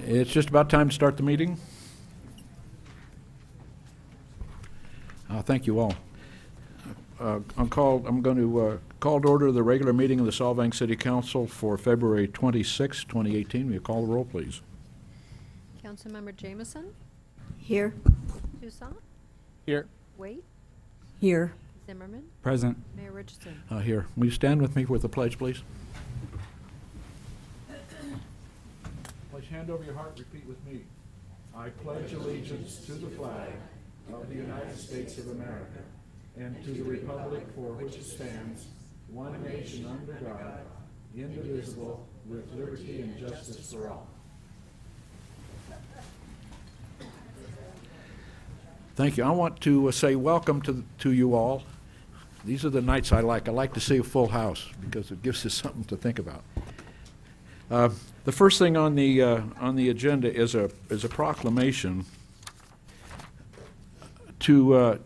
It's just about time to start the meeting. Thank you all. I'm going to call to order the regular meeting of the Solvang City Council for February 26, 2018. Will you call the roll, please? Councilmember Jameson? Here. Toussaint? Here. Waite? Here. Zimmerman? Present. Mayor Richardson? Here. Will you stand with me with the pledge, please? Place hand over your heart, repeat with me. I pledge allegiance to the flag of the United States of America and to the republic for which it stands, one nation under God, indivisible, with liberty and justice for all. Thank you. I want to say welcome to you all. These are the nights I like. I like to see a full house because it gives us something to think about. The first thing on the agenda is a proclamation to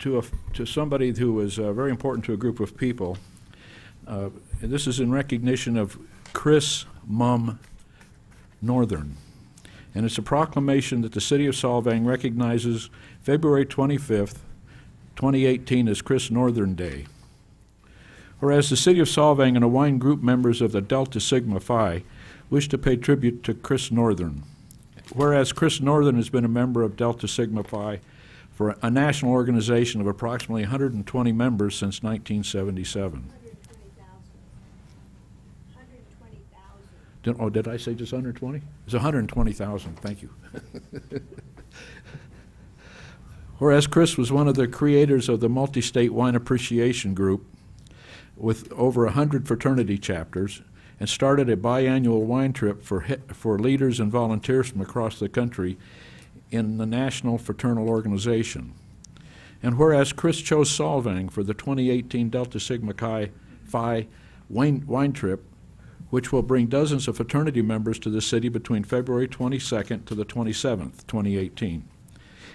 somebody who is very important to a group of people. And this is in recognition of Chris Mum Northern. And it's a proclamation that the City of Solvang recognizes February 25th, 2018 as Chris Northern Day. Whereas the City of Solvang and Hawaiian group members of the Delta Sigma Phi wish to pay tribute to Chris Northern. Whereas Chris Northern has been a member of Delta Sigma Phi for a national organization of approximately 120 members since 1977. 120,000. Did I say just 120? It's 120,000, thank you. Whereas Chris was one of the creators of the Multi-State Wine Appreciation Group with over 100 fraternity chapters and started a biannual wine trip for leaders and volunteers from across the country in the National Fraternal Organization. And whereas Chris chose Solvang for the 2018 Delta Sigma Chi Phi wine trip, which will bring dozens of fraternity members to the city between February 22nd to the 27th, 2018.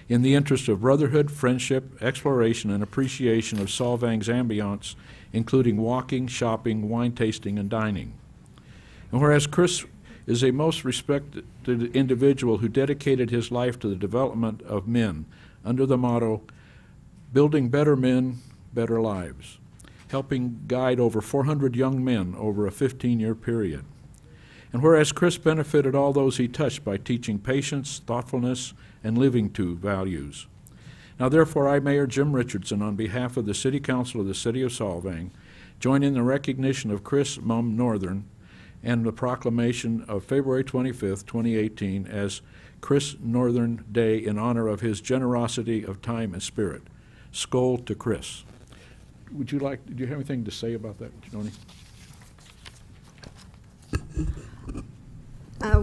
In the interest of brotherhood, friendship, exploration, and appreciation of Solvang's ambiance, including walking, shopping, wine tasting, and dining. And whereas Chris is a most respected individual who dedicated his life to the development of men under the motto, building better men, better lives, helping guide over 400 young men over a 15-year period. And whereas Chris benefited all those he touched by teaching patience, thoughtfulness, and living to values. Now therefore I, Mayor Jim Richardson, on behalf of the City Council of the City of Solvang, join in the recognition of Chris Mum Northern and the proclamation of February 25th, 2018 as Chris Northern Day in honor of his generosity of time and spirit. Skol to Chris. Do you have anything to say about that, Joni?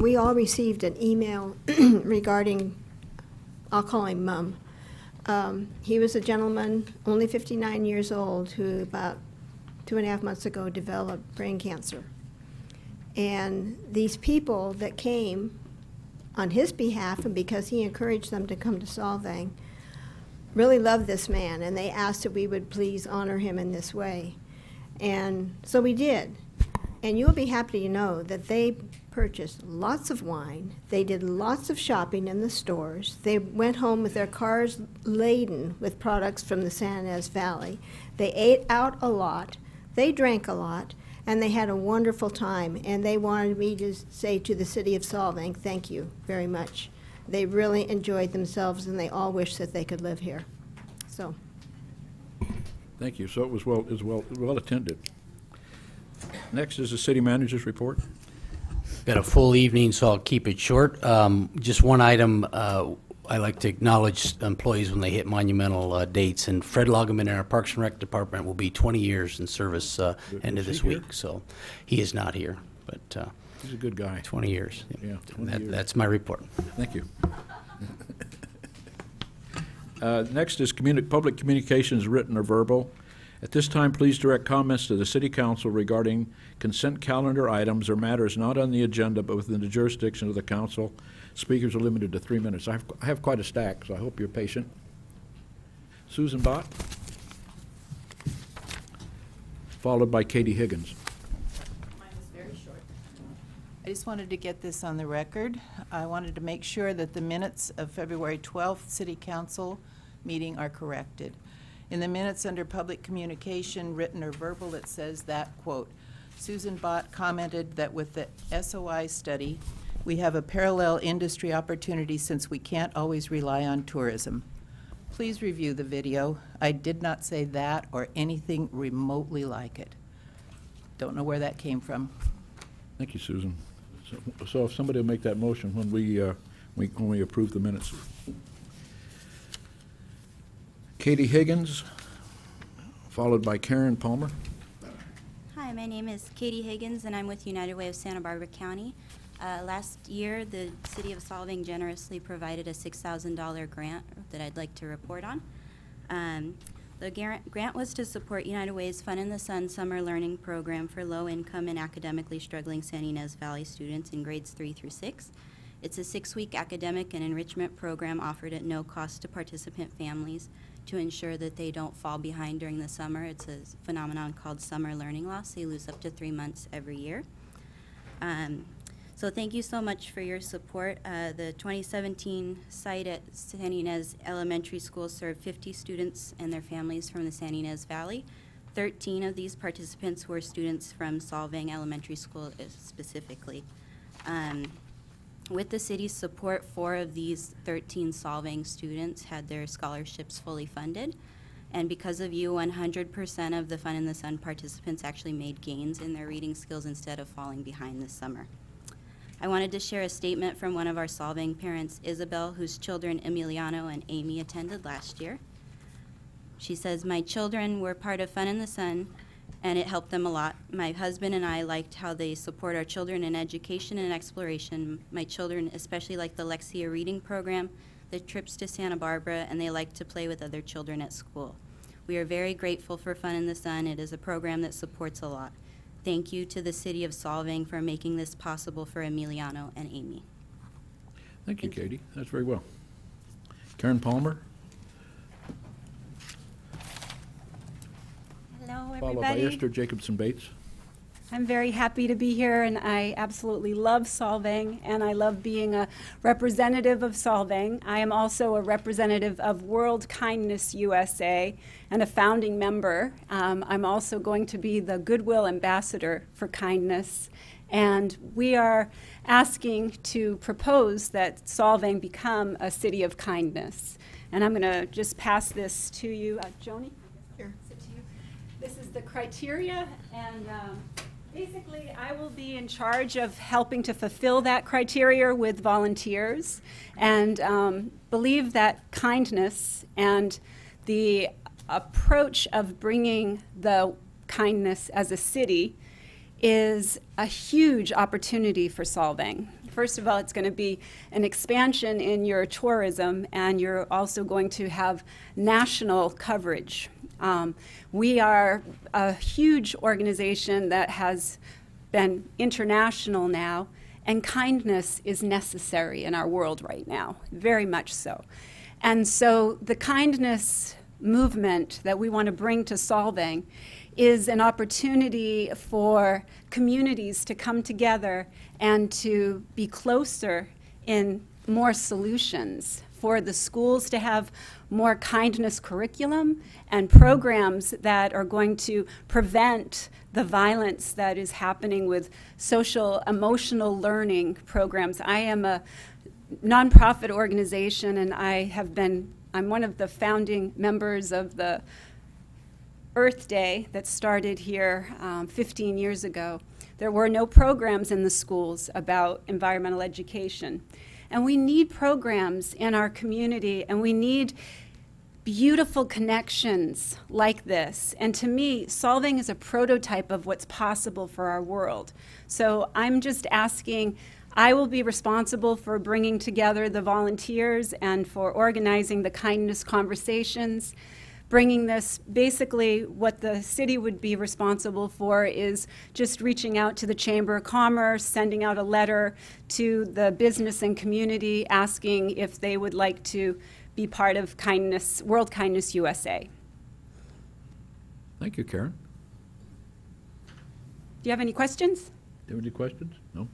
We all received an email regarding, I'll call him Mum. He was a gentleman, only 59 years old, who about 2.5 months ago developed brain cancer. And these people that came on his behalf, and because he encouraged them to come to Solvang, really loved this man, and they asked if we would please honor him in this way. And so we did. And you'll be happy to know that they purchased lots of wine. They did lots of shopping in the stores. They went home with their cars laden with products from the San Ynez Valley. They ate out a lot. They drank a lot. And they had a wonderful time. And they wanted me to say to the City of Solvang, thank you very much. They really enjoyed themselves, and they all wish that they could live here. So. Thank you. So it was well attended. Next is the city manager's report. Got a full evening, so I'll keep it short. Just one item. I like to acknowledge employees when they hit monumental dates, and Fred Loggeman in our Parks and Rec department will be 20 years in service end of this week. So he is not here, but he's a good guy. 20 years. Yeah, 20 years. That's my report. Thank you. Next is public communications, written or verbal. At this time, please direct comments to the City Council regarding consent calendar items or matters not on the agenda but within the jurisdiction of the Council. Speakers are limited to 3 minutes. I have quite a stack, so I hope you're patient. Susan Bott, followed by Katie Higgins. Mine is very short. I just wanted to get this on the record. I wanted to make sure that the minutes of February 12th City Council meeting are corrected. In the minutes under public communication, written or verbal, it says that, quote, Susan Bott commented that with the SOI study, we have a parallel industry opportunity since we can't always rely on tourism. Please review the video. I did not say that or anything remotely like it. Don't know where that came from. Thank you, Susan. So if somebody will make that motion when we approve the minutes. Katie Higgins, followed by Karen Palmer. Hi, my name is Katie Higgins, and I'm with United Way of Santa Barbara County. Last year, the City of Solvang generously provided a $6,000 grant that I'd like to report on. The grant was to support United Way's Fun in the Sun summer learning program for low-income and academically struggling San Ynez Valley students in grades 3 through 6. It's a 6-week academic and enrichment program offered at no cost to participant families to ensure that they don't fall behind during the summer. It's a phenomenon called summer learning loss. They lose up to 3 months every year. So thank you so much for your support. The 2017 site at San Ynez Elementary School served 50 students and their families from the San Ynez Valley. 13 of these participants were students from Solvang Elementary School specifically. With the city's support, 4 of these 13 Solvang students had their scholarships fully funded. And because of you, 100% of the Fun in the Sun participants actually made gains in their reading skills instead of falling behind this summer. I wanted to share a statement from one of our Solvang parents, Isabel, whose children Emiliano and Amy attended last year. She says, "My children were part of Fun in the Sun, and it helped them a lot. My husband and I liked how they support our children in education and exploration. My children especially like the Lexia reading program, the trips to Santa Barbara, and they like to play with other children at school. We are very grateful for Fun in the Sun. It is a program that supports a lot. Thank you to the City of Solvang for making this possible for Emiliano and Amy." Thank you, Katie. That's very well. Karen Palmer, Hello, followed by everybody. Esther Jacobson Bates. I'm very happy to be here, and I absolutely love Solvang, and I love being a representative of Solvang. I am also a representative of World Kindness USA and a founding member. I'm also going to be the Goodwill Ambassador for Kindness, and we are asking to propose that Solvang become a city of kindness. And I'm going to just pass this to you. Joni? Sure. Sit to you. This is the criteria, and basically, I will be in charge of helping to fulfill that criteria with volunteers, and believe that kindness and the approach of bringing the kindness as a city is a huge opportunity for Solvang. First of all, it's going to be an expansion in your tourism, and you're also going to have national coverage. We are a huge organization that has been international now, and kindness is necessary in our world right now, very much so. And so the kindness movement that we want to bring to Solvang is an opportunity for communities to come together and to be closer in more solutions, for the schools to have more kindness curriculum and programs that are going to prevent the violence that is happening with social emotional learning programs. I am a nonprofit organization, and I'm one of the founding members of the Earth Day that started here 15 years ago. There were no programs in the schools about environmental education. And we need programs in our community, and we need beautiful connections like this. And to me, Solvang is a prototype of what's possible for our world. So I'm just asking, I will be responsible for bringing together the volunteers and for organizing the kindness conversations. bringing this, basically what the city would be responsible for is just reaching out to the Chamber of Commerce, sending out a letter to the business and community asking if they would like to be part of World Kindness USA. Thank you, Karen. Do you have any questions? Do you have any questions? No?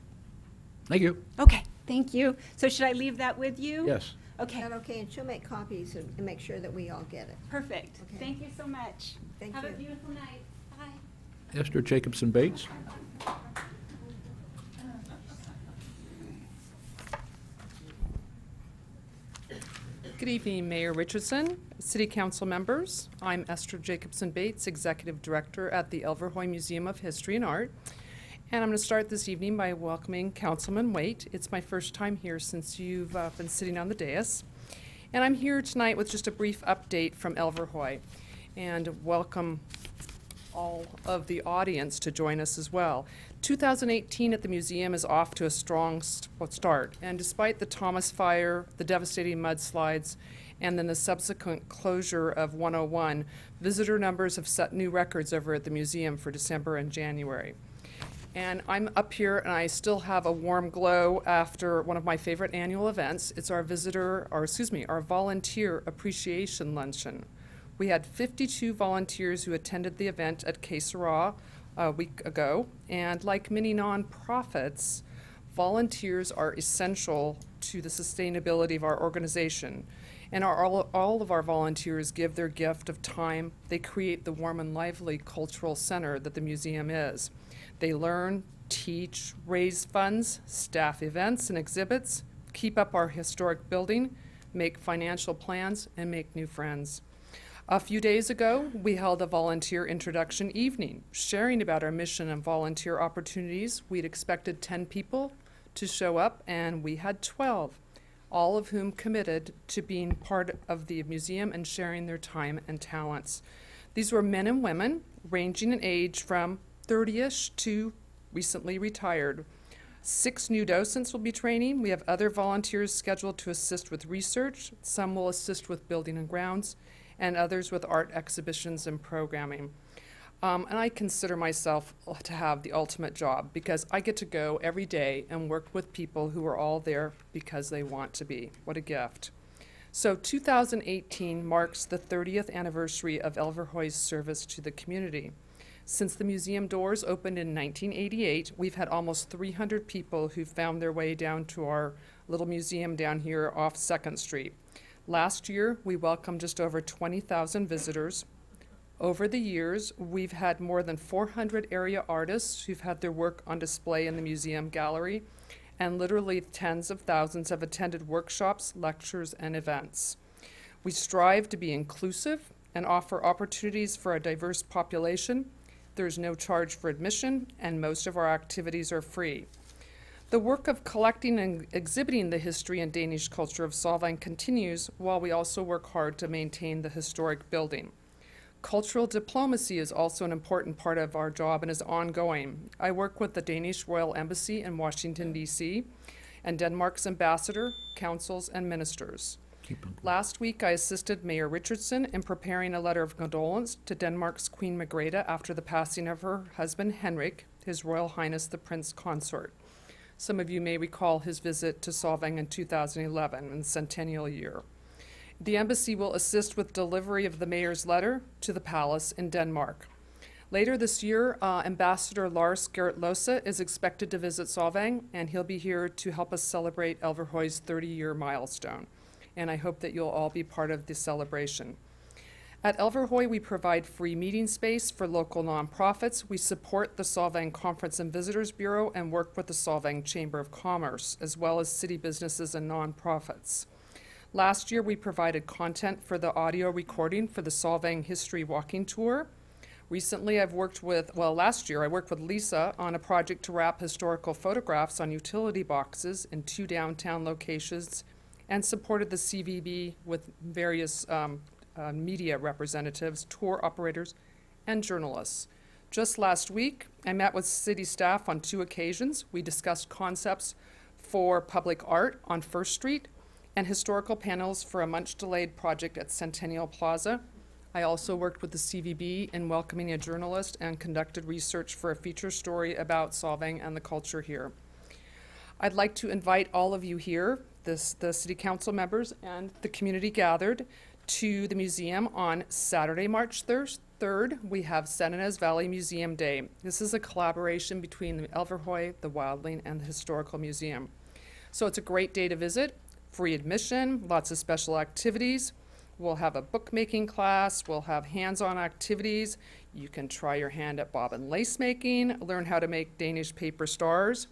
Thank you. Okay, thank you. So should I leave that with you? Yes. Okay, Is that okay? And she'll make copies and make sure that we all get it. perfect. Okay. Thank you so much. Thank Have a you. beautiful night. Bye. Esther Jacobson Bates. Good evening, Mayor Richardson, City Council members. I'm Esther Jacobson Bates, Executive Director at the Elverhoy Museum of History and Art. And I'm going to start this evening by welcoming Councilman Waite. It's my first time here since you've been sitting on the dais. And I'm here tonight with just a brief update from Elverhoy, and welcome all of the audience to join us as well. 2018 at the museum is off to a strong start, and despite the Thomas Fire, the devastating mudslides, and then the subsequent closure of 101, visitor numbers have set new records over at the museum for December and January. And I'm up here and I still have a warm glow after one of my favorite annual events. It's our our volunteer appreciation luncheon. We had 52 volunteers who attended the event at Que Sera a week ago, and like many nonprofits, volunteers are essential to the sustainability of our organization. And all of our volunteers give their gift of time. They create the warm and lively cultural center that the museum is. They learn, teach, raise funds, staff events and exhibits, keep up our historic building, make financial plans, and make new friends. A few days ago, we held a volunteer introduction evening, sharing about our mission and volunteer opportunities. We'd expected 10 people to show up, and we had 12, all of whom committed to being part of the museum and sharing their time and talents. These were men and women, ranging in age from 30-ish to recently retired. 6 new docents will be training. We have other volunteers scheduled to assist with research. Some will assist with building and grounds, and others with art exhibitions and programming. And I consider myself to have the ultimate job because I get to go every day and work with people who are all there because they want to be. What a gift. So 2018 marks the 30th anniversary of Elverhoy's service to the community. Since the museum doors opened in 1988, we've had almost 300 people who found their way down to our little museum down here off 2nd Street. Last year, we welcomed just over 20,000 visitors. Over the years, we've had more than 400 area artists who've had their work on display in the museum gallery, and literally tens of thousands have attended workshops, lectures, and events. We strive to be inclusive and offer opportunities for a diverse population. There's no charge for admission, and most of our activities are free. The work of collecting and exhibiting the history and Danish culture of Solvang continues while we also work hard to maintain the historic building. Cultural diplomacy is also an important part of our job and is ongoing. I work with the Danish Royal Embassy in Washington, D.C., and Denmark's ambassador, councils, and ministers. Last week, I assisted Mayor Richardson in preparing a letter of condolence to Denmark's Queen Margrethe after the passing of her husband, Henrik, His Royal Highness the Prince Consort. Some of you may recall his visit to Solvang in 2011, in the centennial year. The embassy will assist with delivery of the mayor's letter to the palace in Denmark. Later this year, Ambassador Lars Gerrit Lose is expected to visit Solvang, and he'll be here to help us celebrate Elverhoy's 30-year milestone. And I hope that you'll all be part of the celebration. At Elverhoy, we provide free meeting space for local nonprofits. We support the Solvang Conference and Visitors Bureau and work with the Solvang Chamber of Commerce, as well as city businesses and nonprofits. Last year, we provided content for the audio recording for the Solvang History Walking Tour. Recently, last year, I worked with Lisa on a project to wrap historical photographs on utility boxes in 2 downtown locations, and supported the CVB with various media representatives, tour operators, and journalists. Just last week, I met with city staff on 2 occasions. We discussed concepts for public art on 1st Street and historical panels for a much-delayed project at Centennial Plaza. I also worked with the CVB in welcoming a journalist and conducted research for a feature story about Solvang and the culture here. I'd like to invite all of you here, the city council members and the community gathered, to the museum on Saturday, March 3rd. We have San Ynez Valley Museum Day. This is a collaboration between the Elverhoy, the Wildling, and the Historical Museum. So it's a great day to visit, free admission, lots of special activities. We'll have a bookmaking class, we'll have hands-on activities. You can try your hand at bobbin lace making, learn how to make Danish paper stars,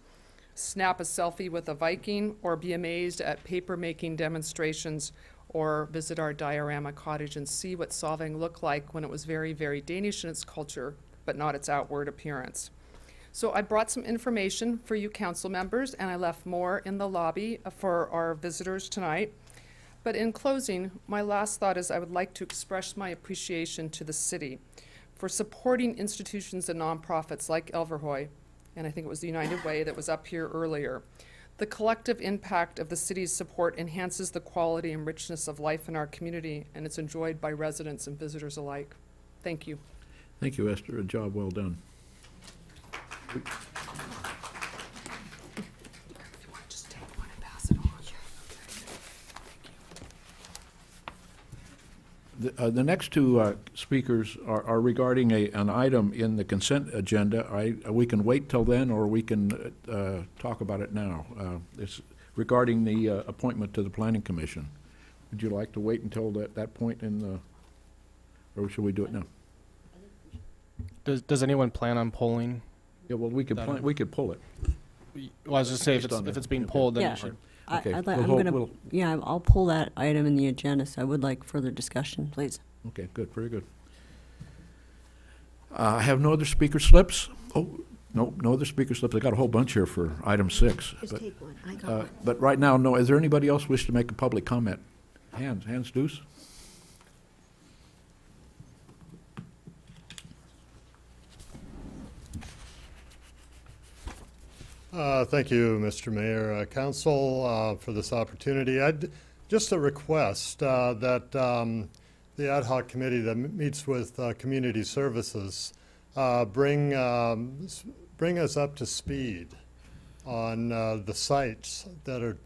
snap a selfie with a Viking, or be amazed at paper making demonstrations, or visit our diorama cottage and see what Solvang looked like when it was very, very Danish in its culture, but not its outward appearance. So I brought some information for you council members, and I left more in the lobby for our visitors tonight. But in closing, my last thought is I would like to express my appreciation to the city for supporting institutions and nonprofits like Elverhoy, and I think it was the United Way that was up here earlier. The collective impact of the city's support enhances the quality and richness of life in our community, and it's enjoyed by residents and visitors alike. Thank you. Thank you, Esther. A job well done. The next two speakers are regarding an item in the consent agenda. We can wait till then, or we can talk about it now. It's regarding the appointment to the Planning Commission. Would you like to wait until that point in the, or should we do it now? Does anyone plan on polling? Yeah, well, we could pull it. Well, I was just saying, if it's being pulled, then Yeah. you should. Okay, I'll pull that item in the agenda, so I would like further discussion, please. Okay, good, very good. I have no other speaker slips. Oh, no other speaker slips. I got a whole bunch here for item 6. Just take one. I got one. But right now, no. Is there anybody else wish to make a public comment? Hands, Deuce? Thank you, Mr. Mayor, Council, for this opportunity. Just a request that the ad hoc committee that meets with community services bring us up to speed on the sites that are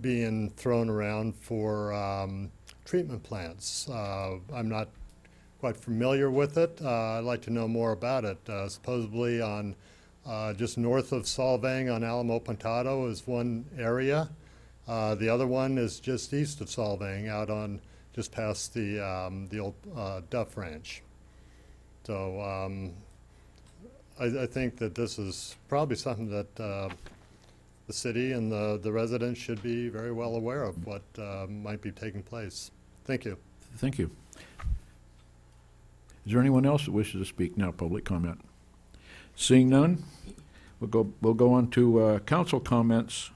being thrown around for treatment plants. I'm not quite familiar with it. I'd like to know more about it. Supposedly on just north of Solvang on Alamo Pontado is one area. The other one is just east of Solvang, out on just past the old Duff Ranch. So I think that this is probably something that the city and the residents should be very well aware of what might be taking place. Thank you. Thank you. Is there anyone else that wishes to speak now? Public comment. Seeing none, we'll go on to council comments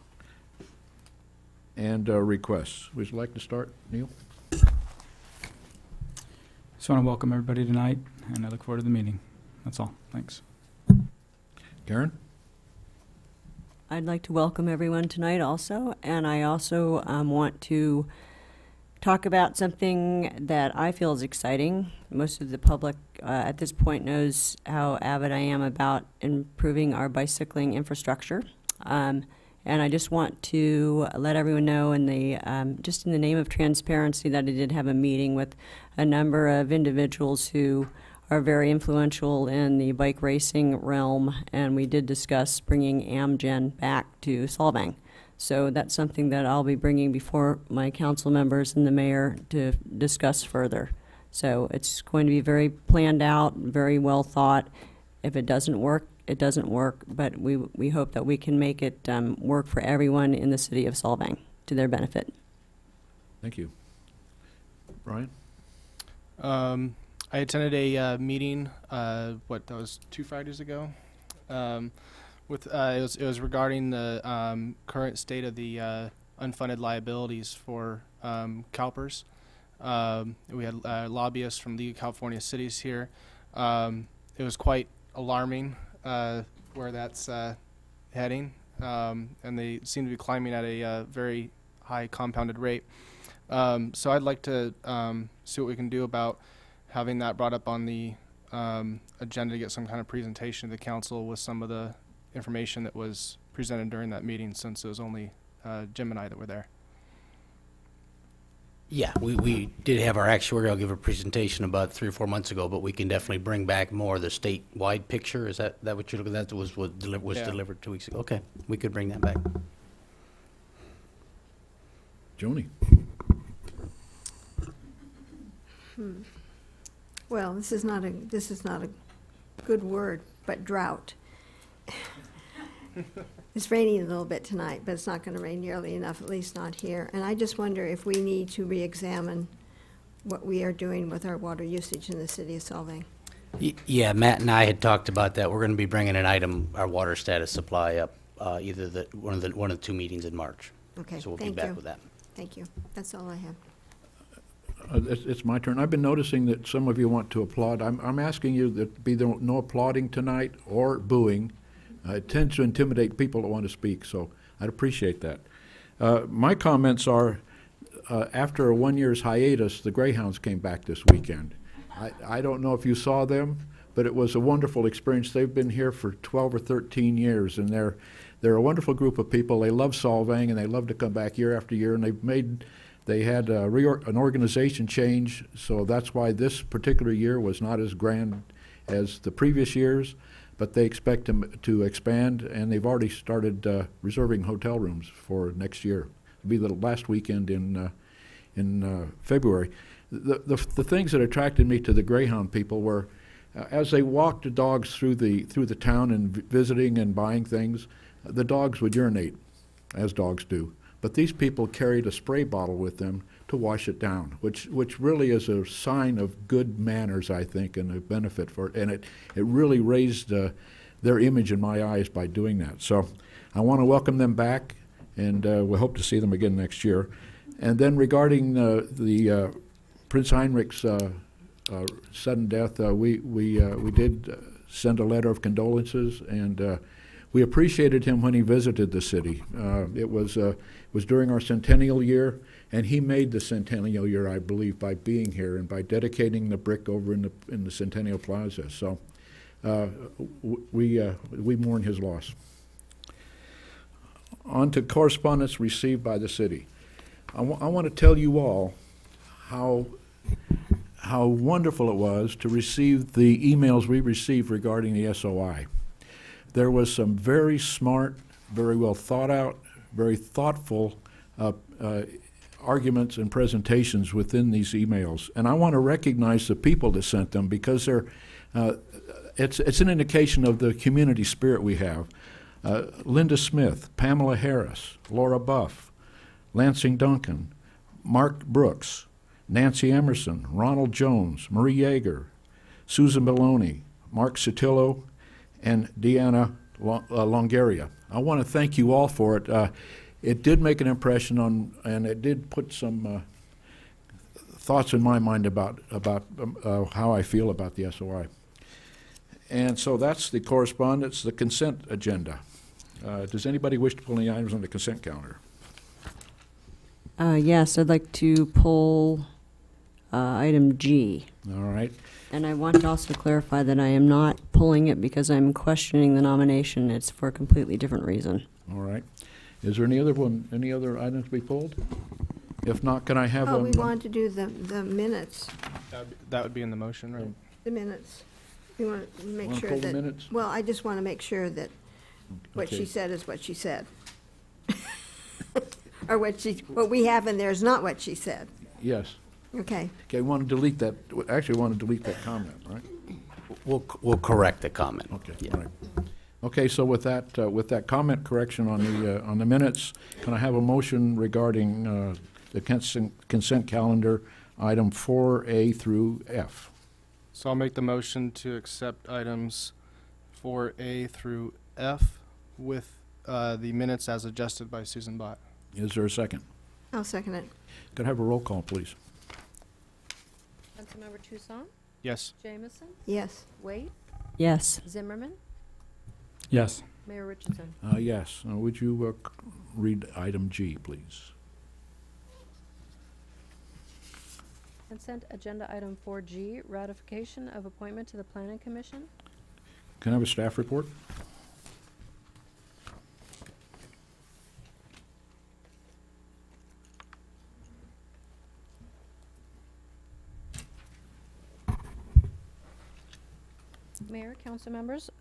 and requests. Would you like to start, Neil? Just want to welcome everybody tonight, and I look forward to the meeting. That's all. Thanks. Karen? I'd like to welcome everyone tonight also, and I also want to talk about something that I feel is exciting. Most of the public at this point knows how avid I am about improving our bicycling infrastructure. And I just want to let everyone know just in the name of transparency that I did have a meeting with a number of individuals who are very influential in the bike racing realm, and we did discuss bringing Amgen back to Solvang. So that's something that I'll be bringing before my council members and the mayor to discuss further. So it's going to be very planned out, very well thought. If it doesn't work, it doesn't work, but we hope that we can make it work for everyone in the city of Solvang to their benefit. Thank you. Brian? I attended a meeting, that was 2 Fridays ago. It was regarding the current state of the unfunded liabilities for CalPERS. We had lobbyists from League of California Cities here. It was quite alarming where that's heading, and they seem to be climbing at a very high compounded rate. So I'd like to see what we can do about having that brought up on the agenda to get some kind of presentation to the council with some of the information that was presented during that meeting, since it was only Jim and I that were there. Yeah, we did have our actuarial give a presentation about 3 or 4 months ago, but we can definitely bring back more of the statewide picture. Is that what you're looking at? That was Yeah. delivered 2 weeks ago. Okay, we could bring that back. Joni? Well, this is not a good word, but drought. It's raining a little bit tonight, but it's not going to rain nearly enough, at least not here. And I just wonder if we need to re-examine what we are doing with our water usage in the city of Solvang. Yeah, Matt and I had talked about that. We're going to be bringing an item, our water status supply, up either one of the 2 meetings in March. Okay, So we'll be thank back you. with that. Thank you. That's all I have. It's my turn. I've been noticing that some of you want to applaud. I'm asking you that be no applauding tonight or booing. It tends to intimidate people that want to speak, so I'd appreciate that. My comments are, after a 1 year's hiatus, the Greyhounds came back this weekend. I don't know if you saw them, but it was a wonderful experience. They've been here for 12 or 13 years, and they're a wonderful group of people. They love Solvang, and they love to come back year after year, and they had an organization change, so that's why this particular year was not as grand as the previous years, but they expect to expand, and they've already started reserving hotel rooms for next year. It'll be the last weekend in February. The things that attracted me to the Greyhound people were, as they walked the dogs through the town and visiting and buying things, the dogs would urinate, as dogs do. But these people carried a spray bottle with them to wash it down, which really is a sign of good manners, I think, and a benefit for it. And it really raised their image in my eyes by doing that. So I want to welcome them back, and we hope to see them again next year. And then regarding the Prince Heinrich's sudden death, we did send a letter of condolences, and we appreciated him when he visited the city. It was during our centennial year, and he made the centennial year, I believe, by being here and by dedicating the brick over in the Centennial Plaza. So we mourn his loss. On to correspondence received by the city. I want to tell you all how wonderful it was to receive the emails we received regarding the SOI. There was some very smart, very well thought out, very thoughtful arguments and presentations within these emails. And I want to recognize the people that sent them, because it's an indication of the community spirit we have. Linda Smith, Pamela Harris, Laura Buff, Lansing Duncan, Mark Brooks, Nancy Emerson, Ronald Jones, Marie Yeager, Susan Maloney, Mark Sotillo, and Deanna Longaria. I want to thank you all for it. It did make an impression on, and it did put some thoughts in my mind about how I feel about the SOI. And so that's the correspondence, the consent agenda. Does anybody wish to pull any items on the consent calendar? Yes, I'd like to pull item G. All right. And I want to also clarify that I am not pulling it because I'm questioning the nomination. It's for a completely different reason. All right. Is there any other items to be pulled? If not, can I have We want to do the minutes. That would be in the motion, right? The minutes. We want to make Wanna sure pull the that. minutes? Well, I just want to make sure that what Okay. she said is what she said. Or what we have in there is not what she said. Yes. Okay. Okay, want to delete that, actually want to delete that comment, right? We'll correct the comment. Okay, Yeah. all right. Okay, so with that comment correction on the minutes, can I have a motion regarding the consent calendar, item 4A through F? So I'll make the motion to accept items 4A through F with the minutes as adjusted by Susan Bott. Is there a second? I'll second it. Could I have a roll call, please? Councilmember Toussaint, Yes. Jamison, Yes. Wade, Yes. Zimmerman, Yes. Mayor Richardson. Yes. Would you read item G, please? Consent agenda item 4G, ratification of appointment to the Planning Commission. Can I have a staff report? Mayor, council members,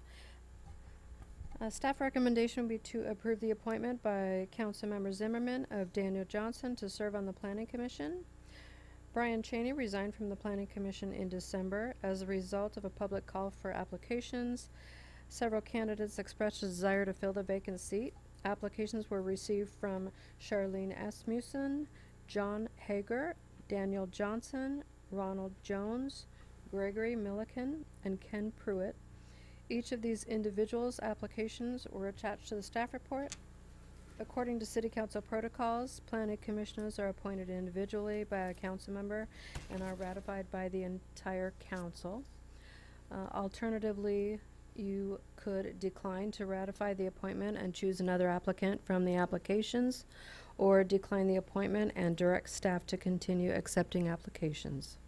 staff recommendation would be to approve the appointment by Councilmember Zimmerman of Daniel Johnson to serve on the Planning Commission. Brian Cheney resigned from the Planning Commission in December as a result of a public call for applications. Several candidates expressed a desire to fill the vacant seat. Applications were received from Charlene Asmussen, John Hager, Daniel Johnson, Ronald Jones, Gregory Milliken, and Ken Pruitt. Each of these individuals' applications were attached to the staff report. According to City Council protocols, planning commissioners are appointed individually by a council member and are ratified by the entire council. Alternatively, you could decline to ratify the appointment and choose another applicant from the applications, or decline the appointment and direct staff to continue accepting applications.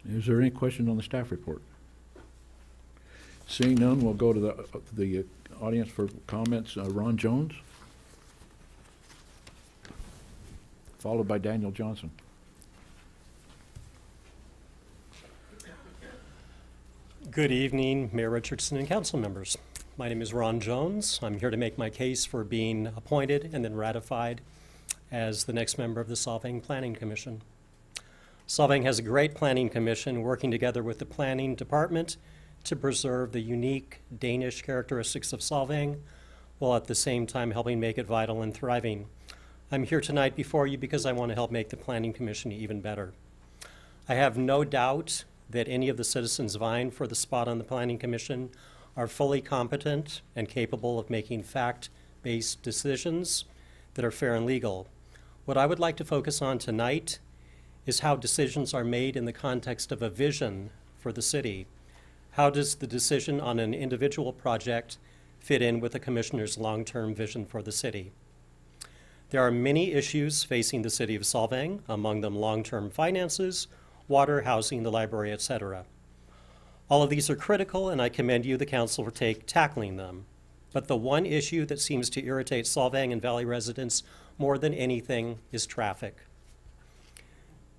Is there any question on the staff report? Seeing none, we'll go to the audience for comments. Ron Jones, followed by Daniel Johnson. Good evening, Mayor Richardson and council members. My name is Ron Jones. I'm here to make my case for being appointed and then ratified as the next member of the Solvang Planning Commission. Solvang has a great planning commission working together with the planning department to preserve the unique Danish characteristics of Solvang, while at the same time helping make it vital and thriving. I'm here tonight before you because I want to help make the Planning Commission even better. I have no doubt that any of the citizens vying for the spot on the Planning Commission are fully competent and capable of making fact-based decisions that are fair and legal. What I would like to focus on tonight is how decisions are made in the context of a vision for the city. How does the decision on an individual project fit in with the commissioner's long-term vision for the city? There are many issues facing the city of Solvang, among them long-term finances, water, housing, the library, etc. All of these are critical, and I commend you, the council, for tackling them. But the one issue that seems to irritate Solvang and Valley residents more than anything is traffic.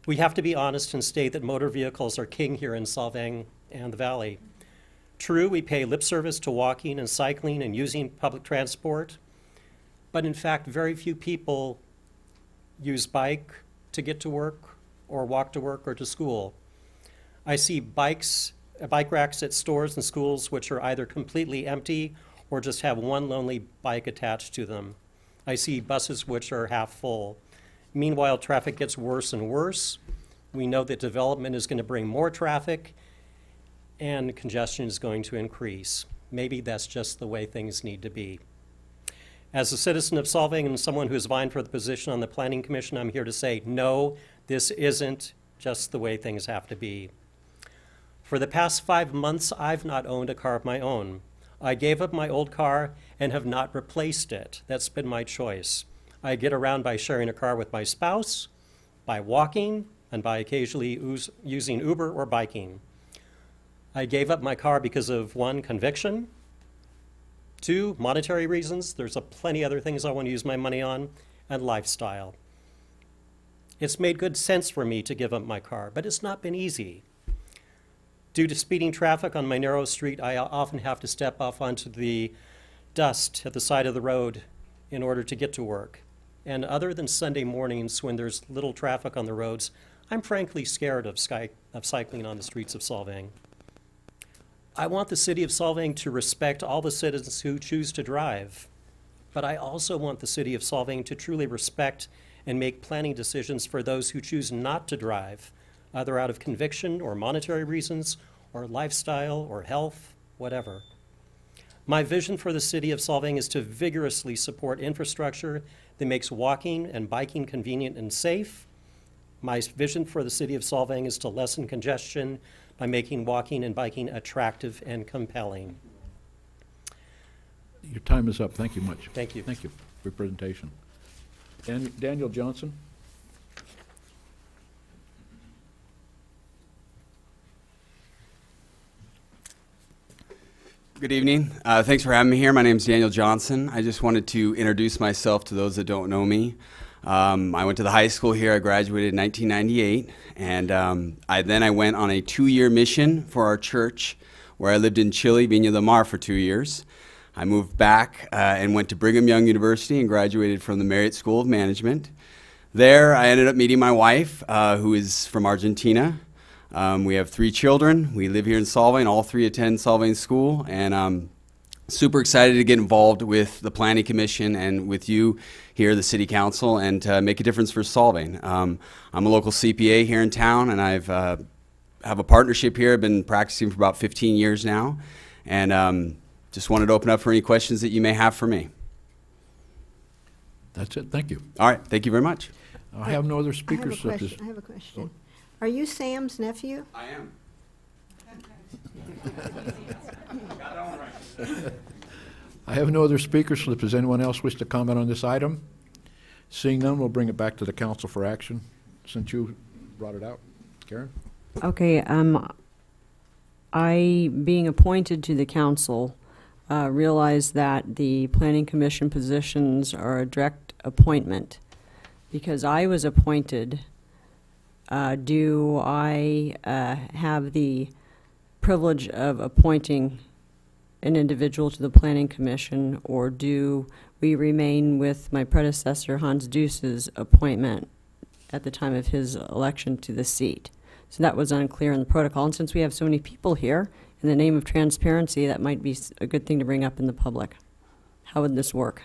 We have to be honest and state that motor vehicles are king here in Solvang and the Valley. True, we pay lip service to walking and cycling and using public transport, but in fact, very few people use bike to get to work or walk to work or to school. I see bike racks at stores and schools which are either completely empty or just have one lonely bike attached to them. I see buses which are half full. Meanwhile, traffic gets worse and worse. We know that development is going to bring more traffic and congestion is going to increase. Maybe that's just the way things need to be. As a citizen of Solvang and someone who's vying for the position on the Planning Commission, I'm here to say, no, this isn't just the way things have to be. For the past 5 months, I've not owned a car of my own. I gave up my old car and have not replaced it. That's been my choice. I get around by sharing a car with my spouse, by walking, and by occasionally using Uber or biking. I gave up my car because of 1, conviction, 2, monetary reasons. There's plenty other things I want to use my money on, and lifestyle. It's made good sense for me to give up my car, but it's not been easy. Due to speeding traffic on my narrow street, I often have to step off onto the dust at the side of the road in order to get to work. And other than Sunday mornings when there's little traffic on the roads, I'm frankly scared of cycling on the streets of Solvang. I want the city of Solvang to respect all the citizens who choose to drive, but I also want the city of Solvang to truly respect and make planning decisions for those who choose not to drive, either out of conviction or monetary reasons or lifestyle or health, whatever. My vision for the city of Solvang is to vigorously support infrastructure that makes walking and biking convenient and safe. My vision for the city of Solvang is to lessen congestion by making walking and biking attractive and compelling. Your time is up. Thank you much. Thank you. Thank you for your presentation. And Daniel Johnson. Good evening. Thanks for having me here. My name is Daniel Johnson. I just wanted to introduce myself to those that don't know me. I went to the high school here. I graduated in 1998, and I went on a 2-year mission for our church, where I lived in Chile, Viña del Mar, for 2 years. I moved back and went to Brigham Young University and graduated from the Marriott School of Management. There, I ended up meeting my wife, who is from Argentina. We have 3 children. We live here in Solvang. All 3 attend Solvang School, and I'm super excited to get involved with the Planning Commission and with you here, the City Council, and to make a difference for Solvang. I'm a local CPA here in town, and I've have a partnership here. I've been practicing for about 15 years now, and just wanted to open up for any questions that you may have for me. That's it. Thank you. All right. Thank you very much. I have no other speakers. I have a question. Are you Sam's nephew? I am. I have no other speakers. So does anyone else wish to comment on this item? Seeing none, we'll bring it back to the council for action, since you brought it out. Karen? Okay, I, being appointed to the council, realize that the planning commission positions are a direct appointment. Because I was appointed, do I have the privilege of appointing an individual to the planning commission, or do we remain with my predecessor Hans Deuce's appointment at the time of his election to the seat? So that was unclear in the protocol, and since we have so many people here, in the name of transparency, that might be a good thing to bring up in the public. How would this work?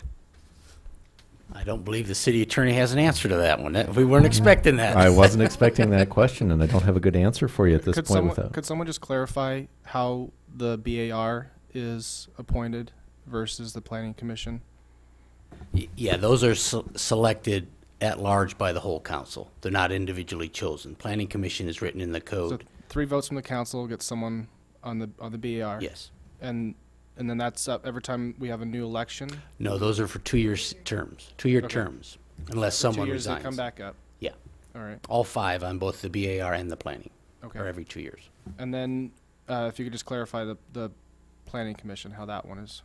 I don't believe the city attorney has an answer to that one. We weren't expecting that. I wasn't expecting that question, and I don't have a good answer for you at this point. Could someone just clarify how the BAR is appointed versus the Planning Commission? Yeah, those are selected at large by the whole council. They're not individually chosen. Planning Commission is written in the code. So 3 votes from the council gets someone on the BAR. Yes. And then that's up every time we have a new election? No, those are for 2-year terms, 2-year terms, unless someone 2 years resigns. They come back up? Yeah. All right. All 5 on both the BAR and the planning. Okay. Or every 2 years. And then if you could just clarify the Planning Commission, how that one is.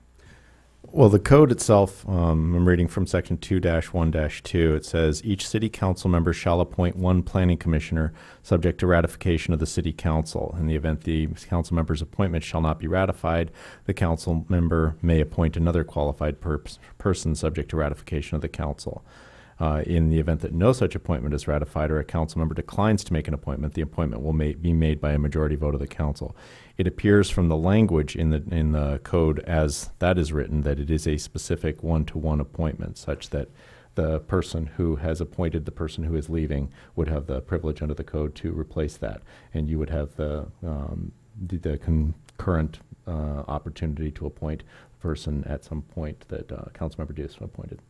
Well, the code itself, I'm reading from section 2-1-2. It says, each city council member shall appoint 1 planning commissioner subject to ratification of the city council. In the event the council member's appointment shall not be ratified, the council member may appoint another qualified person subject to ratification of the council. In the event that no such appointment is ratified or a council member declines to make an appointment, the appointment will be made by a majority vote of the council. It appears from the language in the code as that is written that it is a specific 1-to-1 appointment, such that the person who has appointed the person who is leaving would have the privilege under the code to replace that, and you would have the concurrent opportunity to appoint a person at some point that Councilmember Deuce appointed.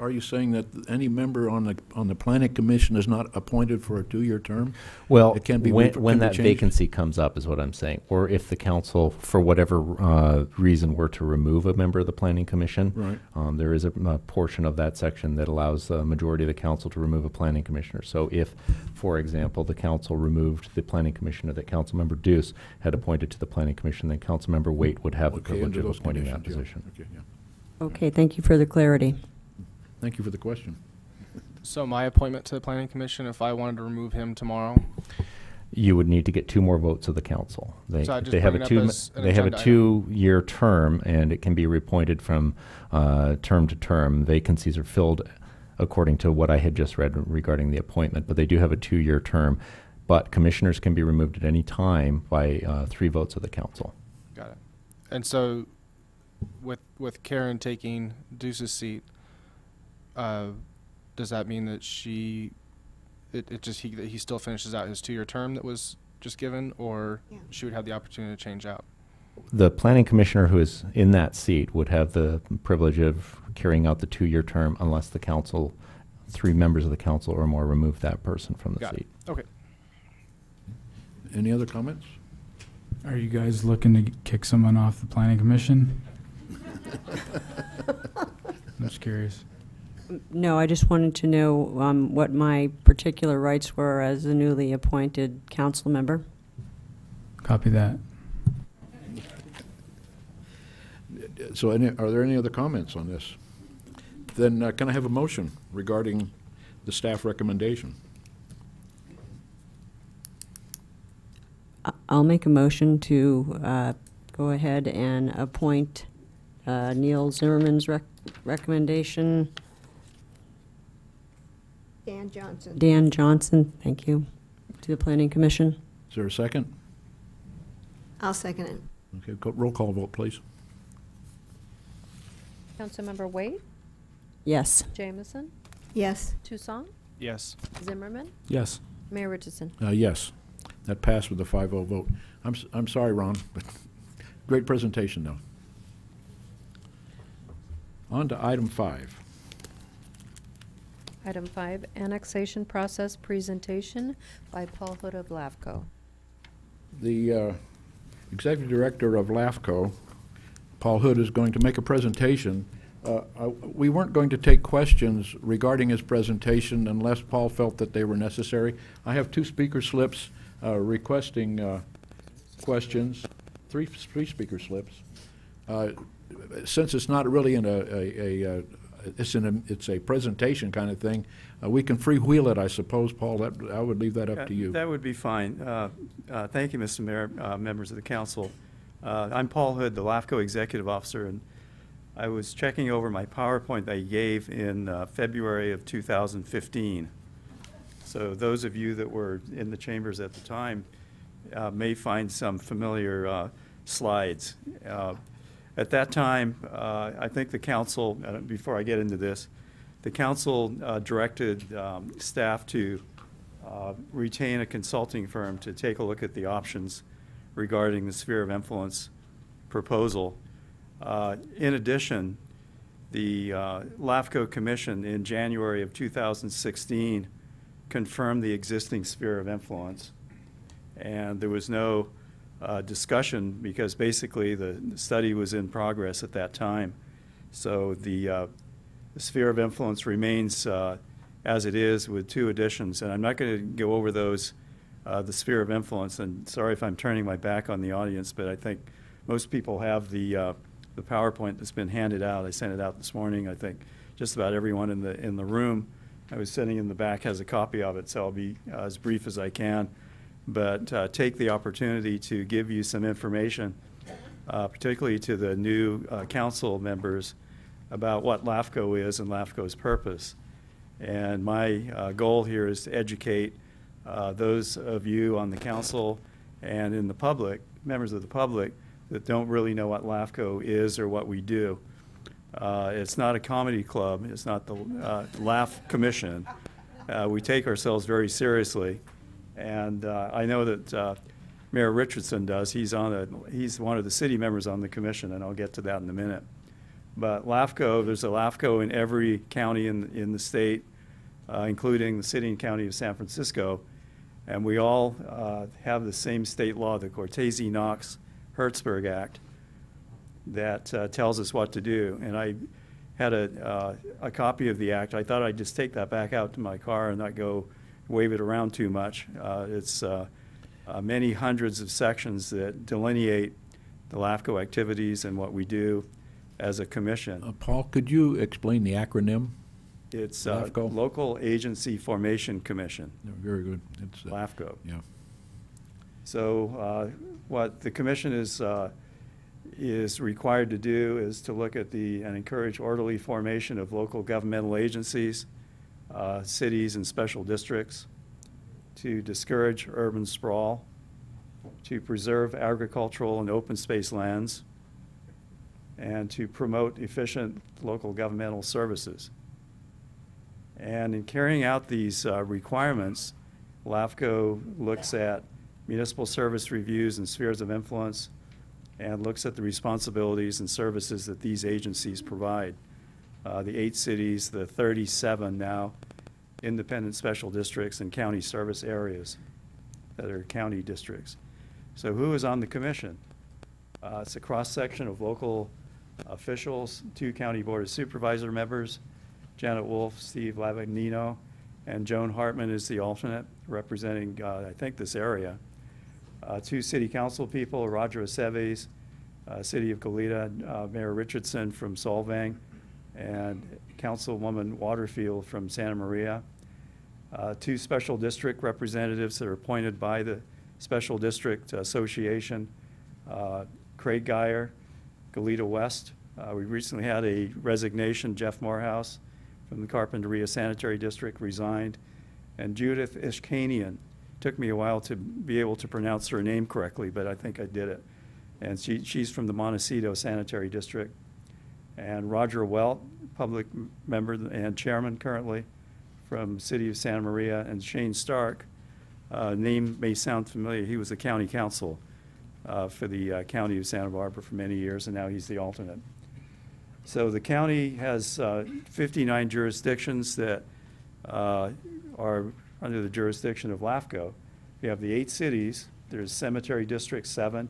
Are you saying that any member on the planning commission is not appointed for a 2-year term? Well, it can be when that vacancy comes up is what I'm saying. Or if the council, for whatever reason, were to remove a member of the planning commission, right. There is a portion of that section that allows the majority of the council to remove a planning commissioner. So if, for example, the council removed the planning commissioner that Councilmember Deuce had appointed to the planning commission, then Councilmember Waite would have the privilege of appointing that position. Yeah. Okay, yeah. Okay, thank you for the clarity. Thank you for the question. So my appointment to the Planning Commission, if I wanted to remove him tomorrow? You would need to get 2 more votes of the council. They have a 2-year term, and it can be reappointed from term to term. Vacancies are filled according to what I had just read regarding the appointment, but they do have a 2-year term. But commissioners can be removed at any time by 3 votes of the council. Got it. And so with Karen taking Deuce's seat, does that mean that he still finishes out his 2-year term that was just given, or she would have the opportunity to change out? The planning commissioner who is in that seat would have the privilege of carrying out the 2-year term unless the council, 3 members of the council or more, remove that person from the seat. Okay. Any other comments? Are you guys looking to kick someone off the planning commission? I'm just curious. No, I just wanted to know what my particular rights were as a newly appointed council member. Copy that. So are there any other comments on this? Then can I have a motion regarding the staff recommendation? I'll make a motion to go ahead and appoint Neil Zimmerman's recommendation. Dan Johnson. Dan Johnson, thank you, to the Planning Commission. Is there a second? I'll second it. Okay, roll call vote, please. Councilmember Waite, Yes. Jameson, Yes. Toussaint, Yes. Zimmerman, Yes. Mayor Richardson. Yes. That passed with a 5-0 vote. I'm sorry, Ron, but great presentation, though. On to item 5. Item 5, annexation process presentation by Paul Hood of LAFCO. The Executive Director of LAFCO, Paul Hood, is going to make a presentation. We weren't going to take questions regarding his presentation unless Paul felt that they were necessary. I have 2 speaker slips requesting questions, three speaker slips. Since it's not really in it's a presentation kind of thing, we can freewheel it, I suppose, Paul. I would leave that up to you. That would be fine. Thank you, Mr. Mayor, members of the council. I'm Paul Hood, the LAFCO Executive Officer, and I was checking over my PowerPoint that I gave in February of 2015. So those of you that were in the chambers at the time may find some familiar slides. At that time, I think the council, before I get into this, the council directed staff to retain a consulting firm to take a look at the options regarding the sphere of influence proposal. In addition, the LAFCO Commission in January of 2016 confirmed the existing sphere of influence, and there was no discussion because basically the study was in progress at that time. So the sphere of influence remains as it is with 2 additions, and I'm not going to go over those, the sphere of influence, and sorry if I'm turning my back on the audience, but I think most people have the PowerPoint that's been handed out. I sent it out this morning. I think just about everyone in the room I was sitting in the back has a copy of it, so I'll be as brief as I can. But take the opportunity to give you some information, particularly to the new council members, about what LAFCO is and LAFCO's purpose. And my goal here is to educate those of you on the council and in the public, members of the public, that don't really know what LAFCO is or what we do. It's not a comedy club. It's not the Laugh Commission. We take ourselves very seriously. And I know that Mayor Richardson does. He's one of the city members on the commission, and I'll get to that in a minute. But LAFCO, there's a LAFCO in every county in the state, including the city and county of San Francisco. And we all have the same state law, the Cortese-Knox-Hertzberg Act, that tells us what to do. And I had a copy of the act. I thought I'd just take that back out to my car and not go wave it around too much. It's many hundreds of sections that delineate the LAFCO activities and what we do as a commission. Paul, could you explain the acronym? It's LAFCO? Local Agency Formation Commission. Very good. It's LAFCO. Yeah. So what the commission is required to do is to look at and encourage orderly formation of local governmental agencies, cities and special districts, to discourage urban sprawl, to preserve agricultural and open space lands, and to promote efficient local governmental services. And in carrying out these requirements, LAFCO looks at municipal service reviews and spheres of influence, and looks at the responsibilities and services that these agencies provide. The 8 cities, the 37 now independent special districts and county service areas that are county districts. So who is on the commission? It's a cross-section of local officials, 2 county board of supervisor members, Janet Wolf, Steve Lavagnino, and Joan Hartman is the alternate representing, I think, this area. 2 city council people, Roger Aceves, City of Goleta, Mayor Richardson from Solvang, and Councilwoman Waterfield from Santa Maria. 2 special district representatives that are appointed by the Special District Association, Craig Geyer, Goleta West. We recently had a resignation. Jeff Morehouse from the Carpinteria Sanitary District resigned. And Judith Ishkanian. Took me a while to be able to pronounce her name correctly, but I think I did it. And she's from the Montecito Sanitary District. And Roger Welt, public member and chairman currently from City of Santa Maria, and Shane Stark. Name may sound familiar. He was the county council for the county of Santa Barbara for many years, and now he's the alternate. So the county has 59 jurisdictions that are under the jurisdiction of LAFCO. We have the 8 cities. There's cemetery districts, 7,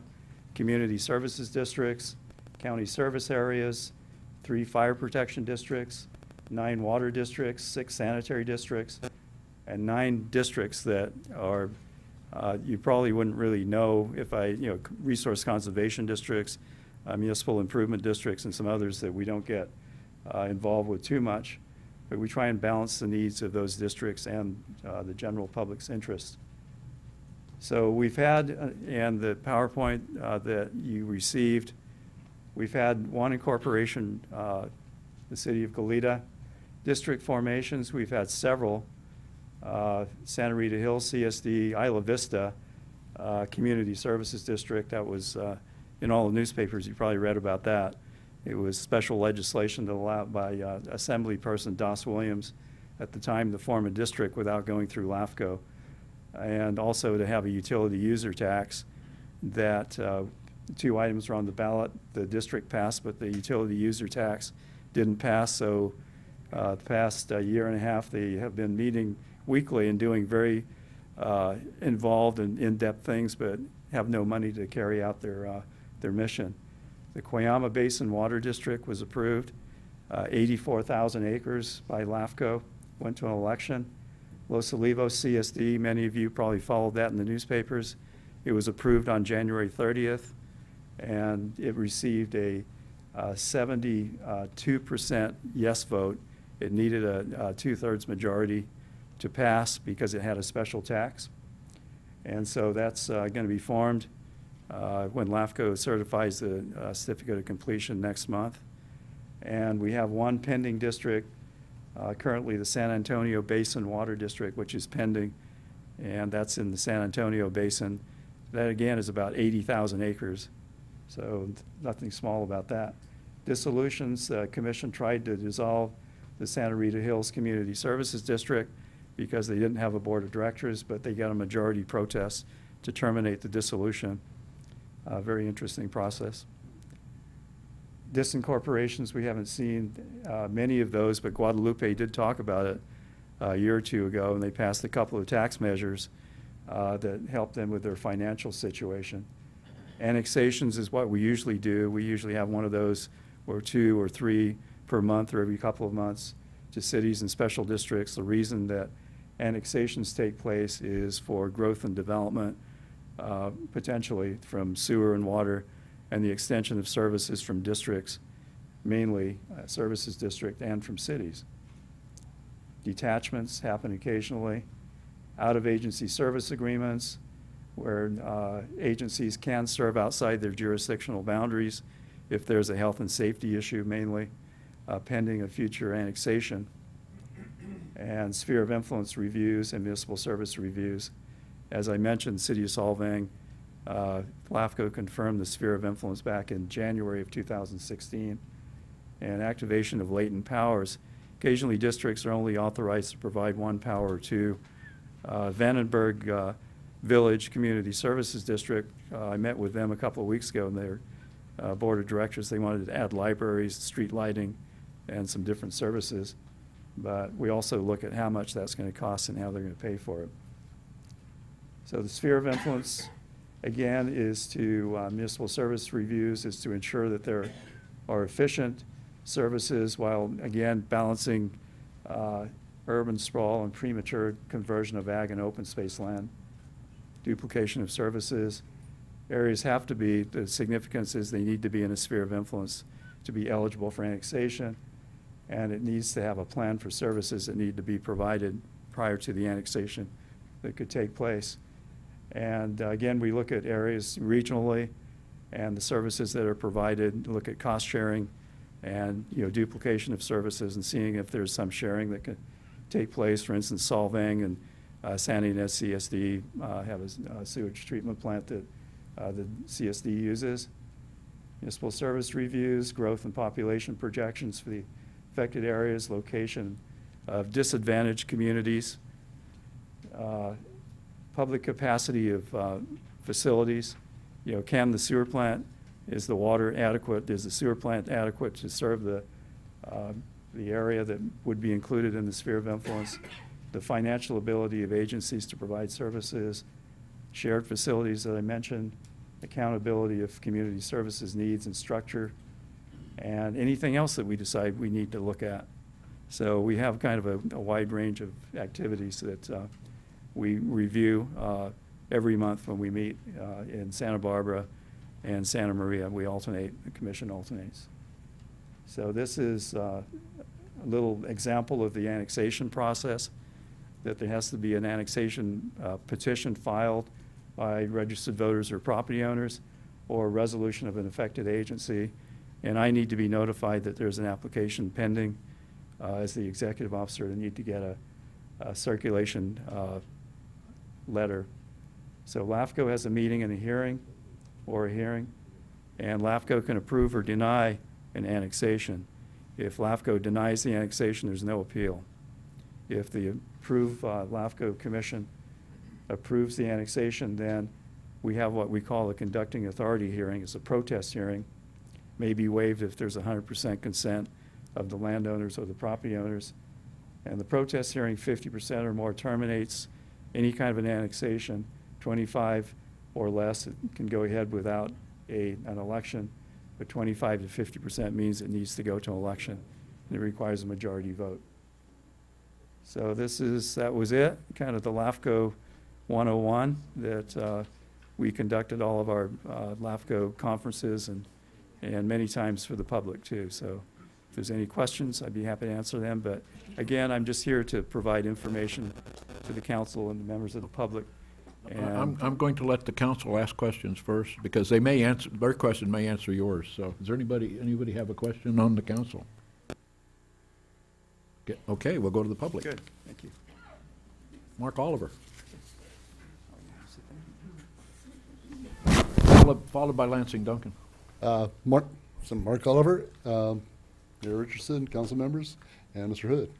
community services districts, county service areas, 3 fire protection districts, 9 water districts, 6 sanitary districts, and 9 districts that are, you probably wouldn't really know if resource conservation districts, municipal improvement districts, and some others that we don't get involved with too much. But we try and balance the needs of those districts and the general public's interest. So we've had, and the PowerPoint that you received, we've had one incorporation, the City of Goleta. District formations, we've had several. Santa Rita Hills, CSD, Isla Vista, Community Services District, that was in all the newspapers, you probably read about that. It was special legislation to allow by Assembly Person Doss Williams at the time to form a district without going through LAFCO, and also to have a utility user tax. That 2 items were on the ballot. The district passed, but the utility user tax didn't pass. So the past year and a half, they have been meeting weekly and doing very involved and in-depth things, but have no money to carry out their mission. The Coyama Basin Water District was approved. 84,000 acres by LAFCO, went to an election. Los Olivos CSD, many of you probably followed that in the newspapers. It was approved on January 30th, and it received a 72% yes vote. It needed a 2/3 majority to pass because it had a special tax. And so that's going to be formed when LAFCO certifies the certificate of completion next month. And we have one pending district, currently the San Antonio Basin Water District, which is pending, and that's in the San Antonio Basin. That again is about 80,000 acres, so nothing small about that. Dissolutions, the commission tried to dissolve the Santa Rita Hills Community Services District because they didn't have a board of directors, but they got a majority protest to terminate the dissolution. Very interesting process. Disincorporations, we haven't seen many of those, but Guadalupe did talk about it a year or 2 ago, and they passed a couple of tax measures that helped them with their financial situation. Annexations is what we usually do. We usually have one of those or 2 or 3 per month or every couple of months to cities and special districts. The reason that annexations take place is for growth and development, potentially from sewer and water, and the extension of services from districts, mainly services district, and from cities. Detachments happen occasionally. Out-of-agency service agreements, where agencies can serve outside their jurisdictional boundaries if there's a health and safety issue, mainly pending a future annexation. And sphere of influence reviews and municipal service reviews. As I mentioned, the City of Solvang, LAFCO confirmed the sphere of influence back in January of 2016. And activation of latent powers. Occasionally districts are only authorized to provide 1 power or 2. Vandenberg Village Community Services District, I met with them a couple of weeks ago, and their board of directors, they wanted to add libraries, street lighting, and some different services. But we also look at how much that's going to cost and how they're going to pay for it. So the sphere of influence, again, is to municipal service reviews, is to ensure that there are efficient services while, again, balancing urban sprawl and premature conversion of ag and open space land, duplication of services, areas have to be, the significance is they need to be in a sphere of influence to be eligible for annexation, and it needs to have a plan for services that need to be provided prior to the annexation that could take place. And again, we look at areas regionally and the services that are provided, look at cost sharing and duplication of services and seeing if there's some sharing that could take place. For instance, Solvang and Sandy and CSD have a sewage treatment plant that the CSD uses. Municipal service reviews, growth and population projections for the affected areas, location of disadvantaged communities, public capacity of facilities. Can the sewer plant, is the water adequate? Is the sewer plant adequate to serve the area that would be included in the sphere of influence? The financial ability of agencies to provide services, shared facilities that I mentioned, accountability of community services needs and structure, and anything else that we decide we need to look at. So we have kind of a wide range of activities that we review every month when we meet in Santa Barbara and Santa Maria. We alternate, the commission alternates. So this is a little example of the annexation process, that there has to be an annexation petition filed by registered voters or property owners, or a resolution of an affected agency. And I need to be notified that there's an application pending as the executive officer to need to get a circulation letter. So LAFCO has a meeting and a hearing, and LAFCO can approve or deny an annexation. If LAFCO denies the annexation, there's no appeal. If the approved LAFCO commission approves the annexation, then we have what we call a conducting authority hearing. It's a protest hearing. May be waived if there's 100% consent of the landowners or the property owners. And the protest hearing, 50% or more, terminates any kind of an annexation. 25 or less, it can go ahead without an election, but 25 to 50% means it needs to go to an election, and it requires a majority vote. So that was it, kind of the LAFCO 101 that we conducted all of our LAFCO conferences and many times for the public too. So if there's any questions, I'd be happy to answer them. But again, I'm just here to provide information to the council and the members of the public. And I'm going to let the council ask questions first, because they may answer, their question may answer yours. So is there anybody have a question on the council? Okay, we'll go to the public. Good, thank you. Mark Oliver. Followed by Lansing Duncan. Mark Oliver, Mayor Richardson, council members, and Mr. Hood.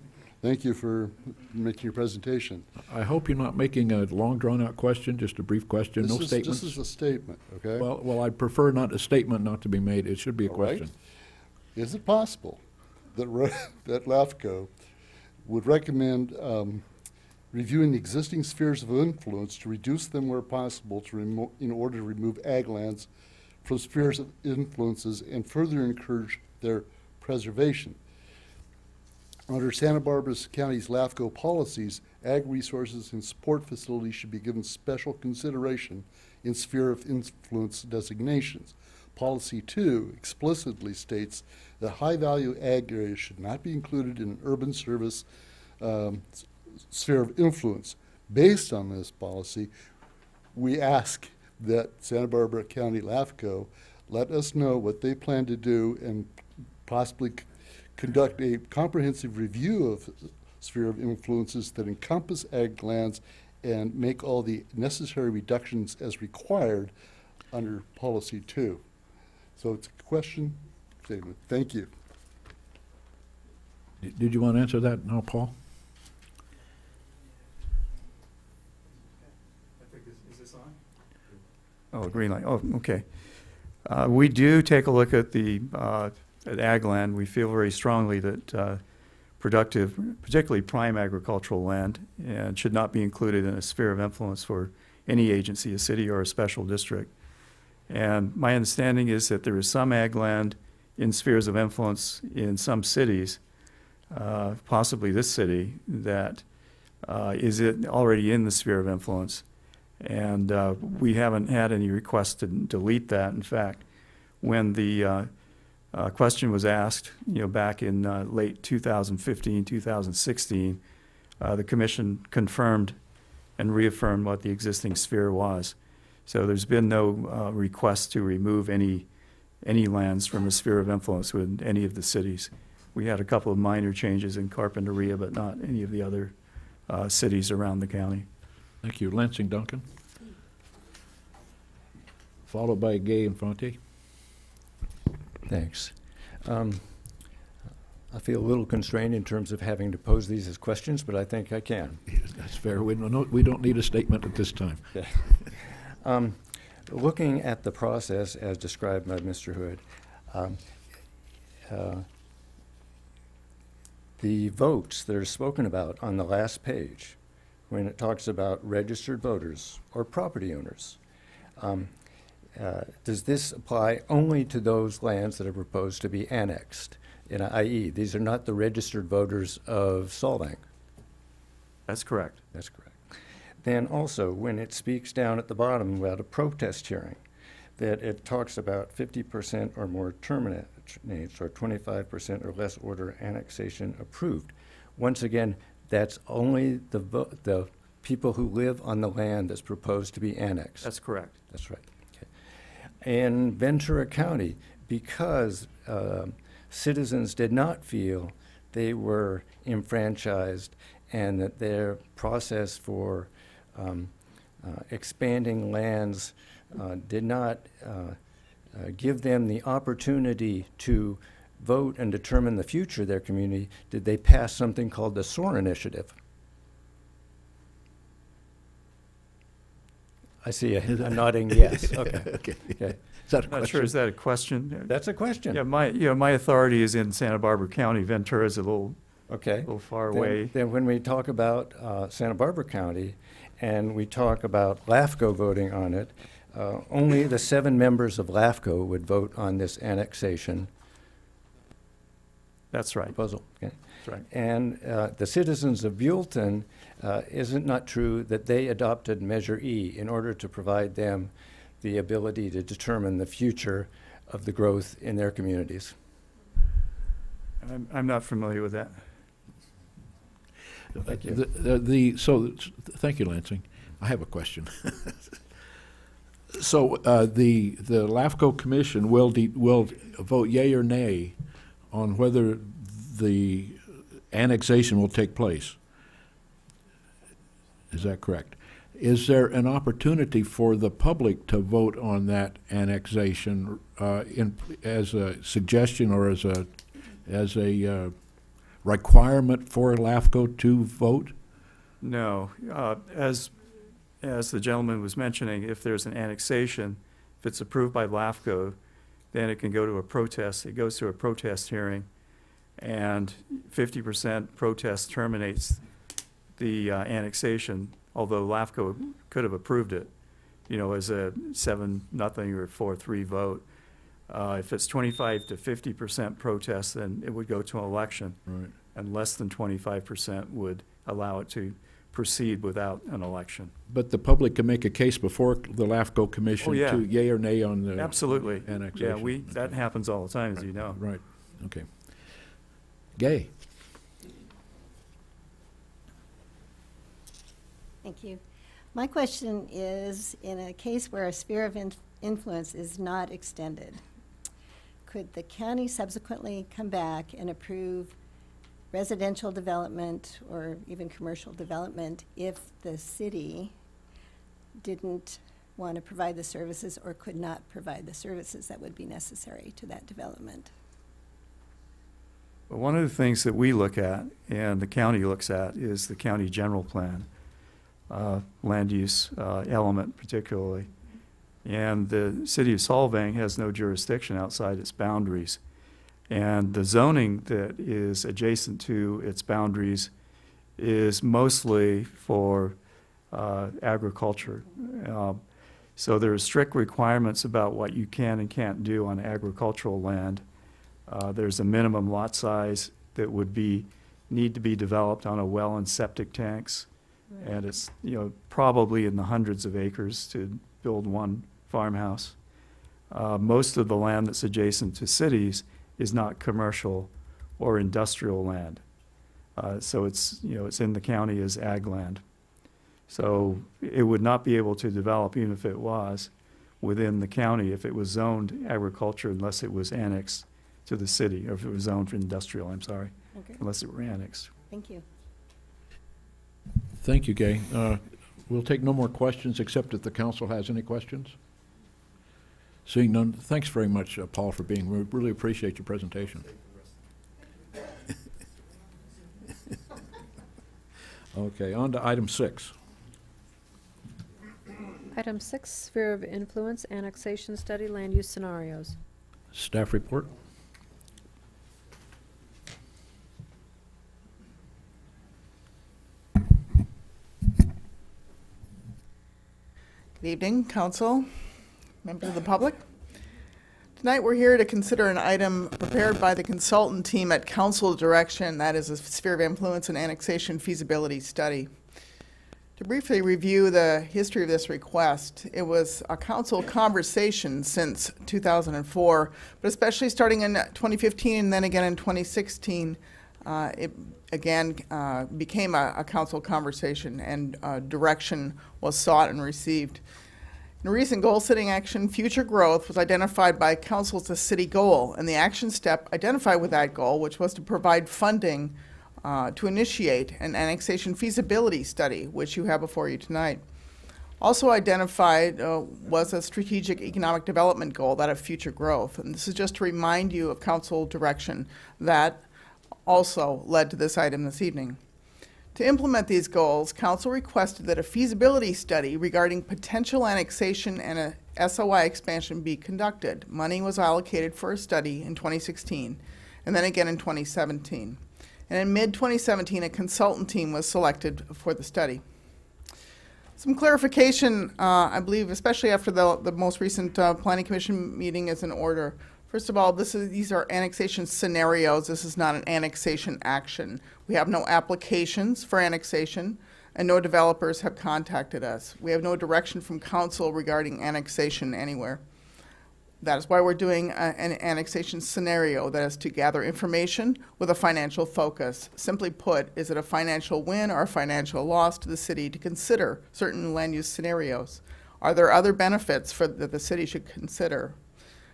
Thank you for making your presentation. I hope you're not making a long, drawn-out question, just a brief question, no statements. This is a statement, okay? Well, I'd prefer not a statement not to be made. It should be a question. Right. Is it possible that that LAFCO would recommend reviewing the existing spheres of influence to reduce them where possible in order to remove ag lands from spheres of influences and further encourage their preservation? Under Santa Barbara County's LAFCO policies, ag resources and support facilities should be given special consideration in sphere of influence designations. Policy 2 explicitly states that high-value ag areas should not be included in an urban service sphere of influence. Based on this policy, we ask that Santa Barbara County LAFCO let us know what they plan to do and possibly conduct a comprehensive review of sphere of influences that encompass ag lands and make all the necessary reductions as required under policy 2. So it's a question statement. Thank you. Did you want to answer that now, Paul? I think is this on? Oh, green light. Oh, okay. We do take a look at the at ag land. We feel very strongly that productive, particularly prime agricultural land, and should not be included in a sphere of influence for any agency, a city or a special district. And my understanding is that there is some ag land in spheres of influence in some cities, possibly this city, that is already in the sphere of influence. And we haven't had any requests to delete that. In fact, when the question was asked, back in late 2015, 2016, the commission confirmed and reaffirmed what the existing sphere was. So there's been no request to remove any lands from the sphere of influence with any of the cities. We had a couple of minor changes in Carpinteria, but not any of the other cities around the county. Thank you. Lansing Duncan. Followed by Gay Infante. Thanks. I feel a little constrained in terms of having to pose these as questions, but I think I can. That's fair. We don't need a statement at this time. Okay. Looking at the process as described by Mr. Hood, the votes that are spoken about on the last page, when it talks about registered voters or property owners, does this apply only to those lands that are proposed to be annexed? I.e., these are not the registered voters of Solvang. That's correct. That's correct. Then also, when it speaks down at the bottom about a protest hearing, that it talks about 50% or more terminates or 25% or less order annexation approved. Once again, that's only the people who live on the land that's proposed to be annexed. That's correct. That's right. Okay. In Ventura County, because citizens did not feel they were enfranchised and that their process for expanding lands did not give them the opportunity to vote and determine the future of their community, did they pass something called the SOAR Initiative? I see a nodding yes. Okay. Okay. Okay. Is that a I'm not question? sure, is that a question? That's a question. Yeah, my authority is in Santa Barbara County. Ventura is a little far away. Then when we talk about Santa Barbara County and we talk about LAFCO voting on it, only the 7 members of LAFCO would vote on this annexation. That's right. Proposal. Okay. That's right. And the citizens of Buellton, is it not true that they adopted Measure E in order to provide them the ability to determine the future of the growth in their communities? I'm not familiar with that. Thank you. Thank you, Lansing. I have a question. So the LAFCO Commission will vote yea or nay on whether the annexation will take place. Is that correct? Is there an opportunity for the public to vote on that annexation as a suggestion or as a requirement for LAFCO to vote? No. As the gentleman was mentioning, if there's an annexation, if it's approved by LAFCO, then it can go to a protest. It goes to a protest hearing, and 50% protest terminates the annexation, although LAFCO could have approved it, as a 7-0 or 4-3 vote. If it's 25 to 50% protest, then it would go to an election. Right. And less than 25% would allow it to proceed without an election. But the public can make a case before the LAFCO Commission to yea or nay on the Absolutely. annexation. Yeah, that happens all the time, as you know. Right. Okay. Gay. Thank you. My question is, in a case where a sphere of influence is not extended, could the county subsequently come back and approve residential development or even commercial development if the city didn't want to provide the services or could not provide the services that would be necessary to that development? Well, one of the things that we look at and the county looks at is the county general plan, land use element particularly. And the city of Solvang has no jurisdiction outside its boundaries. And the zoning that is adjacent to its boundaries is mostly for agriculture. So there are strict requirements about what you can and can't do on agricultural land. There's a minimum lot size that would need to be developed on a well and septic tanks. And it's, probably in the hundreds of acres to build one farmhouse. Most of the land that's adjacent to cities is not commercial or industrial land. So it's in the county as ag land. So it would not be able to develop, even if it was within the county, if it was zoned agriculture, unless it was annexed to the city, or if it was zoned for industrial, Okay. unless it were annexed. Thank you. Thank you, Gay. We'll take no more questions except if the council has any questions. Seeing none, thanks very much, Paul, for being. We really appreciate your presentation. Okay, on to item 6. Item 6, Sphere of Influence, Annexation Study, Land Use Scenarios. Staff report. Good evening, Council, members of the public. Tonight we're here to consider an item prepared by the consultant team at Council direction, that is a Sphere of Influence and Annexation Feasibility Study. To briefly review the history of this request, it was a Council conversation since 2004, but especially starting in 2015 and then again in 2016, it again became a Council conversation, and direction was sought and received. In a recent goal-setting action, future growth was identified by Council as a city goal, and the action step identified with that goal, which was to provide funding to initiate an annexation feasibility study, which you have before you tonight. Also identified was a strategic economic development goal, that of future growth. And this is just to remind you of Council direction that also led to this item this evening. To implement these goals, Council requested that a feasibility study regarding potential annexation and a SOI expansion be conducted. Money was allocated for a study in 2016, and then again in 2017. And in mid-2017, a consultant team was selected for the study. Some clarification, I believe, especially after the most recent Planning Commission meeting, is in order. First of all, these are annexation scenarios. This is not an annexation action. We have no applications for annexation, and no developers have contacted us. We have no direction from Council regarding annexation anywhere. That is why we're doing an annexation scenario, that is to gather information with a financial focus. Simply put, is it a financial win or a financial loss to the city to consider certain land use scenarios? Are there other benefits that the city should consider?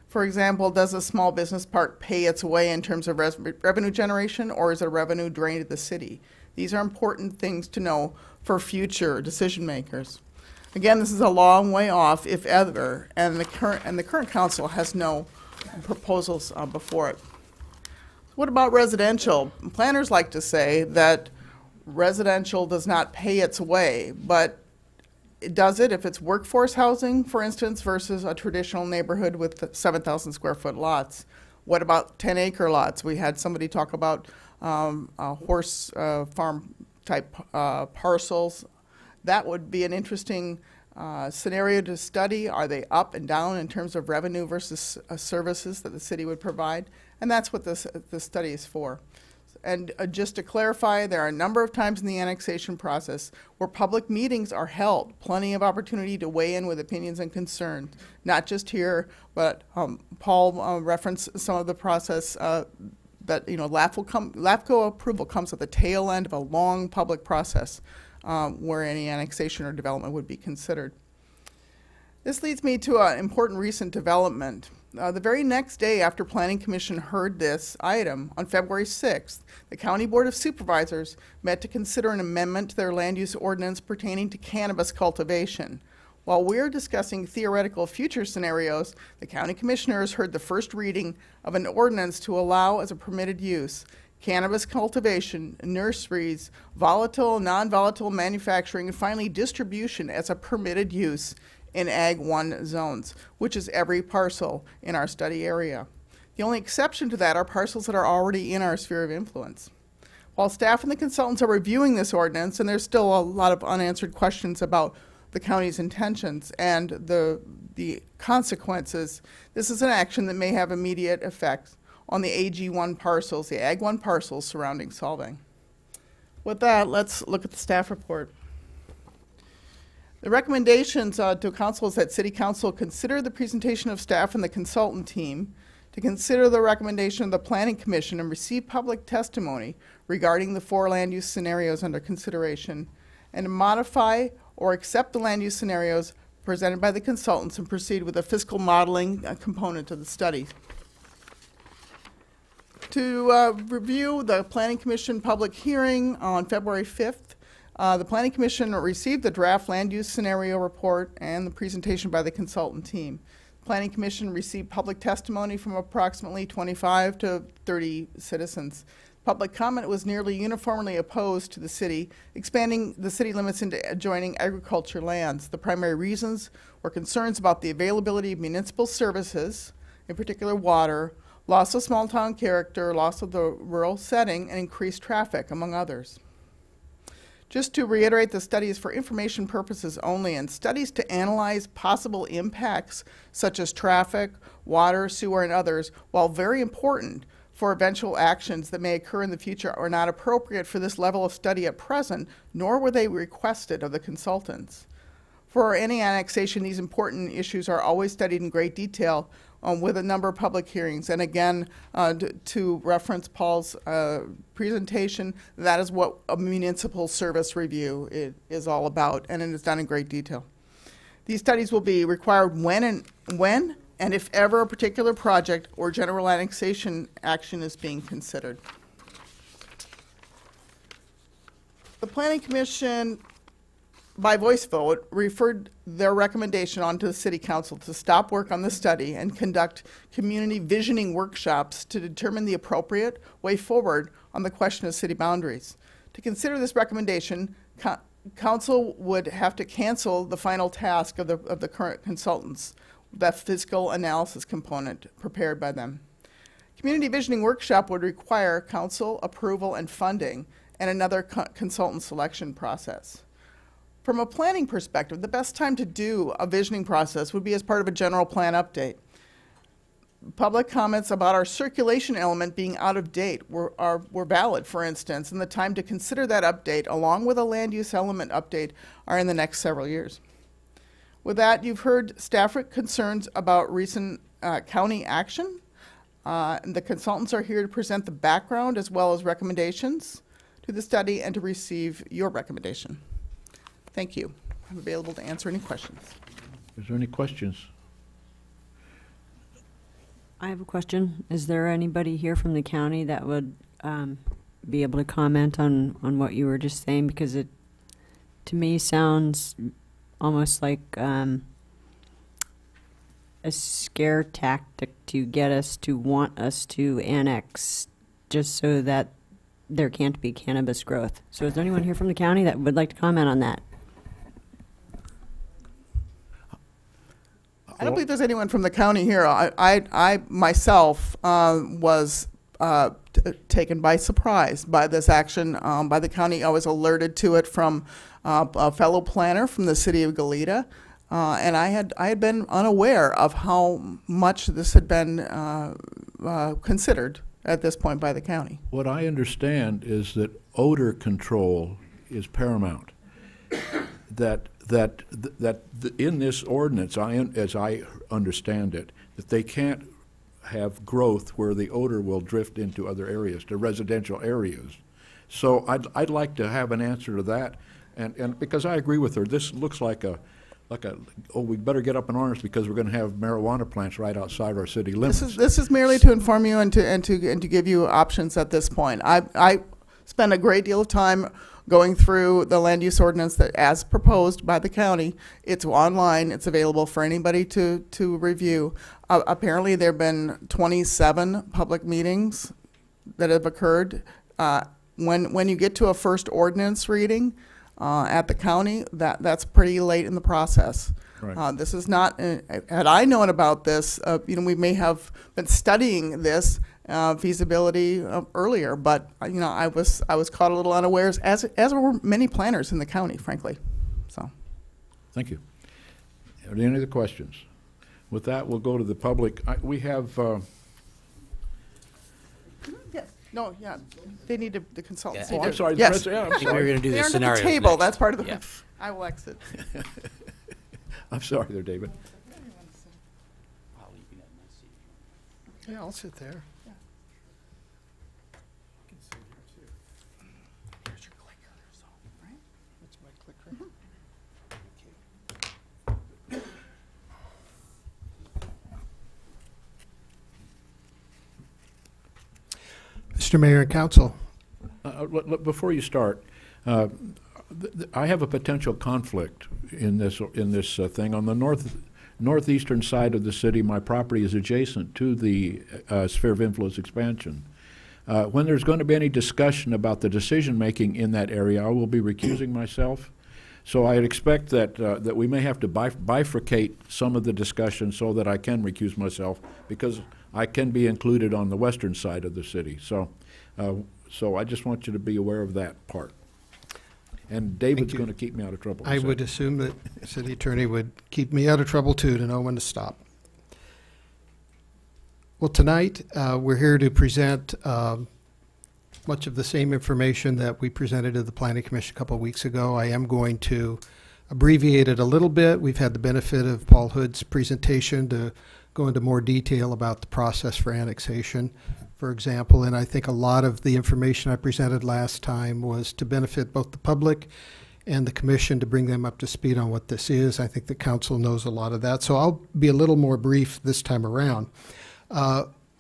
For example, does a small business park pay its way in terms of revenue generation, or is it revenue drained to the city? These are important things to know for future decision makers. Again, this is a long way off, if ever, and the current council has no proposals before it. What about residential? Planners like to say that residential does not pay its way, but does it if it's workforce housing, for instance, versus a traditional neighborhood with 7,000 square foot lots? What about 10-acre lots? We had somebody talk about horse farm type parcels. That would be an interesting scenario to study. Are they up and down in terms of revenue versus services that the city would provide? And that's what this study is for. And just to clarify, there are a number of times in the annexation process where public meetings are held, plenty of opportunity to weigh in with opinions and concerns, not just here, but Paul referenced some of the process that, LAFCO approval comes at the tail end of a long public process where any annexation or development would be considered. This leads me to an important recent development. The very next day after Planning Commission heard this item, on February 6th, the County Board of Supervisors met to consider an amendment to their land use ordinance pertaining to cannabis cultivation. While we're discussing theoretical future scenarios, the County Commissioners heard the first reading of an ordinance to allow as a permitted use cannabis cultivation, nurseries, volatile, non-volatile manufacturing, and finally distribution as a permitted use in Ag 1 zones, which is every parcel in our study area. The only exception to that are parcels that are already in our sphere of influence. While staff and the consultants are reviewing this ordinance, and there's still a lot of unanswered questions about the county's intentions and the consequences, this is an action that may have immediate effects on the AG1 parcels, the Ag 1 parcels surrounding Solvang. With that, let's look at the staff report. The recommendations to council is that City Council consider the presentation of staff and the consultant team, to consider the recommendation of the Planning Commission and receive public testimony regarding the 4 land use scenarios under consideration, and to modify or accept the land use scenarios presented by the consultants and proceed with a fiscal modeling component of the study. To review the Planning Commission public hearing on February 5th, the Planning Commission received the draft land use scenario report and the presentation by the consultant team. The Planning Commission received public testimony from approximately 25 to 30 citizens. Public comment was nearly uniformly opposed to the city, expanding the city limits into adjoining agriculture lands. The primary reasons were concerns about the availability of municipal services, in particular water, loss of small town character, loss of the rural setting, and increased traffic, among others. Just to reiterate, the study is for information purposes only, and studies to analyze possible impacts such as traffic, water, sewer, and others, while very important for eventual actions that may occur in the future, are not appropriate for this level of study at present, nor were they requested of the consultants. For any annexation, these important issues are always studied in great detail with a number of public hearings. And again, to reference Paul's presentation, that is what a municipal service review is all about, and it is done in great detail. These studies will be required when and if ever a particular project or general annexation action is being considered. The Planning Commission, by voice vote, referred their recommendation on to the City Council to stop work on the study and conduct community visioning workshops to determine the appropriate way forward on the question of city boundaries. To consider this recommendation, Council would have to cancel the final task of the current consultants, that fiscal analysis component prepared by them. Community visioning workshop would require council approval and funding and another consultant selection process. From a planning perspective, the best time to do a visioning process would be as part of a general plan update. Public comments about our circulation element being out of date were valid, for instance, and the time to consider that update along with a land use element update are in the next several years. With that, you've heard staff concerns about recent county action. The consultants are here to present the background as well as recommendations to the study and to receive your recommendation. Thank you. I'm available to answer any questions. Is there any questions? I have a question. Is there anybody here from the county that would be able to comment on what you were just saying? Because it, to me, sounds almost like a scare tactic to get us to want us to annex just so that there can't be cannabis growth. So is there anyone here from the county that would like to comment on that? I don't believe there's anyone from the county here. I myself was taken by surprise by this action by the county. I was alerted to it from a fellow planner from the city of Goleta, and I had been unaware of how much this had been considered at this point by the county. What I understand is that odor control is paramount. That in this ordinance, as I understand it, that they can't have growth where the odor will drift into other areas, to residential areas. So I'd like to have an answer to that, and because I agree with her, this looks like oh, we better get up in arms because we're going to have marijuana plants right outside our city limits. This is merely to inform you and to give you options at this point. I spent a great deal of time going through the land use ordinance that, as proposed by the county. It's online. It's available for anybody to review. Apparently, there have been 27 public meetings that have occurred. When you get to a first ordinance reading at the county, that's pretty late in the process. Right. This is not. Had I known about this, we may have been studying this feasibility earlier, but I was caught a little unawares, as were many planners in the county, frankly. So, thank you. Are there any other questions? With that, we'll go to the public. We have. No, yeah, they need the consultants. Oh, I'm sorry. Yes. Yeah, I'm I think we were sorry. going to do They the aren't at the scenarios table. next. That's part of the. Yeah. I will exit. I'm sorry there, David. Yeah, I'll sit there. Mr. Mayor and Council. Before you start, I have a potential conflict in this thing. On the northeastern side of the city, my property is adjacent to the sphere of influence expansion. When there's going to be any discussion about the decision-making in that area, I will be recusing myself. So I'd expect that we may have to bifurcate some of the discussion so that I can recuse myself, because I can be included on the western side of the city. So I just want you to be aware of that part. And David's going to keep me out of trouble. I would assume that the city attorney would keep me out of trouble too, to know when to stop. Well, tonight we're here to present much of the same information that we presented to the Planning Commission a couple of weeks ago. I am going to abbreviate it a little bit. We've had the benefit of Paul Hood's presentation to go into more detail about the process for annexation, for example, and I think a lot of the information I presented last time was to benefit both the public and the commission, to bring them up to speed on what this is. I think the council knows a lot of that, so I'll be a little more brief this time around.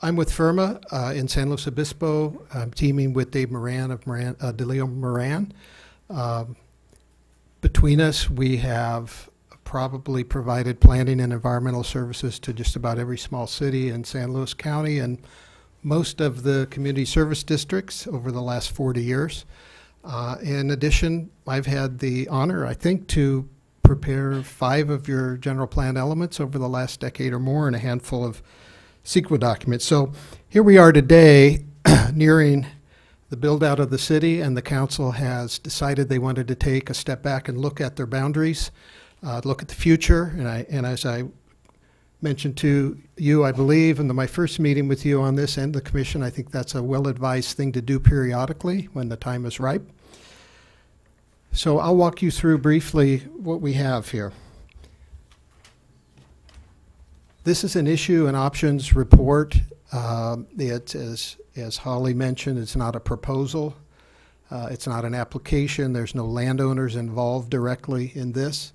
I'm with FIRMA in San Luis Obispo. I'm teaming with Dave Moran of DeLeo Moran. Between us, we have probably provided planning and environmental services to just about every small city in San Luis County and most of the community service districts over the last 40 years. In addition, I've had the honor, I think, to prepare 5 of your general plan elements over the last decade or more, and a handful of CEQA documents. So here we are today, nearing the build out of the city, and the council has decided they wanted to take a step back and look at their boundaries, look at the future. And as I mentioned to you, I believe, in my first meeting with you on this and the commission, I think that's a well-advised thing to do periodically when the time is ripe. So I'll walk you through briefly what we have here. This is an issue and options report. As Holly mentioned, it's not a proposal. It's not an application. There's no landowners involved directly in this.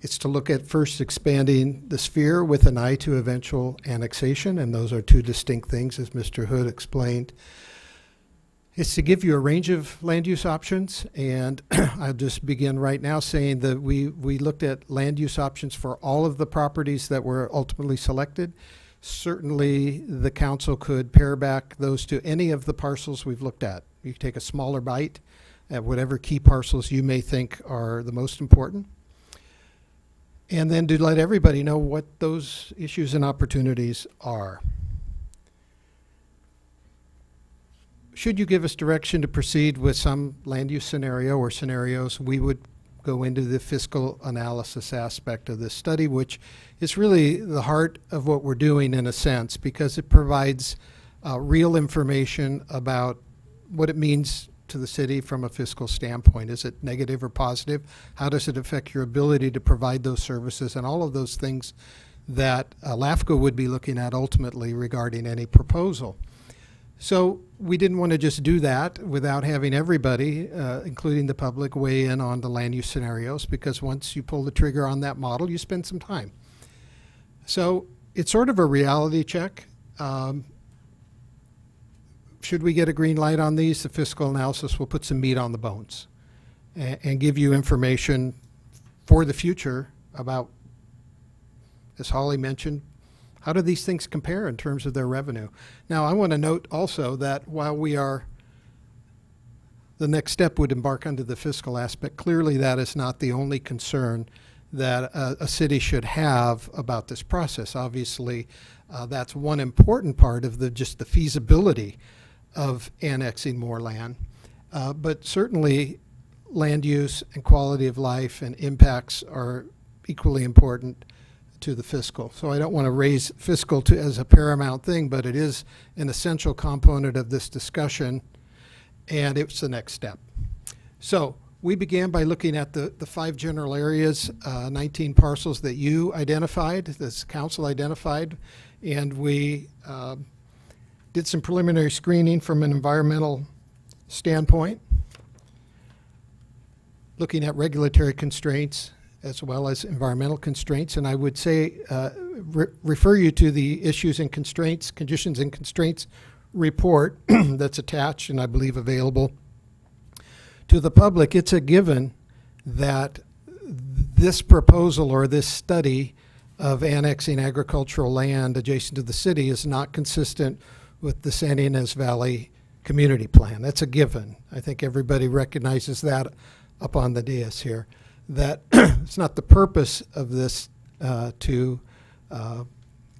It's to look at first expanding the sphere with an eye to eventual annexation, and those are 2 distinct things, as Mr. Hood explained. It's to give you a range of land use options, and I'll just begin right now saying that we looked at land use options for all of the properties that were ultimately selected. Certainly, the council could pare back those to any of the parcels we've looked at. You can take a smaller bite at whatever key parcels you may think are the most important, and then to let everybody know what those issues and opportunities are. Should you give us direction to proceed with some land use scenario or scenarios, we would go into the fiscal analysis aspect of this study, which is really the heart of what we're doing in a sense, because it provides real information about what it means to the city from a fiscal standpoint. Is it negative or positive? How does it affect your ability to provide those services, and all of those things that LAFCO would be looking at ultimately regarding any proposal. So we didn't want to just do that without having everybody, including the public, weigh in on the land use scenarios, because once you pull the trigger on that model, you spend some time. So it's sort of a reality check. Should we get a green light on these, the fiscal analysis will put some meat on the bones and give you information for the future about, as Holly mentioned, how do these things compare in terms of their revenue? Now, I want to note also that while the next step would embark onto the fiscal aspect, clearly that is not the only concern that a city should have about this process. Obviously, that's one important part of just the feasibility of annexing more land. But certainly, land use and quality of life and impacts are equally important to the fiscal. So I don't want to raise fiscal to as a paramount thing, but it is an essential component of this discussion, and it's the next step. So we began by looking at the 5 general areas, 19 parcels that you identified, this council identified, and we did some preliminary screening from an environmental standpoint, looking at regulatory constraints as well as environmental constraints. And I would say, refer you to the issues and constraints, conditions and constraints report that's attached and I believe available to the public. It's a given that this proposal or this study of annexing agricultural land adjacent to the city is not consistent with the Santa Ynez Valley Community Plan. That's a given. I think everybody recognizes that up on the dais here, that it's not the purpose of this to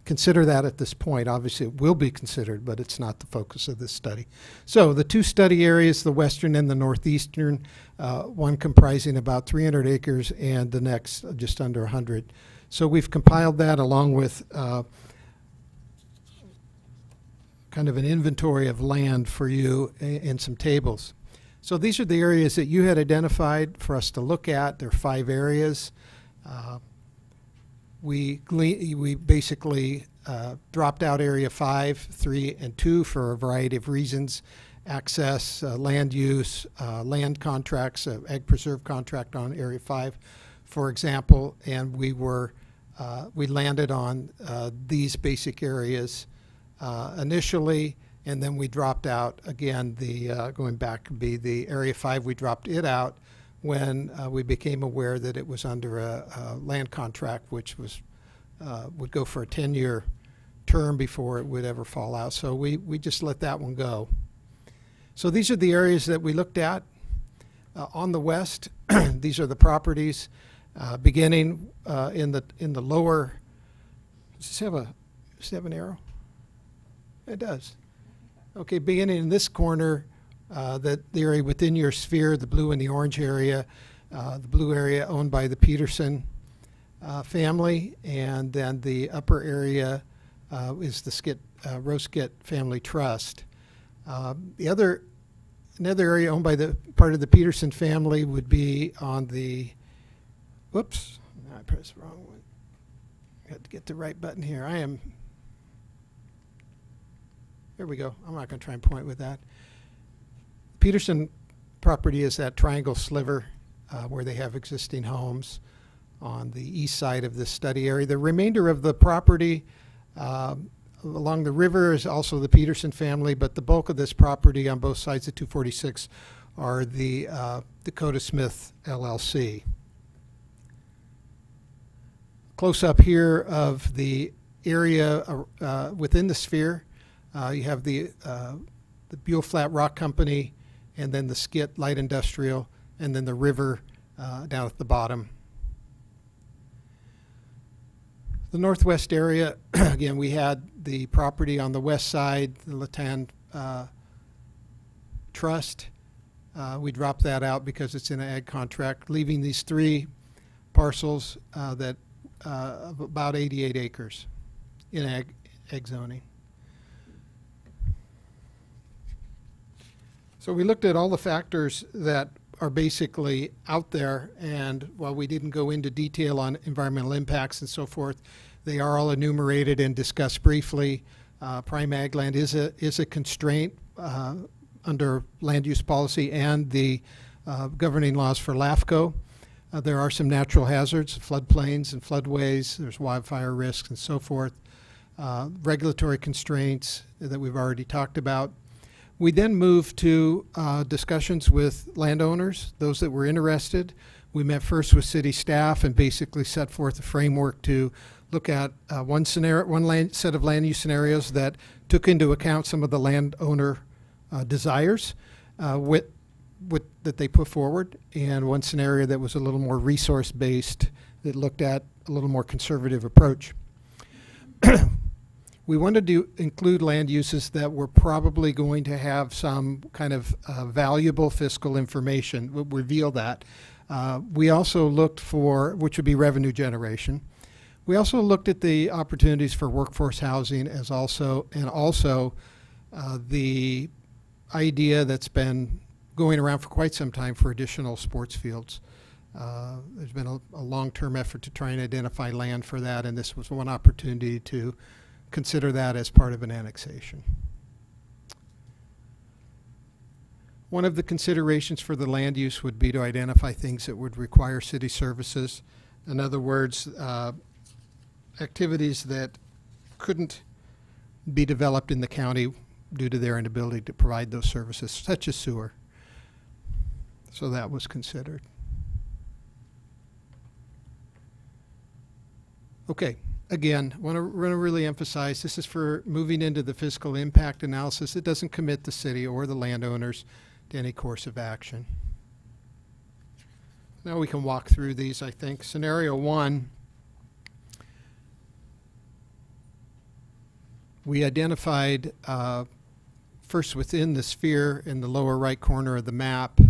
consider that at this point. Obviously it will be considered, but it's not the focus of this study. So the 2 study areas, the western and the northeastern, one comprising about 300 acres and the next just under 100. So we've compiled that along with kind of an inventory of land for you in some tables. So these are the areas that you had identified for us to look at. There are 5 areas. We basically dropped out area 5, 3, and 2 for a variety of reasons: access, land use, land contracts, ag preserve contract on area 5, for example. And we landed on these basic areas initially, and then we dropped out again. Going back would be the area 5. We dropped it out when we became aware that it was under a land contract, which was would go for a 10-year term before it would ever fall out. So we just let that one go. So these are the areas that we looked at. On the west, these are the properties beginning in the lower. Does this have an arrow? It does. Okay, beginning in this corner, the area within your sphere, the blue and the orange area, the blue area owned by the Peterson family, and then the upper area is the Roskit Family Trust. Another area owned by the part of the Peterson family would be on the, whoops, I pressed the wrong one. I got to get the right button here. There we go. I'm not going to try and point with that. Peterson property is that triangle sliver where they have existing homes on the east side of this study area. The remainder of the property along the river is also the Peterson family, but the bulk of this property on both sides of 246 are the Dakota Smith LLC. Close up here of the area within the sphere, you have the Buell Flat Rock Company, and then the Skit Light Industrial, and then the river down at the bottom. The northwest area, again, we had the property on the west side, the Latan Trust. We dropped that out because it's in an ag contract, leaving these 3 parcels that of about 88 acres in ag zoning. So we looked at all the factors that are basically out there, and while we didn't go into detail on environmental impacts and so forth, they are all enumerated and discussed briefly. Prime ag land is a constraint under land use policy and the governing laws for LAFCO. There are some natural hazards, floodplains and floodways. There's wildfire risks and so forth. Regulatory constraints that we've already talked about. We then moved to discussions with landowners, those that were interested. We met first with city staff and basically set forth a framework to look at one set of land use scenarios that took into account some of the landowner desires that they put forward, and one scenario that was a little more resource-based that looked at a little more conservative approach. We wanted to include land uses that were probably going to have some kind of valuable fiscal information. We'll reveal that. We also looked for, which would be revenue generation. We also looked at the opportunities for workforce housing and also the idea that's been going around for quite some time for additional sports fields. There's been a long-term effort to try and identify land for that, and this was one opportunity to consider that as part of an annexation. One of the considerations for the land use would be to identify things that would require city services. In other words, activities that couldn't be developed in the county due to their inability to provide those services, such as sewer. So that was considered. Okay, again, want to really emphasize this is for moving into the fiscal impact analysis. It doesn't commit the city or the landowners to any course of action. Now we can walk through these, I think. Scenario 1, we identified first within the sphere in the lower right corner of the map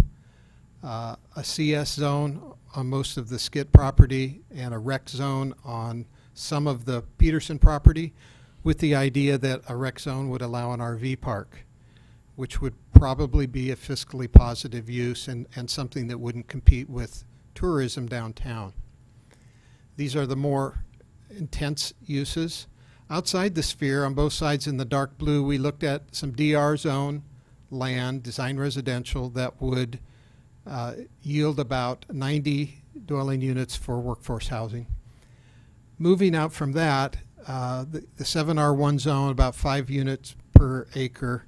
a CS zone on most of the Skid property and a rec zone on some of the Peterson property, with the idea that a rec zone would allow an RV park, which would probably be a fiscally positive use and something that wouldn't compete with tourism downtown. These are the more intense uses. Outside the sphere, on both sides in the dark blue, we looked at some DR zone land, design residential, that would yield about 90 dwelling units for workforce housing. Moving out from that, the 7R1 zone, about 5 units per acre,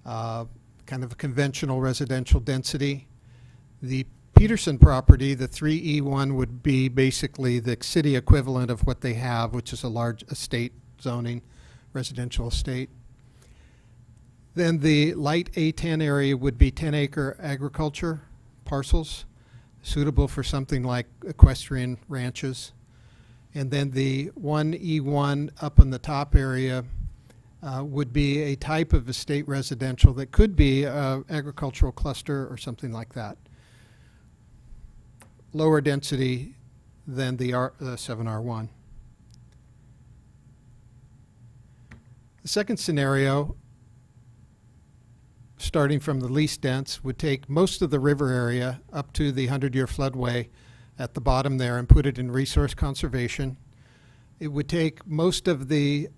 kind of a conventional residential density. The Peterson property, the 3E1, would be basically the city equivalent of what they have, which is a large estate zoning, residential estate. Then the light A10 area would be 10-acre agriculture parcels, suitable for something like equestrian ranches. And then the 1E1 up in the top area would be a type of estate residential that could be an agricultural cluster or something like that. Lower density than the 7R1. The second scenario, starting from the least dense, would take most of the river area up to the 100-year floodway at the bottom there and put it in resource conservation. It would take most of the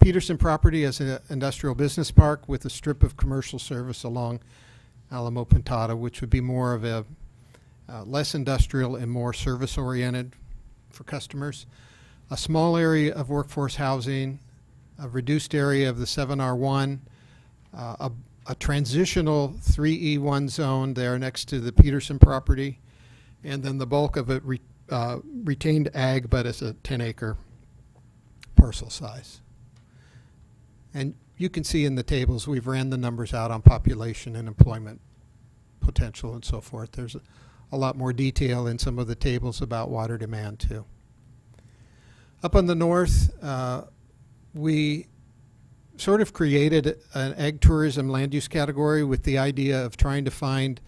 Peterson property as an industrial business park with a strip of commercial service along Alamo Puntada, which would be more of a less industrial and more service oriented for customers. A small area of workforce housing, a reduced area of the 7R1, a transitional 3E1 zone there next to the Peterson property, and then the bulk of it retained ag, but as a 10-acre parcel size. And you can see in the tables, we've ran the numbers out on population and employment potential and so forth. There's a lot more detail in some of the tables about water demand too. Up on the north, we sort of created an ag tourism land use category with the idea of trying to find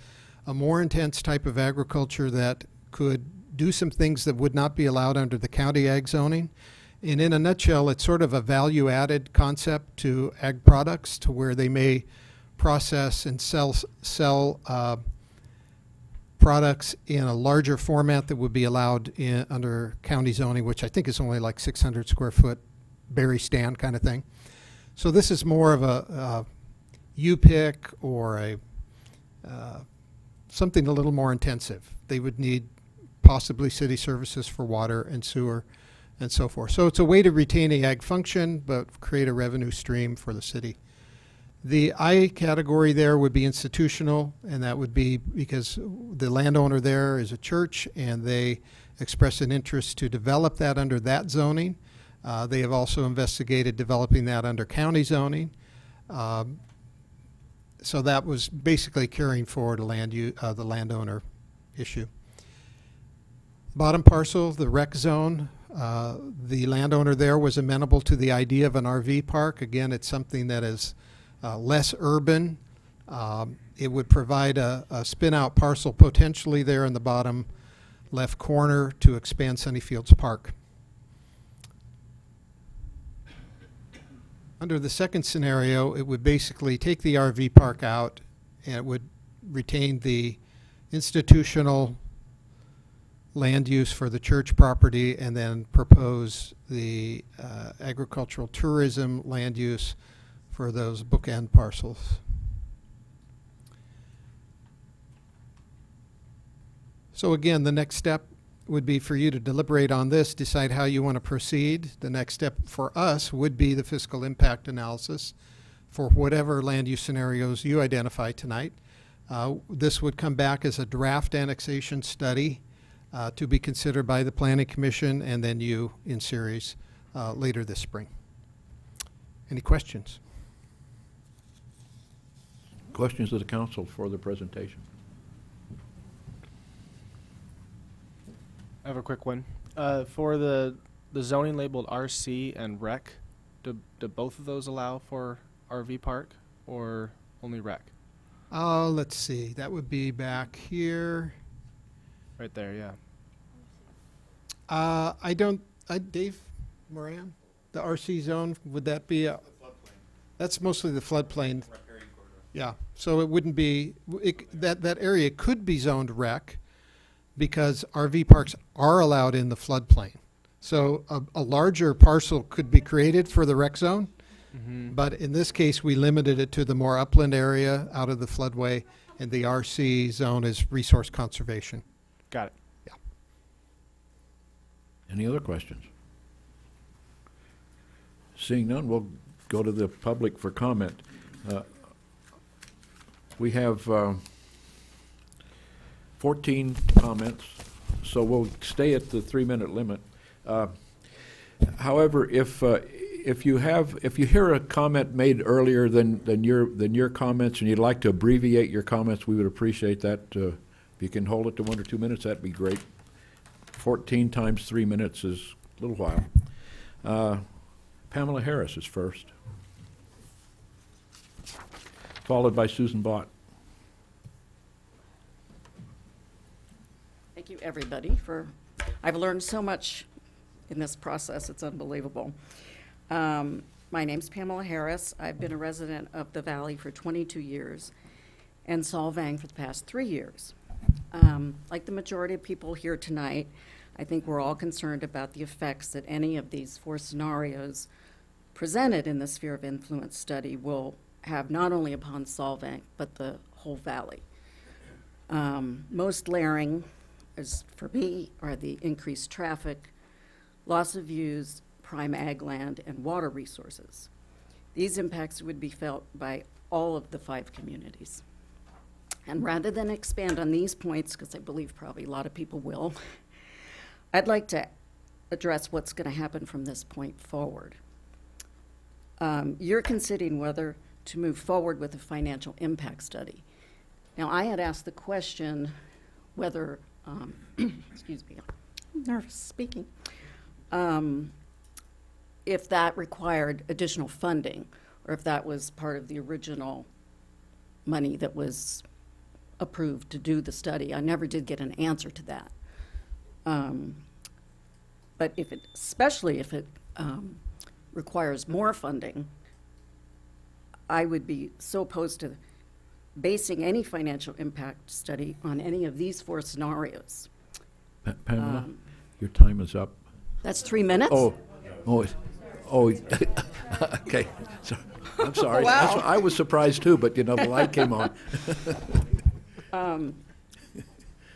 a more intense type of agriculture that could do some things that would not be allowed under the county ag zoning. And in a nutshell, it's sort of a value-added concept to ag products, to where they may process and sell products in a larger format that would be allowed under county zoning, which I think is only like 600 square foot berry stand kind of thing. So this is more of a U-pick or a something a little more intensive. They would need possibly city services for water and sewer and so forth. So it's a way to retain a ag function but create a revenue stream for the city. The I category there would be institutional, and that would be because the landowner there is a church and they express an interest to develop that under that zoning. They have also investigated developing that under county zoning. So that was basically carrying forward the landowner issue. Bottom parcel, the rec zone, the landowner there was amenable to the idea of an RV park. Again, it's something that is less urban. It would provide a spin-out parcel potentially there in the bottom left corner to expand Sunnyfields Park. Under the second scenario, it would basically take the RV park out, and it would retain the institutional land use for the church property, and then propose the agricultural tourism land use for those bookend parcels. So again, the next step would be for you to deliberate on this, decide how you want to proceed. The next step for us would be the fiscal impact analysis for whatever land use scenarios you identify tonight. This would come back as a draft annexation study to be considered by the Planning Commission and then you in series later this spring. Any questions? Questions of the council for the presentation? I have a quick one. For the zoning labeled RC and rec, do both of those allow for RV park or only rec? Let's see. That would be back here. Right there, yeah. Dave Moran, the RC zone, would that be a? That's mostly the floodplain. Yeah, so it wouldn't be, that area could be zoned rec because RV parks are allowed in the floodplain. So a larger parcel could be created for the rec zone, but in this case, we limited it to the more upland area out of the floodway, and the RC zone is resource conservation. Got it. Yeah. Any other questions? Seeing none, we'll go to the public for comment. We have 14 comments, so we'll stay at the 3-minute limit. However, if you hear a comment made earlier than your comments and you'd like to abbreviate your comments, we would appreciate that. If you can hold it to 1 or 2 minutes, that'd be great. 14 times 3 minutes is a little while. Pamela Harris is first, followed by Susan Bott. Thank you, everybody, I've learned so much in this process. It's unbelievable. My name's Pamela Harris. I've been a resident of the Valley for 22 years and Solvang for the past 3 years. Like the majority of people here tonight, I think we're all concerned about the effects that any of these 4 scenarios presented in the sphere of influence study will have not only upon Solvang, but the whole valley. Most glaring, as for me, are the increased traffic, loss of views, prime ag land, and water resources. These impacts would be felt by all of the 5 communities. And rather than expand on these points, because I believe probably a lot of people will, I'd like to address what's going to happen from this point forward. You're considering whether to move forward with a financial impact study. Now, I had asked the question whether, excuse me, I'm nervous speaking, if that required additional funding or if that was part of the original money that was approved to do the study. I never did get an answer to that. But especially if it requires more funding, I would be so opposed to basing any financial impact study on any of these 4 scenarios. Pamela, your time is up. That's 3 minutes? Okay. So, I'm sorry. Wow. I was surprised too, but the light came on.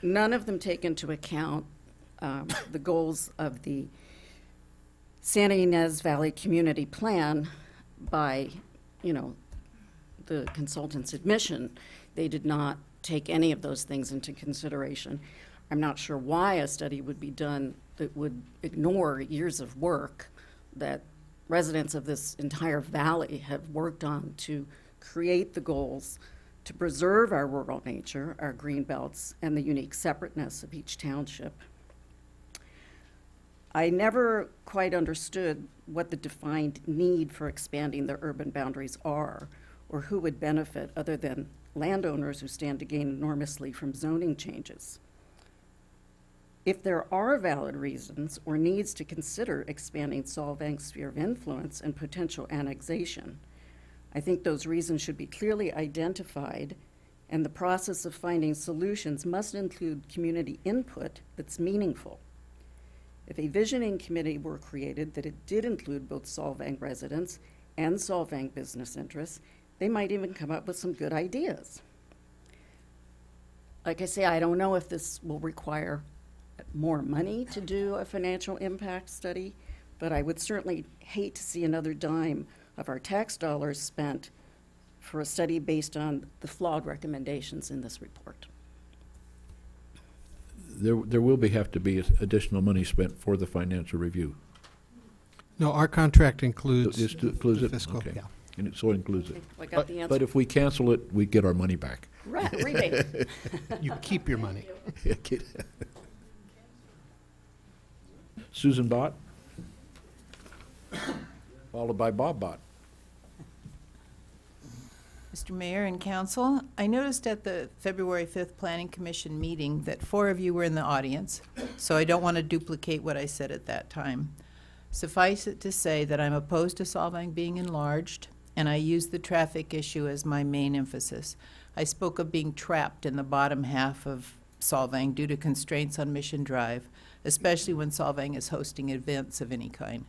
None of them take into account the goals of the Santa Ynez Valley Community Plan by, the consultant's admission. They did not take any of those things into consideration. I'm not sure why a study would be done that would ignore years of work that residents of this entire valley have worked on to create the goals to preserve our rural nature, our green belts, and the unique separateness of each township. I never quite understood what the defined need for expanding the urban boundaries are, or who would benefit other than landowners who stand to gain enormously from zoning changes. If there are valid reasons or needs to consider expanding Solvang's sphere of influence and potential annexation, I think those reasons should be clearly identified, and the process of finding solutions must include community input that's meaningful. If a visioning committee were created that it did include both Solvang residents and Solvang business interests, they might even come up with some good ideas. Like I say, I don't know if this will require more money to do a financial impact study, but I would certainly hate to see another dime of our tax dollars spent for a study based on the flawed recommendations in this report. There will have to be additional money spent for the financial review. No, our contract includes includes the it? fiscal, Okay. yeah. And it so includes it. I got the answer. But if we cancel it, we get our money back. Right, rebate. You keep your money. Susan Bott, followed by Bob Bott. Mr. Mayor and Council, I noticed at the February 5th Planning Commission meeting that 4 of you were in the audience, so I don't want to duplicate what I said at that time. Suffice it to say that I'm opposed to Solvang being enlarged, and I use the traffic issue as my main emphasis. I spoke of being trapped in the bottom half of Solvang due to constraints on Mission Drive, especially when Solvang is hosting events of any kind.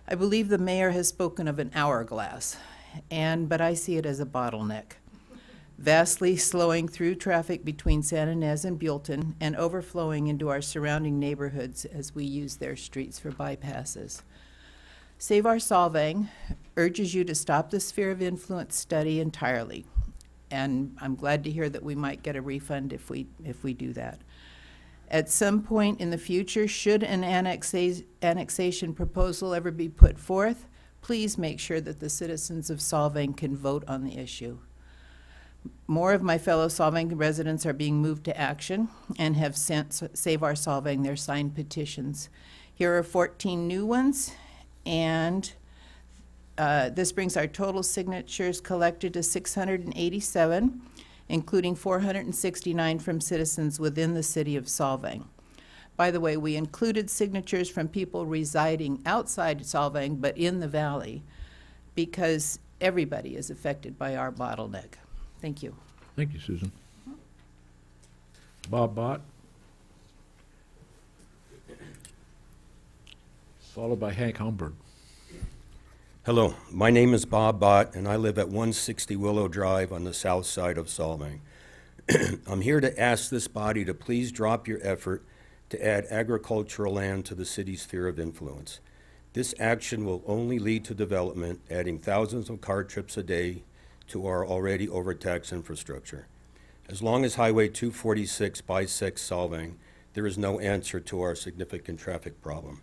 I believe the mayor has spoken of an hourglass, but I see it as a bottleneck, vastly slowing through traffic between San Ynez and Buellton and overflowing into our surrounding neighborhoods as we use their streets for bypasses. Save Our Solvang urges you to stop the sphere of influence study entirely, and I'm glad to hear that we might get a refund if we do that. At some point in the future, should an annexation proposal ever be put forth, please make sure that the citizens of Solvang can vote on the issue. More of my fellow Solvang residents are being moved to action and have sent Save Our Solvang their signed petitions. Here are 14 new ones, and this brings our total signatures collected to 687, including 469 from citizens within the city of Solvang. By the way, we included signatures from people residing outside Solvang but in the valley because everybody is affected by our bottleneck. Thank you. Thank you, Susan. Bob Bott, followed by Hank Homburg. Hello, my name is Bob Bott, and I live at 160 Willow Drive on the south side of Solvang. I'm here to ask this body to please drop your effort to add agricultural land to the city's sphere of influence. This action will only lead to development, adding thousands of car trips a day to our already overtaxed infrastructure. As long as Highway 246 bisects Solvang, there is no answer to our significant traffic problem.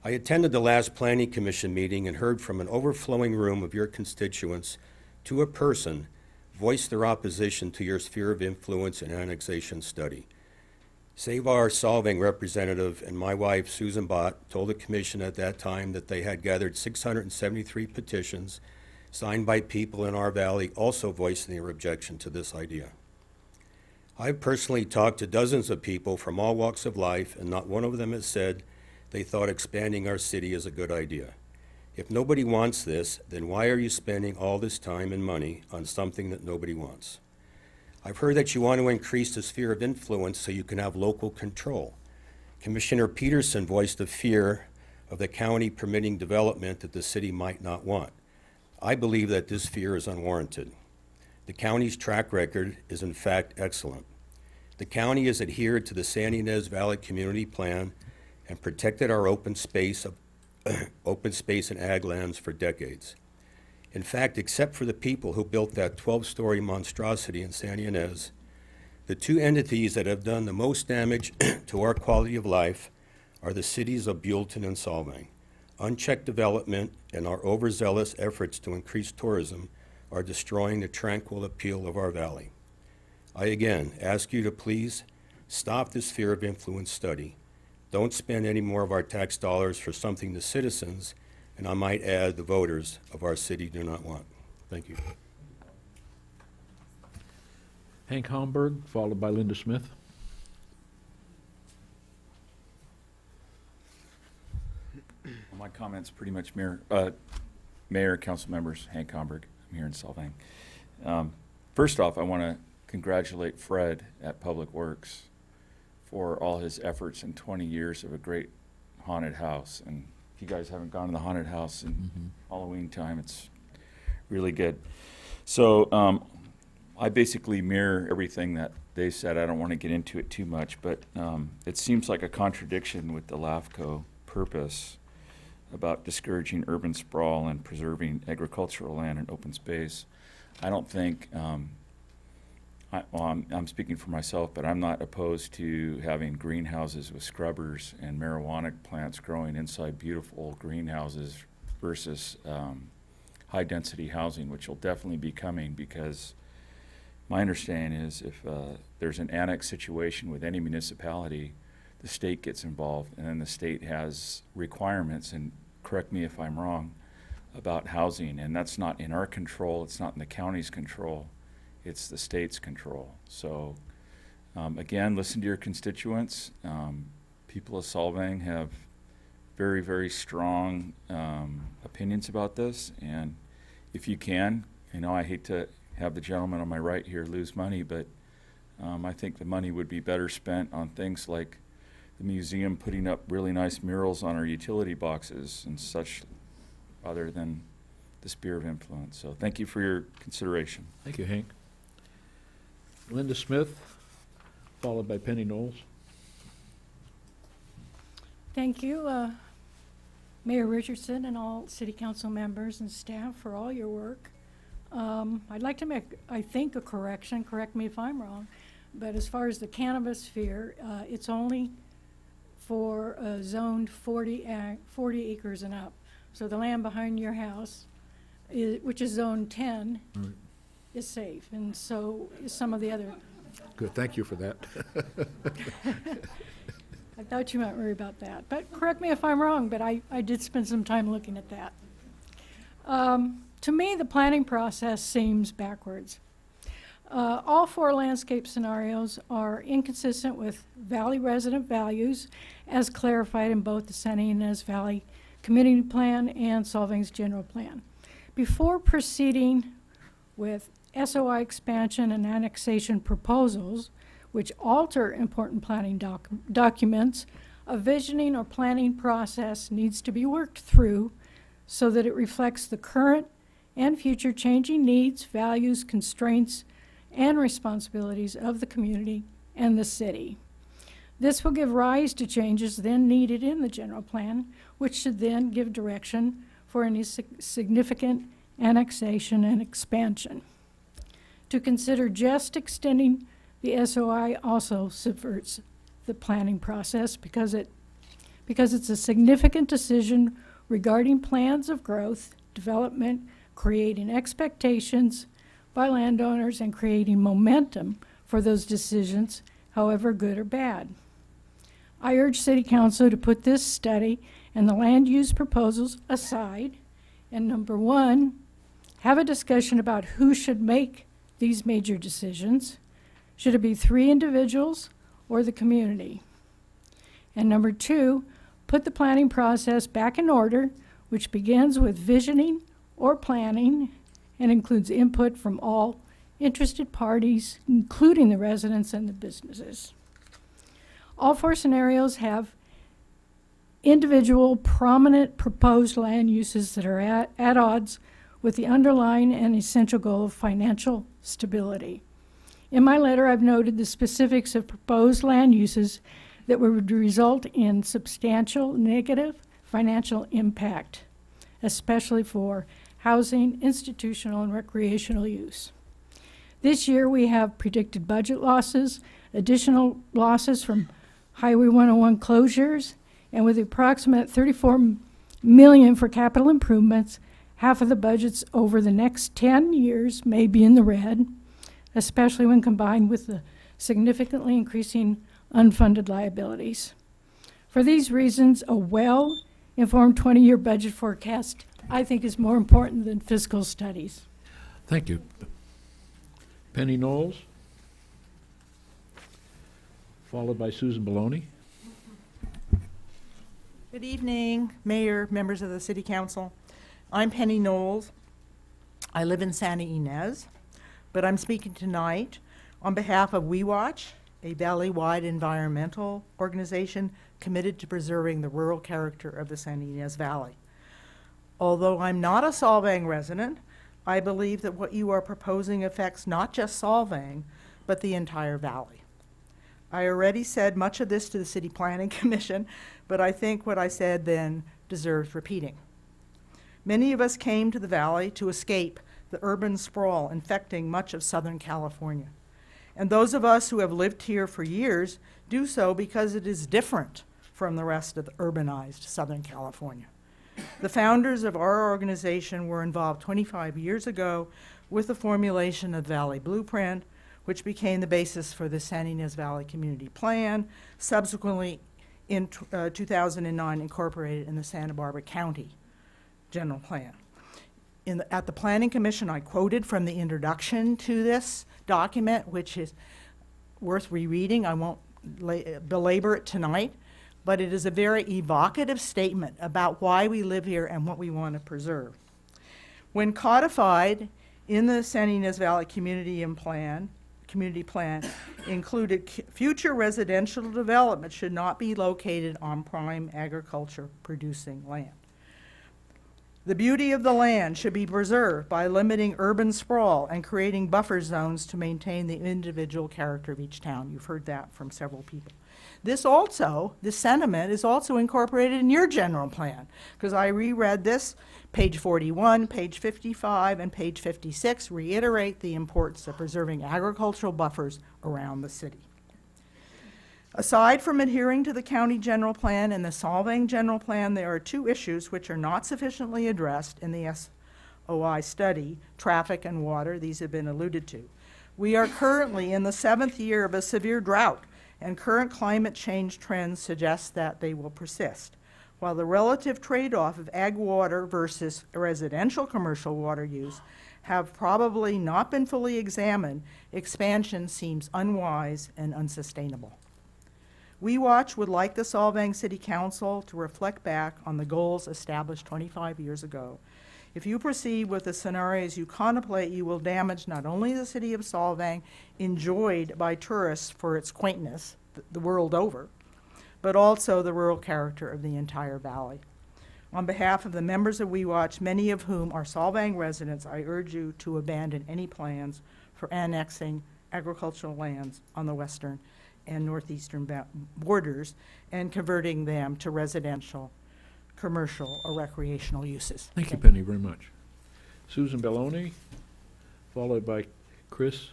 I attended the last Planning Commission meeting and heard from an overflowing room of your constituents to a person voice their opposition to your sphere of influence and annexation study. Save Our Solvang representative and my wife, Susan Bott, told the commission at that time that they had gathered 673 petitions signed by people in our valley also voicing their objection to this idea. I've personally talked to dozens of people from all walks of life, and not one of them has said they thought expanding our city is a good idea. If nobody wants this, then why are you spending all this time and money on something that nobody wants? I've heard that you want to increase the sphere of influence so you can have local control. Commissioner Peterson voiced a fear of the county permitting development that the city might not want. I believe that this fear is unwarranted. The county's track record is in fact excellent. The county has adhered to the San Ynez Valley Community Plan and protected our open space and ag lands for decades. In fact, except for the people who built that 12-story monstrosity in San Ynez, the two entities that have done the most damage to our quality of life are the cities of Buellton and Solvang. Unchecked development and our overzealous efforts to increase tourism are destroying the tranquil appeal of our valley. I again ask you to please stop this sphere of influence study. Don't spend any more of our tax dollars for something the citizens, and I might add the voters of our city, do not want. Thank you. Hank Homburg, followed by Linda Smith. My comments pretty much mirror Mayor, council members, Hank Homburg. I'm here in Solvang. First off, I want to congratulate Fred at Public Works for all his efforts in 20 years of a great haunted house. And if you guys haven't gone to the haunted house in Halloween time, it's really good. So I basically mirror everything that they said. I don't want to get into it too much, but it seems like a contradiction with the LAFCO purpose about discouraging urban sprawl and preserving agricultural land and open space. I don't think, I'm speaking for myself, but I'm not opposed to having greenhouses with scrubbers and marijuana plants growing inside beautiful greenhouses versus high-density housing, which will definitely be coming, because my understanding is if there's an annex situation with any municipality, the state gets involved, and then the state has requirements, and correct me if I'm wrong, about housing, and that's not in our control, it's not in the county's control, it's the state's control. So again, listen to your constituents. People of Solvang have very, very strong opinions about this, and if you can, you know, I hate to have the gentleman on my right here lose money, but I think the money would be better spent on things like the museum putting up really nice murals on our utility boxes and such, other than the sphere of influence. So thank you for your consideration. Thank you, Hank. Linda Smith, followed by Penny Knowles. Thank you, Mayor Richardson and all city council members and staff for all your work. I'd like to make, I think, a correction. Correct me if I'm wrong. But as far as the cannabis sphere, it's only for zoned 40 acres and up. So the land behind your house, which is zone 10, is safe. And so is some of the other. Good, thank you for that. I thought you might worry about that. But correct me if I'm wrong, but I did spend some time looking at that. To me, the planning process seems backwards. All four landscape scenarios are inconsistent with Valley resident values as clarified in both the Santa Ynez Valley Community Plan and Solvang's General Plan. Before proceeding with SOI expansion and annexation proposals, which alter important planning documents, a visioning or planning process needs to be worked through so that it reflects the current and future changing needs, values, constraints, and responsibilities of the community and the city. This will give rise to changes then needed in the general plan, which should then give direction for any significant annexation and expansion. To consider just extending the SOI also subverts the planning process because it's a significant decision regarding plans of growth, development, creating expectations by landowners and creating momentum for those decisions, however good or bad. I urge City Council to put this study and the land use proposals aside, and number one, have a discussion about who should make these major decisions. Should it be 3 individuals or the community? And number two, put the planning process back in order, which begins with visioning or planning and includes input from all interested parties, including the residents and the businesses. All 4 scenarios have individual prominent proposed land uses that are at odds with the underlying and essential goal of financial stability. In my letter, I've noted the specifics of proposed land uses that would result in substantial negative financial impact, especially for housing, institutional, and recreational use. This year, we have predicted budget losses, additional losses from Highway 101 closures, and with the approximate $34 million for capital improvements, half of the budgets over the next 10 years may be in the red, especially when combined with the significantly increasing unfunded liabilities. For these reasons, a well-informed 20-year budget forecast, I think, is more important than fiscal studies. Thank you. Penny Knowles, followed by Susan Baloney. Good evening, Mayor, members of the City Council. I'm Penny Knowles. I live in Santa Ynez, but I'm speaking tonight on behalf of We Watch, a valley-wide environmental organization committed to preserving the rural character of the Santa Ynez Valley. Although I'm not a Solvang resident, I believe that what you are proposing affects not just Solvang, but the entire valley. I already said much of this to the City Planning Commission, but I think what I said then deserves repeating. Many of us came to the valley to escape the urban sprawl infecting much of Southern California. And those of us who have lived here for years do so because it is different from the rest of the urbanized Southern California. The founders of our organization were involved 25 years ago with the formulation of the Valley Blueprint, which became the basis for the Santa Ynez Valley Community Plan, subsequently in 2009 incorporated in the Santa Barbara County General Plan. At the Planning Commission, I quoted from the introduction to this document, which is worth rereading. I won't belabor it tonight, but it is a very evocative statement about why we live here and what we want to preserve. When codified in the Santa Ynez Valley Community Plan included future residential development should not be located on prime agriculture producing land. The beauty of the land should be preserved by limiting urban sprawl and creating buffer zones to maintain the individual character of each town. You've heard that from several people. This sentiment is also incorporated in your general plan, because I reread this. Page 41, page 55, and page 56 reiterate the importance of preserving agricultural buffers around the city. Aside from adhering to the county general plan and the Solvang general plan, there are two issues which are not sufficiently addressed in the SOI study, traffic and water. These have been alluded to. We are currently in the 7th year of a severe drought, and current climate change trends suggest that they will persist. While the relative trade-off of ag water versus residential commercial water use have probably not been fully examined, expansion seems unwise and unsustainable. We Watch would like the Solvang City Council to reflect back on the goals established 25 years ago. If you proceed with the scenarios you contemplate, you will damage not only the city of Solvang, enjoyed by tourists for its quaintness the world over, but also the rural character of the entire valley. On behalf of the members of We Watch, many of whom are Solvang residents, I urge you to abandon any plans for annexing agricultural lands on the western and northeastern borders and converting them to residential, commercial, or recreational uses. Thank you, Penny, very much. Susan Belloni, followed by Chris.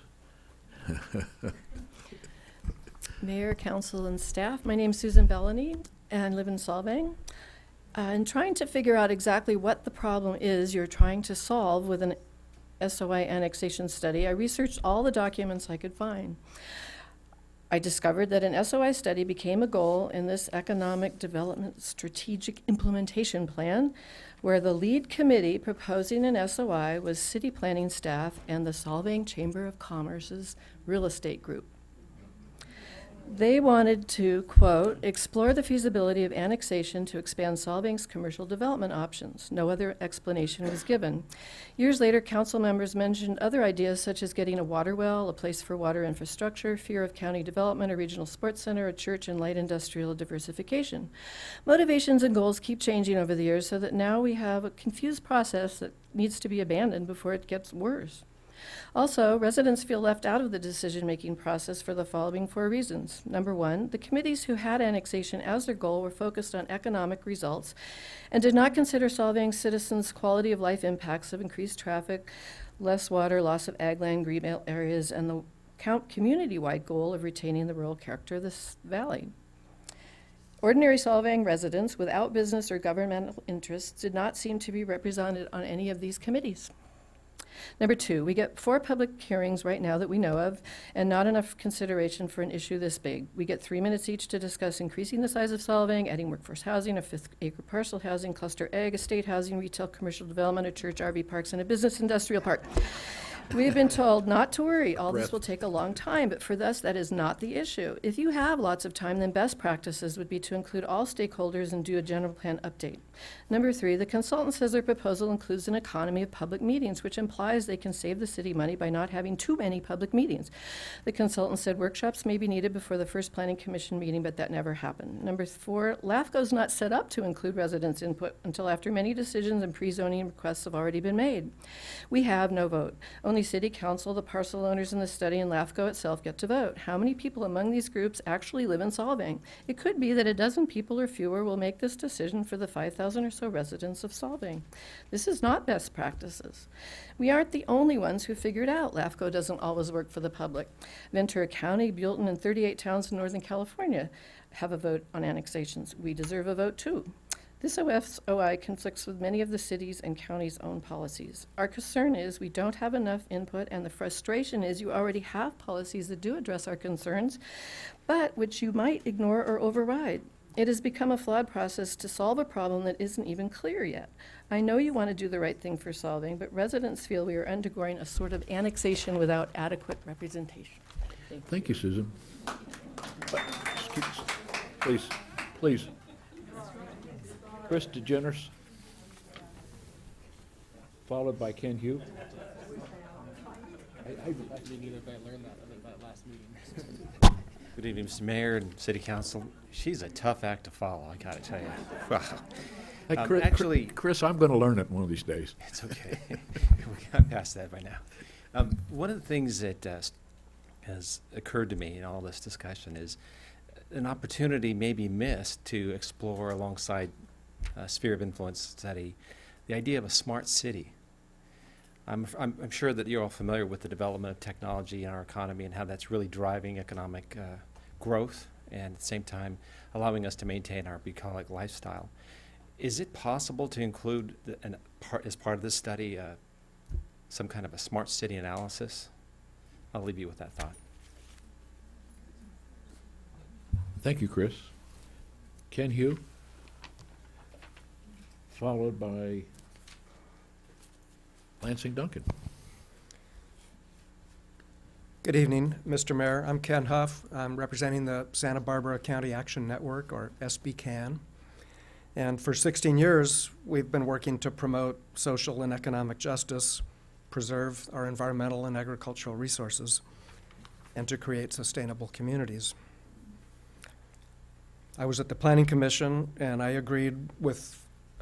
Mayor, council, and staff, my name is Susan Belloni, and I live in Solvang. In trying to figure out exactly what the problem is you're trying to solve with an SOI annexation study, I researched all the documents I could find. I discovered that an SOI study became a goal in this Economic Development Strategic Implementation Plan, where the lead committee proposing an SOI was city planning staff and the Solvang Chamber of Commerce's real estate group. They wanted to, quote, explore the feasibility of annexation to expand Solvang's commercial development options. No other explanation was given. Years later, council members mentioned other ideas such as getting a water well, a place for water infrastructure, fear of county development, a regional sports center, a church, and light industrial diversification. Motivations and goals keep changing over the years so that now we have a confused process that needs to be abandoned before it gets worse. Also, residents feel left out of the decision-making process for the following 4 reasons. Number one, the committees who had annexation as their goal were focused on economic results and did not consider solving citizens' quality of life impacts of increased traffic, less water, loss of ag land, green areas, and the community-wide goal of retaining the rural character of this valley. Ordinary Solvang residents without business or governmental interests did not seem to be represented on any of these committees. Number two, we get 4 public hearings right now that we know of, and not enough consideration for an issue this big. We get 3 minutes each to discuss increasing the size of Solvang, adding workforce housing, a 5th acre parcel housing, cluster ag, estate housing, retail, commercial development, a church, RV parks, and a business industrial park. We have been told not to worry, all Breath. this will take a long time, but for us, that is not the issue. If you have lots of time, then best practices would be to include all stakeholders and do a general plan update. Number 3, the consultant says their proposal includes an economy of public meetings, which implies they can save the city money by not having too many public meetings. The consultant said workshops may be needed before the first planning commission meeting, but that never happened. Number 4, LAFCO is not set up to include residents' input until after many decisions and pre-zoning requests have already been made. We have no vote. Only City Council, the parcel owners in the study, and LAFCO itself get to vote. How many people among these groups actually live in Solvang? It could be that a dozen people or fewer will make this decision for the 5,000 or so residents of Solvang. This is not best practices. We aren't the only ones who figured out LAFCO doesn't always work for the public. Ventura County, Buellton, and 38 towns in Northern California have a vote on annexations. We deserve a vote too. This OSOI conflicts with many of the cities and counties' own policies. Our concern is we don't have enough input, and the frustration is you already have policies that do address our concerns, but which you might ignore or override. It has become a flawed process to solve a problem that isn't even clear yet. I know you want to do the right thing for Solvang, but residents feel we are undergoing a sort of annexation without adequate representation. Thank you, Susan. Please, please. Chris DeGeneres, followed by Ken Hugh. I didn't either, but I learned that last meeting. Good evening, Mr. Mayor and City Council. She's a tough act to follow, I gotta tell you. Wow. Hey, Chris, Chris, I'm going to learn it one of these days. It's okay. We got past that by now. One of the things that has occurred to me in all this discussion is an opportunity may be missed to explore alongside sphere of influence study the idea of a smart city. I'm sure that you're all familiar with the development of technology in our economy and how that's really driving economic growth and at the same time allowing us to maintain our bucolic lifestyle. Is it possible to include, as part of this study, some kind of a smart city analysis? I'll leave you with that thought. Thank you, Chris. Ken Hugh, followed by Lansing Duncan. Good evening, Mr. Mayor. I'm Ken Huff. I'm representing the Santa Barbara County Action Network, or SBCAN. And for 16 years, we've been working to promote social and economic justice, preserve our environmental and agricultural resources, and to create sustainable communities. I was at the Planning Commission, and I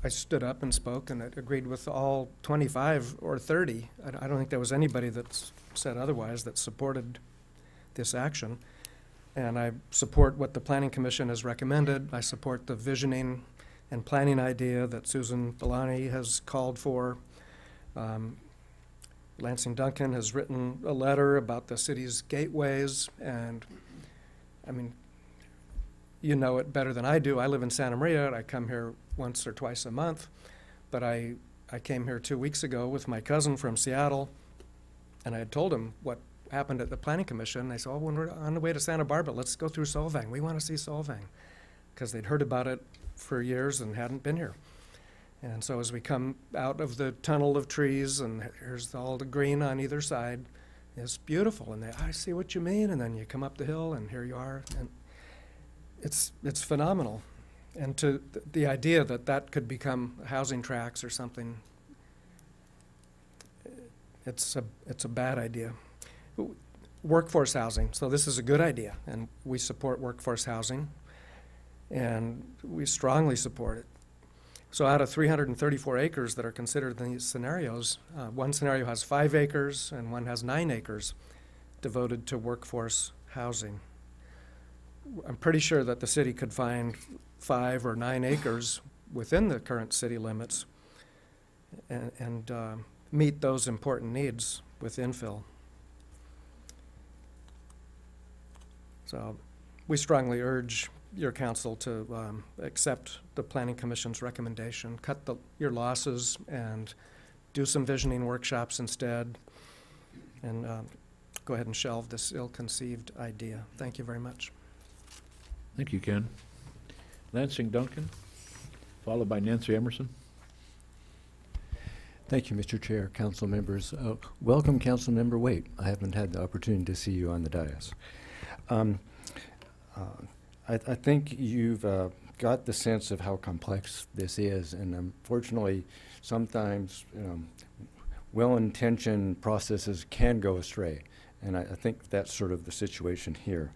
stood up and spoke, and I agreed with all 25 or 30. I don't think there was anybody that said otherwise that supported this action. And I support what the Planning Commission has recommended. I support the visioning and planning idea that Susan Bellani has called for. Lansing Duncan has written a letter about the city's gateways, and I mean, you know it better than I do. I live in Santa Maria, and I come here once or twice a month, but I came here 2 weeks ago with my cousin from Seattle, and I had told him what happened at the Planning Commission. They said, oh, when we're on the way to Santa Barbara, let's go through Solvang. We want to see Solvang, because they'd heard about it for years and hadn't been here. And so as we come out of the tunnel of trees, and here's all the green on either side, it's beautiful. And I see what you mean. And then you come up the hill, and here you are. And it's phenomenal. And to the idea that that could become housing tracts or something, it's a bad idea. Workforce housing. So this is a good idea, and we support workforce housing, and we strongly support it. So out of 334 acres that are considered in these scenarios, one scenario has 5 acres and one has 9 acres devoted to workforce housing. I'm pretty sure that the city could find 5 or 9 acres within the current city limits and meet those important needs with infill. So we strongly urge your council to accept the Planning Commission's recommendation, cut your losses, and do some visioning workshops instead, and go ahead and shelve this ill-conceived idea. Thank you very much. Thank you, Ken. Lansing Duncan, followed by Nancy Emerson. Thank you, Mr. Chair, council members. Welcome, Council Member Waite. I haven't had the opportunity to see you on the dais. I think you've got the sense of how complex this is, and unfortunately, sometimes well-intentioned processes can go astray, and I think that's sort of the situation here.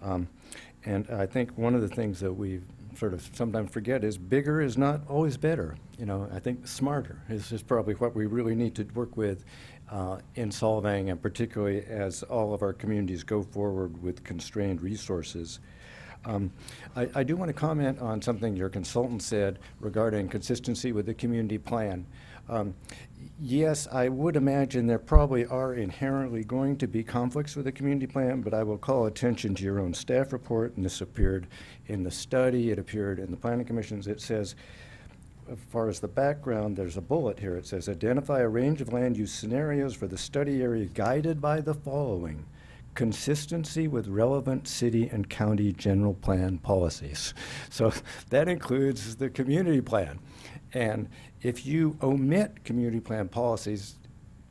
And I think one of the things that we sort of sometimes forget is bigger is not always better. You know, I think smarter is probably what we really need to work with in Solvang, and particularly as all of our communities go forward with constrained resources. I do want to comment on something your consultant said regarding consistency with the community plan. Yes, I would imagine there probably are inherently going to be conflicts with the community plan, but I will call attention to your own staff report, and this appeared in the study, it appeared in the planning commissions. It says, as far as the background, there's a bullet here. It says, identify a range of land use scenarios for the study area guided by the following: consistency with relevant city and county general plan policies. So that includes the community plan. And if you omit community plan policies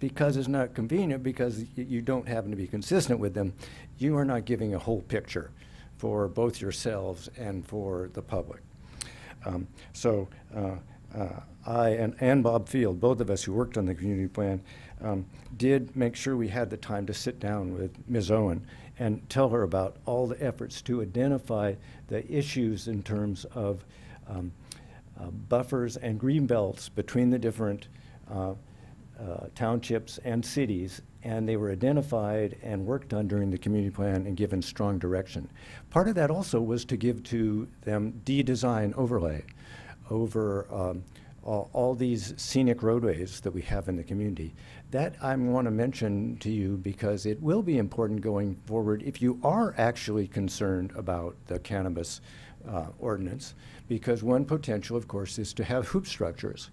because it's not convenient, because you don't happen to be consistent with them, you are not giving a whole picture for both yourselves and for the public. I and Bob Field, both of us who worked on the community plan, did make sure we had the time to sit down with Ms. Owen and tell her about all the efforts to identify the issues in terms of buffers and green belts between the different townships and cities, and they were identified and worked on during the community plan and given strong direction. Part of that also was to give to them design overlay over all these scenic roadways that we have in the community. That I want to mention to you because it will be important going forward if you are actually concerned about the cannabis ordinance, because one potential, of course, is to have hoop structures.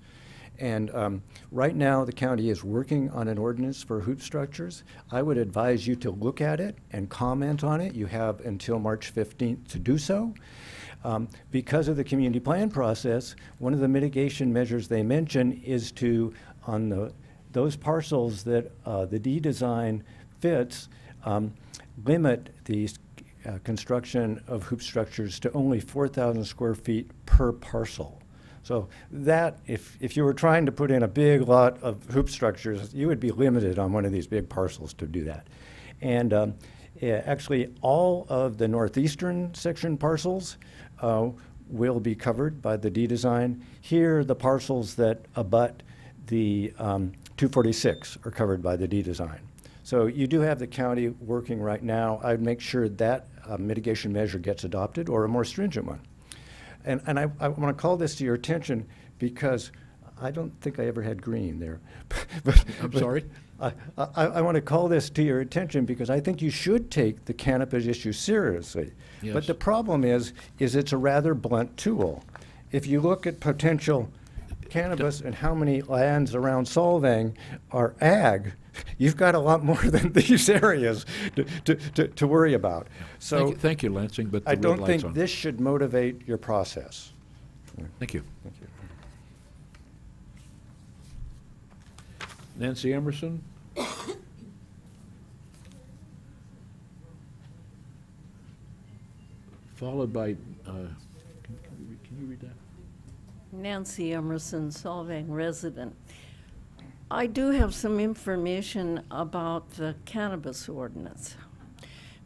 And right now, the county is working on an ordinance for hoop structures. I would advise you to look at it and comment on it. You have until March 15th to do so. Because of the community plan process, one of the mitigation measures they mention is to, on those parcels that the D design fits, limit the construction of hoop structures to only 4,000 square feet per parcel. So that, if you were trying to put in a big lot of hoop structures, you would be limited on one of these big parcels to do that. And actually, all of the northeastern section parcels will be covered by the D design. Here, the parcels that abut the 246 are covered by the D design. So you do have the county working right now. I'd make sure that mitigation measure gets adopted, or a more stringent one. And I want to call this to your attention because I don't think I ever had green there. I'm sorry? I want to call this to your attention because I think you should take the cannabis issue seriously. Yes. But the problem is it's a rather blunt tool. If you look at potential cannabis and how many lands around Solvang are ag, you've got a lot more than these areas to worry about. So thank you, Lansing, but the I red don't light's think on. this should motivate your process. Thank you. Thank you. Nancy Emerson? Followed by, can you read that? Nancy Emerson, Solvang resident. I do have some information about the cannabis ordinance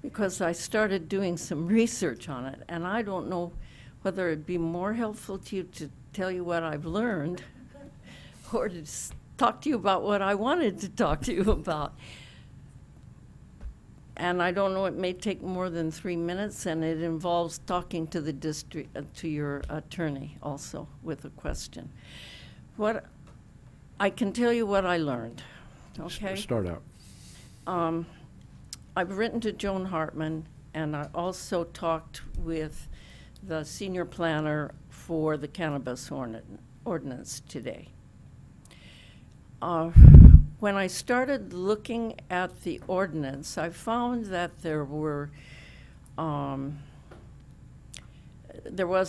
because I started doing some research on it, and I don't know whether it'd be more helpful to you to tell you what I've learned or to talk to you about what I wanted to talk to you about. And I don't know, it may take more than 3 minutes, and it involves talking to the district, to your attorney also with a question. What I can tell you what I learned, okay? Start out. I've written to Joan Hartman, and I also talked with the senior planner for the cannabis ordinance today. When I started looking at the ordinance, I found that there was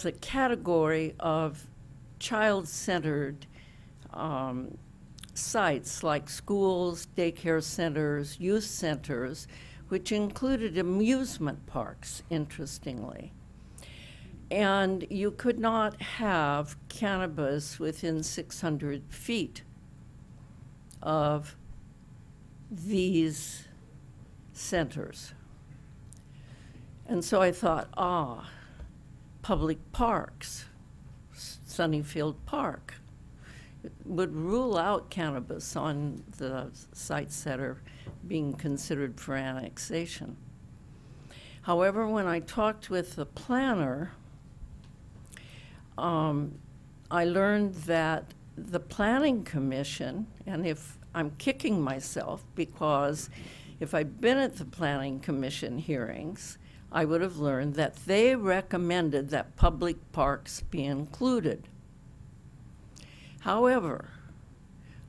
a category of child-centered sites like schools, daycare centers, youth centers, which included amusement parks, interestingly. And you could not have cannabis within 600 feet of these centers. And so I thought, public parks, Sunnyfield Park, would rule out cannabis on the sites that are being considered for annexation. However, when I talked with the planner, I learned that the Planning Commission, and if I'm kicking myself because if I'd been at the Planning Commission hearings, I would have learned that they recommended that public parks be included. However,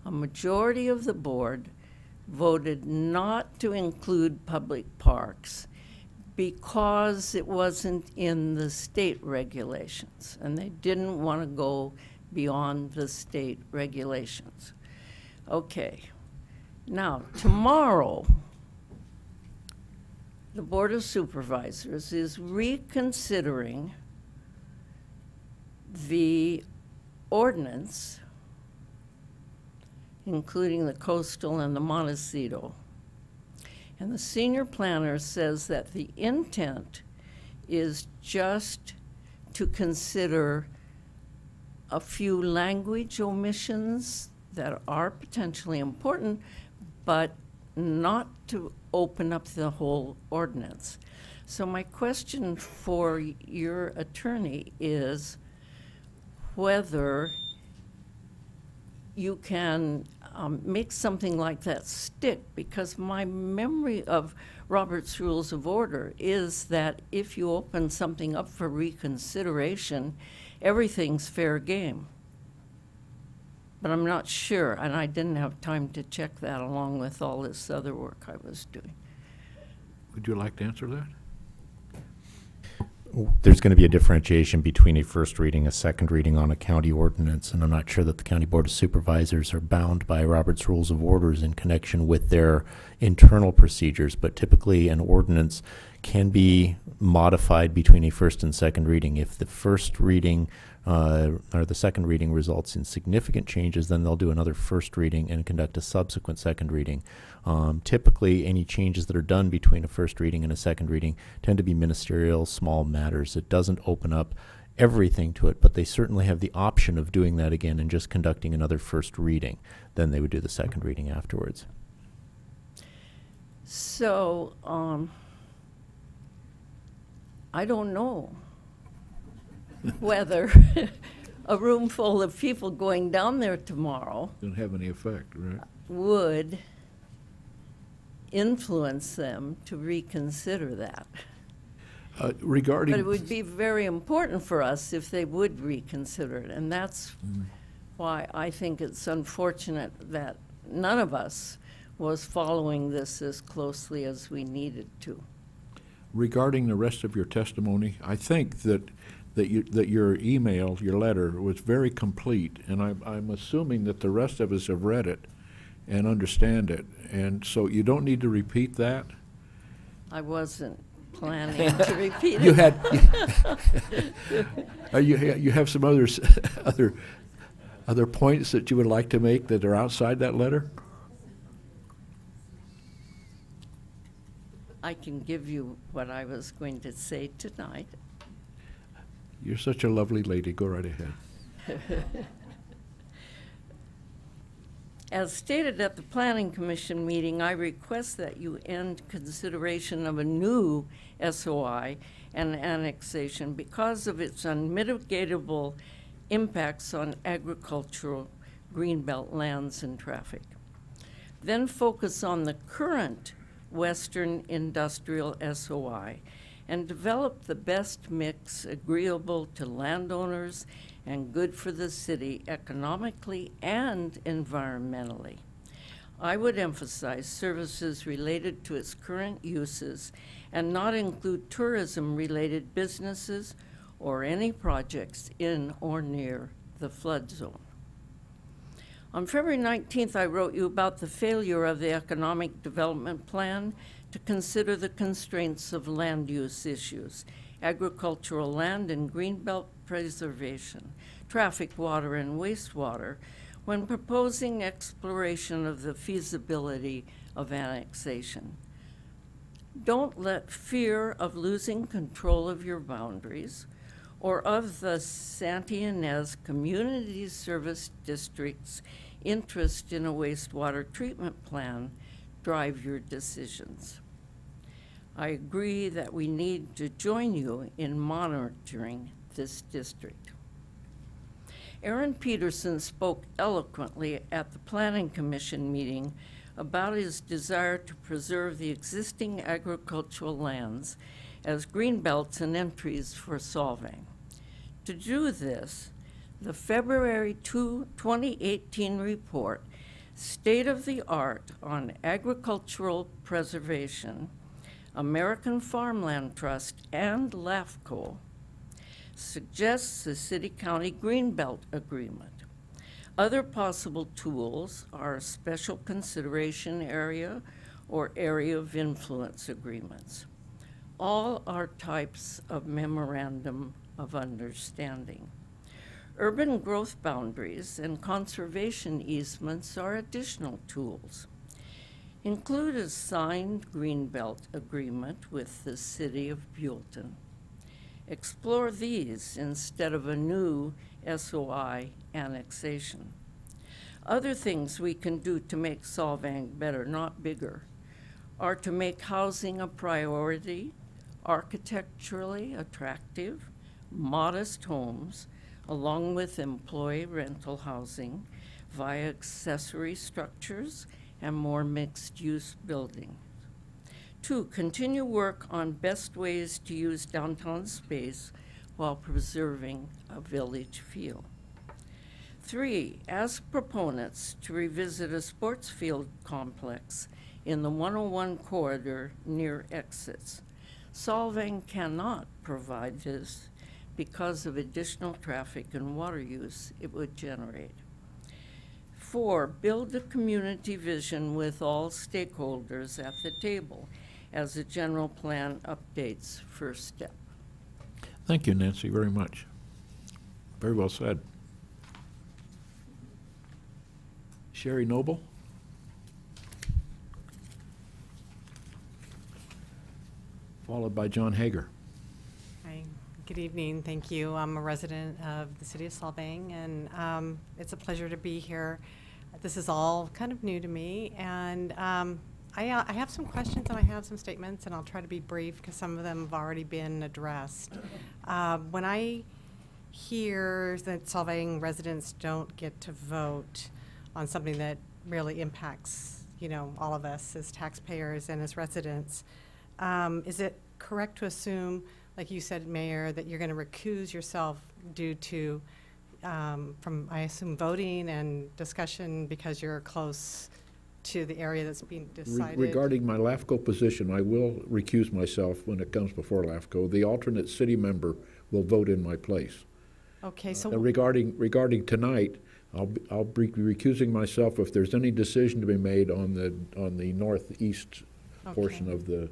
a majority of the board voted not to include public parks because it wasn't in the state regulations, and they didn't want to go beyond the state regulations. Okay, now tomorrow, the Board of Supervisors is reconsidering the ordinance, including the coastal and the Montecito. And the senior planner says that the intent is just to consider a few language omissions that are potentially important, but not to open up the whole ordinance. So my question for your attorney is whether you can make something like that stick, because my memory of Robert's Rules of Order is that if you open something up for reconsideration, everything's fair game. But I'm not sure, and I didn't have time to check that along with all this other work I was doing. Would you like to answer that? There's going to be a differentiation between a first reading, a second reading on a county ordinance, and I'm not sure that the County Board of Supervisors are bound by Robert's Rules of Orders in connection with their internal procedures, but typically an ordinance can be modified between a first and second reading. If the first reading or the second reading results in significant changes, then they'll do another first reading and conduct a subsequent second reading. Typically, any changes that are done between a first reading and a second reading tend to be ministerial, small matters. It doesn't open up everything to it, but they certainly have the option of doing that again and just conducting another first reading. Then they would do the second reading afterwards. So, I don't know whether a room full of people going down there tomorrow Didn't have any effect, right? would influence them to reconsider that. Regarding... But it would be very important for us if they would reconsider it, and that's why I think it's unfortunate that none of us was following this as closely as we needed to. Regarding the rest of your testimony, I think that your email, your letter, was very complete, and I'm assuming that the rest of us have read it and understand it, and so you don't need to repeat that. I wasn't planning to repeat it. You had you have some other points that you would like to make that are outside that letter? I can give you what I was going to say tonight. You're such a lovely lady. Go right ahead. As stated at the Planning Commission meeting, I request that you end consideration of a new SOI and annexation because of its unmitigatable impacts on agricultural greenbelt lands and traffic. Then focus on the current Western Industrial SOI and develop the best mix agreeable to landowners and good for the city economically and environmentally. I would emphasize services related to its current uses and not include tourism-related businesses or any projects in or near the flood zone. On February 19th, I wrote you about the failure of the Economic Development Plan to consider the constraints of land use issues, agricultural land and greenbelt preservation, traffic, water, and wastewater, when proposing exploration of the feasibility of annexation. Don't let fear of losing control of your boundaries or of the Santa Ynez Community Service District's interest in a wastewater treatment plan drive your decisions. I agree that we need to join you in monitoring this district. Aaron Peterson spoke eloquently at the Planning Commission meeting about his desire to preserve the existing agricultural lands as greenbelts and entries for Solvang. To do this, the February 2018 report, State of the Art on Agricultural Preservation, American Farmland Trust, and LAFCO, suggests the City-County Greenbelt Agreement. Other possible tools are Special Consideration Area or Area of Influence Agreements. All are types of Memorandum of Understanding. Urban growth boundaries and conservation easements are additional tools. Include a signed Greenbelt Agreement with the City of Buellton. Explore these instead of a new SOI annexation. Other things we can do to make Solvang better, not bigger, are to make housing a priority, architecturally attractive, modest homes, along with employee rental housing via accessory structures and more mixed-use buildings. 2, continue work on best ways to use downtown space while preserving a village feel. 3, ask proponents to revisit a sports field complex in the 101 corridor near exits. Solvang cannot provide this because of additional traffic and water use it would generate. 4, build a community vision with all stakeholders at the table as the general plan updates first step. Thank you, Nancy, very much. Very well said. Sherry Noble? Followed by John Hager. Hi, good evening. Thank you. I'm a resident of the city of Solvang, and it's a pleasure to be here. This is all kind of new to me, and I have some questions and I have some statements, and I'll try to be brief because some of them have already been addressed. When I hear that Solvang residents don't get to vote on something that really impacts, you know, all of us as taxpayers and as residents, is it correct to assume, like you said, Mayor, that you're going to recuse yourself due to, from, I assume, voting and discussion because you're close to the area that's being decided? Regarding my LAFCO position, I will recuse myself when it comes before LAFCO. The alternate city member will vote in my place. Okay, so regarding tonight, I'll be recusing myself if there's any decision to be made on the northeast portion of the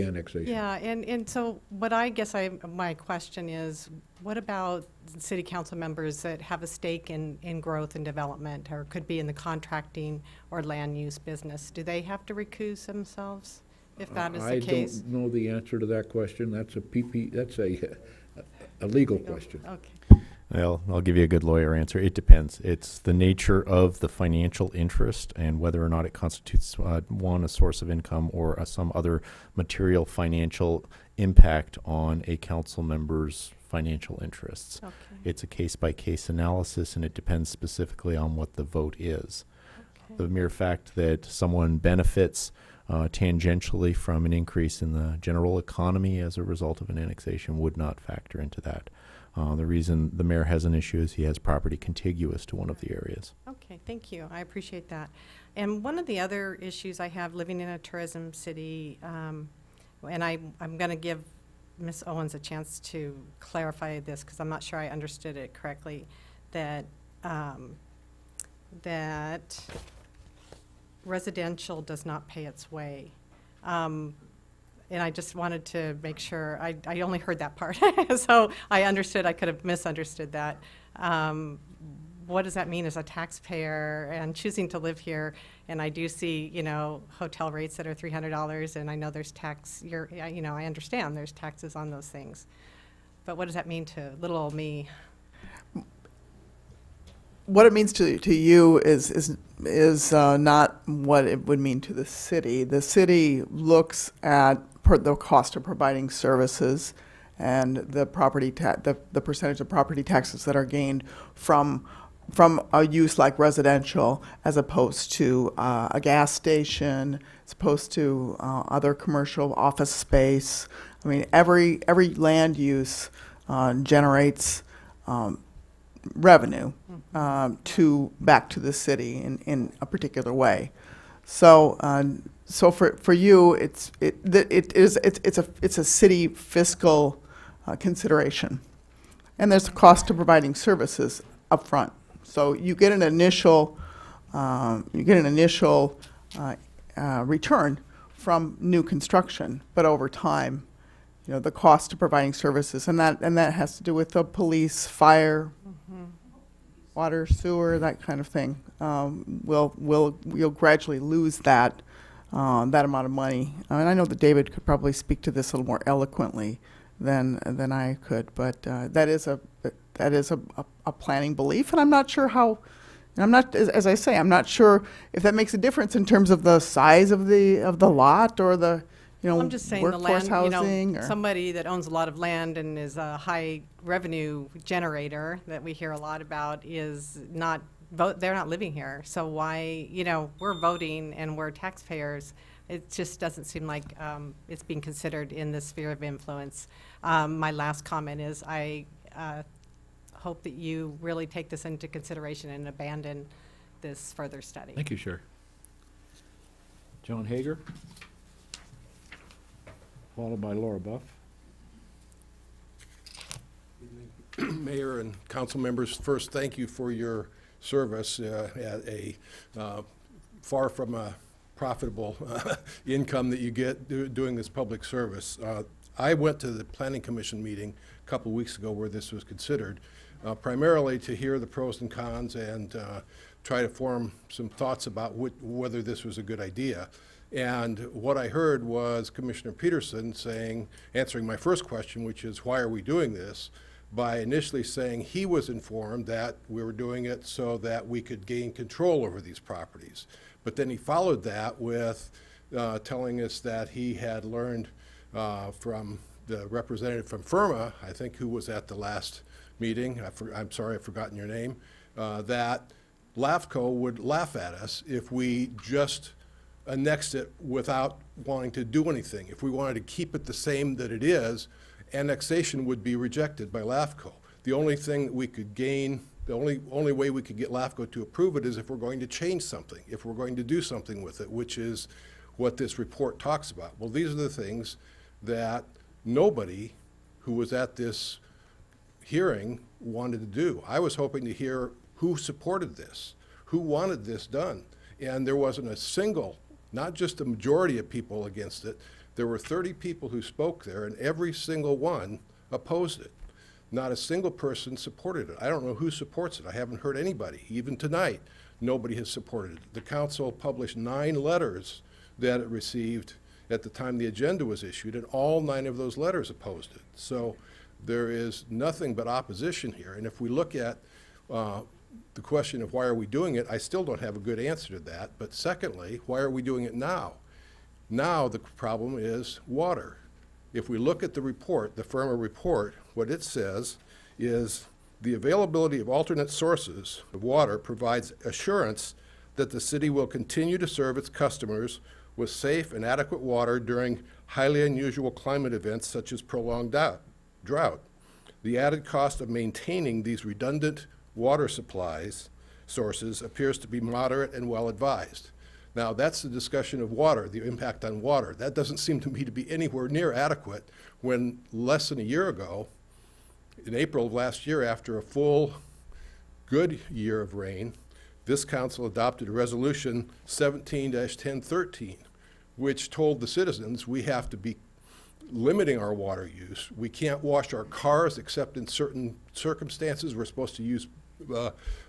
annexation. Yeah, and so what I guess my question is, what about city council members that have a stake in growth and development, or could be in the contracting or land use business? Do they have to recuse themselves if that is the case? I don't know the answer to that question. That's a legal question. Okay. Well, I'll give you a good lawyer answer. It depends. It's the nature of the financial interest and whether or not it constitutes, one, a source of income or some other material financial impact on a council member's financial interests. Okay. It's a case-by-case analysis, and it depends specifically on what the vote is. Okay. The mere fact that someone benefits tangentially from an increase in the general economy as a result of an annexation would not factor into that. The reason the mayor has an issue is he has property contiguous to one of the areas. Okay, thank you. I appreciate that. And one of the other issues I have living in a tourism city, and I'm going to give Ms. Owens a chance to clarify this because I'm not sure I understood it correctly, that that residential does not pay its way. And I just wanted to make sure, I only heard that part, so I understood, I could have misunderstood that. What does that mean as a taxpayer and choosing to live here? And I do see, you know, hotel rates that are $300, and I know there's tax, you know, I understand there's taxes on those things. But what does that mean to little old me? What it means to you is not what it would mean to the city. The city looks at the cost of providing services and the property the percentage of property taxes that are gained from a use like residential, as opposed to a gas station, as opposed to other commercial office space. I mean, every land use generates revenue back to the city in a particular way. So so for you, it's a city fiscal consideration, and there's a cost to providing services up front. So you get an initial return from new construction, but over time, you know, the cost of providing services, and that has to do with the police, fire, water, sewer, that kind of thing. We'll gradually lose that amount of money. I mean, I know that David could probably speak to this a little more eloquently than I could, but that is a planning belief, and I'm not sure how. I'm not, as I say, I'm not sure if that makes a difference in terms of the size of the lot or the, you know, I'm just saying workforce the land, housing. you know, somebody that owns a lot of land and is a high revenue generator that we hear a lot about is not they're not living here. So why, you know, we're voting and we're taxpayers. It just doesn't seem like it's being considered in the sphere of influence. My last comment is I hope that you really take this into consideration and abandon this further study. Thank you, Chair. John Hager, followed by Laura Buff. Mayor and council members, first, thank you for your service at a far from a profitable income that you get doing this public service. I went to the Planning Commission meeting a couple of weeks ago where this was considered, primarily to hear the pros and cons and try to form some thoughts about whether this was a good idea. And what I heard was Commissioner Peterson answering my first question, which is, why are we doing this? By initially saying he was informed that we were doing it so that we could gain control over these properties. But then he followed that with telling us that he had learned from the representative from FIRMA, I think, who was at the last meeting, I'm sorry, I've forgotten your name, that LAFCO would laugh at us if we just annexed it without wanting to do anything. If we wanted to keep it the same that it is, annexation would be rejected by LAFCO. The only thing that we could gain, the only way we could get LAFCO to approve it is if we're going to change something, if we're going to do something with it, which is what this report talks about. Well, these are the things that nobody who was at this hearing wanted to do. I was hoping to hear who supported this, who wanted this done, and there wasn't a single, not just a majority of people against it. There were 30 people who spoke there, and every single one opposed it. Not a single person supported it. I don't know who supports it. I haven't heard anybody. Even tonight, nobody has supported it. The council published 9 letters that it received at the time the agenda was issued, and all 9 of those letters opposed it. So there is nothing but opposition here. And if we look at the question of why are we doing it, I still don't have a good answer to that. But secondly, why are we doing it now? Now the problem is water. If we look at the report, the FIRMA report, what it says is the availability of alternate sources of water provides assurance that the city will continue to serve its customers with safe and adequate water during highly unusual climate events such as prolonged drought. The added cost of maintaining these redundant water sources appears to be moderate and well advised. Now, that's the discussion of water, the impact on water. That doesn't seem to me to be anywhere near adequate when less than a year ago, in April of last year, after a full good year of rain, this council adopted a resolution 17-1013, which told the citizens we have to be limiting our water use. We can't wash our cars except in certain circumstances. We're supposed to use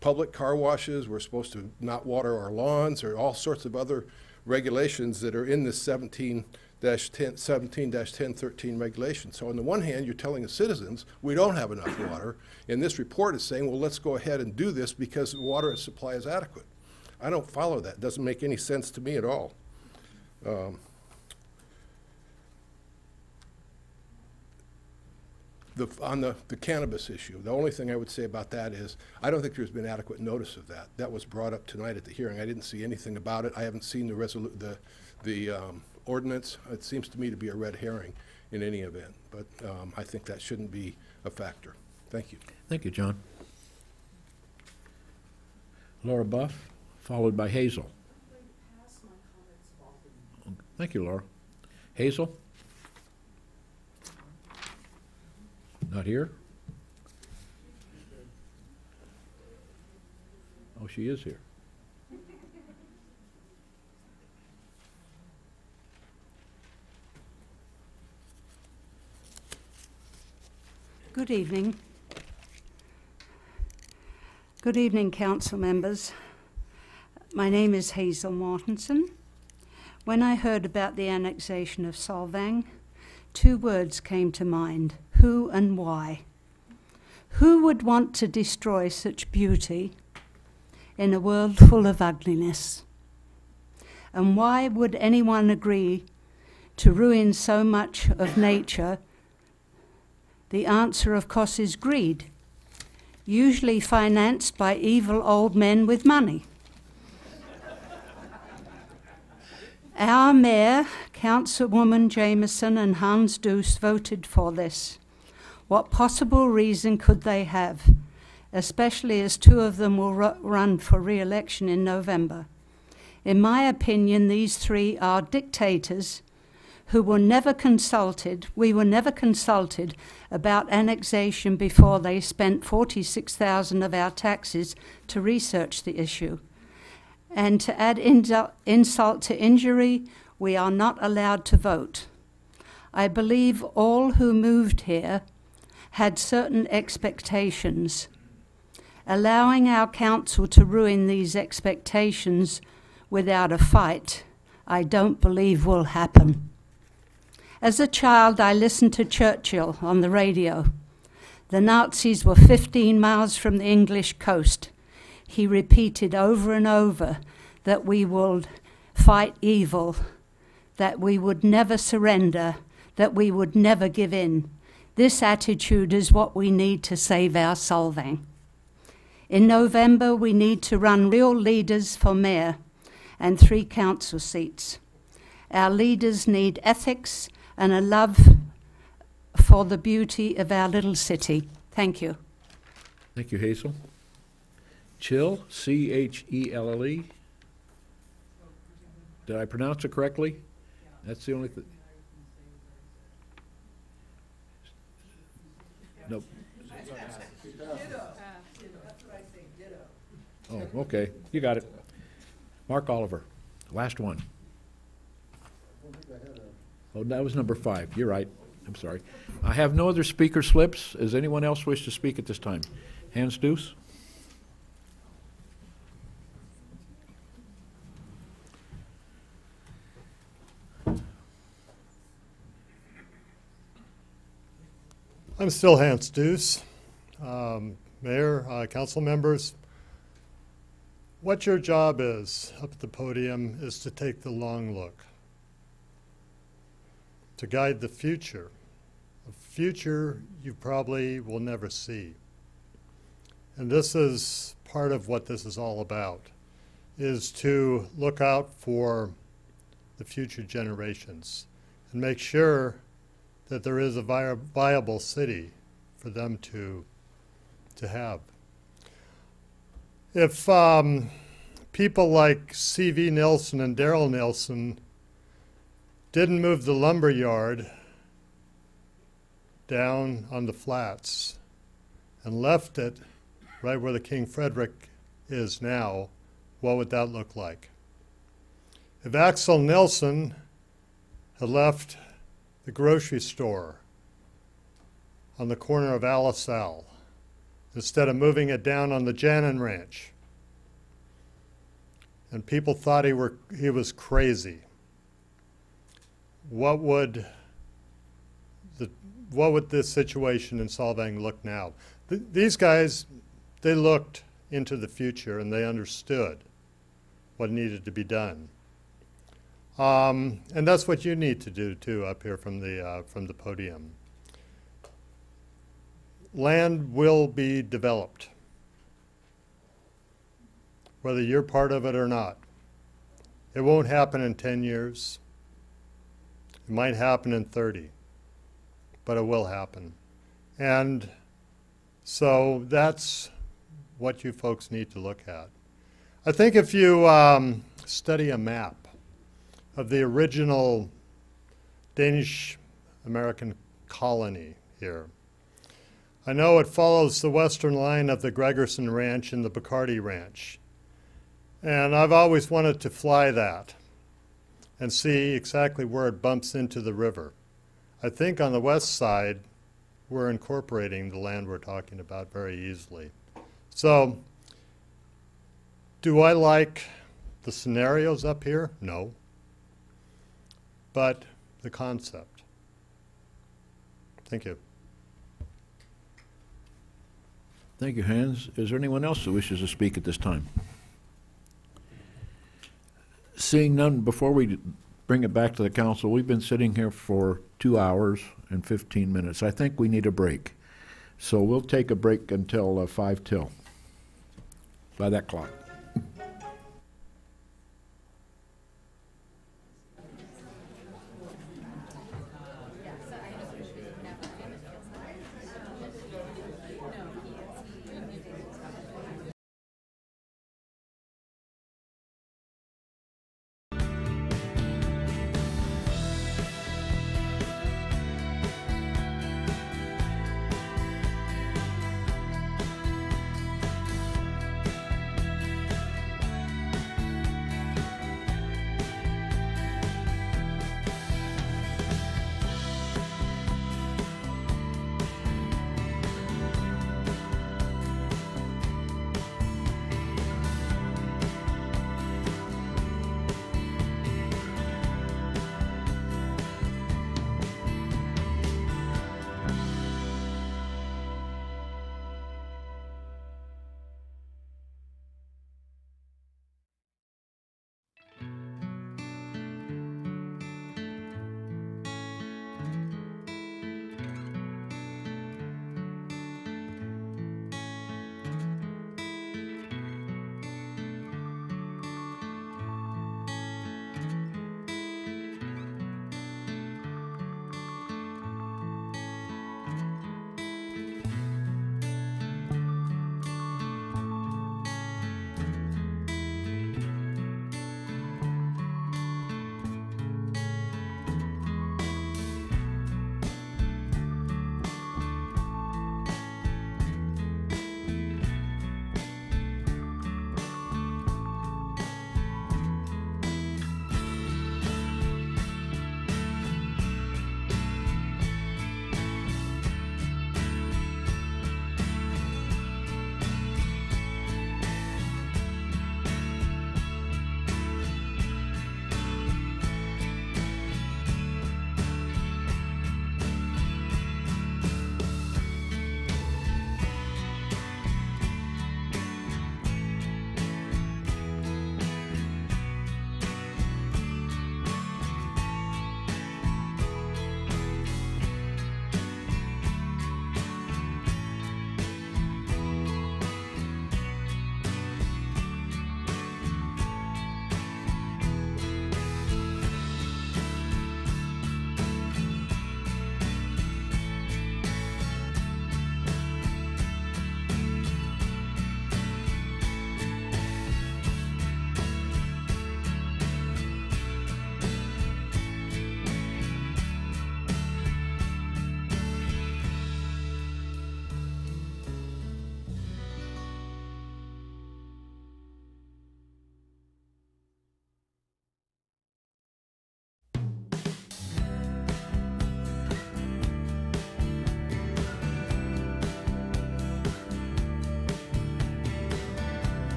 public car washes. We're supposed to not water our lawns, or all sorts of other regulations that are in this 17-1013 regulation. So on the one hand, you're telling the citizens we don't have enough water, and this report is saying, well, let's go ahead and do this because the water supply is adequate. I don't follow that. It doesn't make any sense to me at all. On the cannabis issue, the only thing I would say about that is I don't think there's been adequate notice of that. That was brought up tonight at the hearing. I didn't see anything about it. I haven't seen the ordinance. It seems to me to be a red herring in any event, but I think that shouldn't be a factor. Thank you. Thank you, John. Laura Buff, followed by Hazel. Thank you, Laura. Hazel? Not here? Oh, she is here. Good evening. Good evening, council members. My name is Hazel Martinson. When I heard about the annexation of Solvang, two words came to mind: who and why. Who would want to destroy such beauty in a world full of ugliness? And why would anyone agree to ruin so much of nature? The answer, of course, is greed, usually financed by evil old men with money. Our mayor, Councilwoman Jameson, and Hans Doos voted for this. What possible reason could they have, especially as two of them will run for re-election in November? In my opinion, these three are dictators who were never consulted. We were never consulted about annexation before they spent $46,000 of our taxes to research the issue. And to add insult to injury, we are not allowed to vote. I believe all who moved here had certain expectations. Allowing our council to ruin these expectations without a fight, I don't believe will happen. As a child, I listened to Churchill on the radio. The Nazis were 15 miles from the English coast. He repeated over and over that we would fight evil, that we would never surrender, that we would never give in. This attitude is what we need to save our Solvang. In November, we need to run real leaders for mayor and 3 council seats. Our leaders need ethics and a love for the beauty of our little city. Thank you. Thank you, Hazel. Chill, C-H-E-L-L-E. Did I pronounce it correctly? That's the only thing. Nope. Oh, okay. You got it. Mark Oliver, last one. Oh, that was number 5. You're right. I'm sorry. I have no other speaker slips. Does anyone else wish to speak at this time? Hans Doos? I'm still Hans Doos. Mayor, council members, what your job is up at the podium is to take the long look, to guide the future, a future you probably will never see. And this is part of what this is all about, is to look out for the future generations and make sure that there is a viable city for them to have. If people like C.V. Nelson and Darrell Nelson didn't move the lumber yard down on the flats and left it right where the King Frederick is now, what would that look like? If Axel Nilsson had left the grocery store on the corner of Alisal instead of moving it down on the Jannon Ranch, and people thought he was crazy, what would this situation in Solvang look now? These guys, they looked into the future and they understood what needed to be done. And that's what you need to do too up here from the podium. Land will be developed, whether you're part of it or not. It won't happen in 10 years. It might happen in 30, but it will happen. And so that's what you folks need to look at. I think if you study a map of the original Danish-American colony here, I know it follows the western line of the Gregerson Ranch and the Bacardi Ranch. And I've always wanted to fly that and see exactly where it bumps into the river. I think on the west side, we're incorporating the land we're talking about very easily. So, do I like the scenarios up here? No. But the concept. Thank you. Thank you, Hans. Is there anyone else who wishes to speak at this time? Seeing none, before we bring it back to the council, we've been sitting here for 2 hours and 15 minutes. I think we need a break. So we'll take a break until 5 till, by that clock.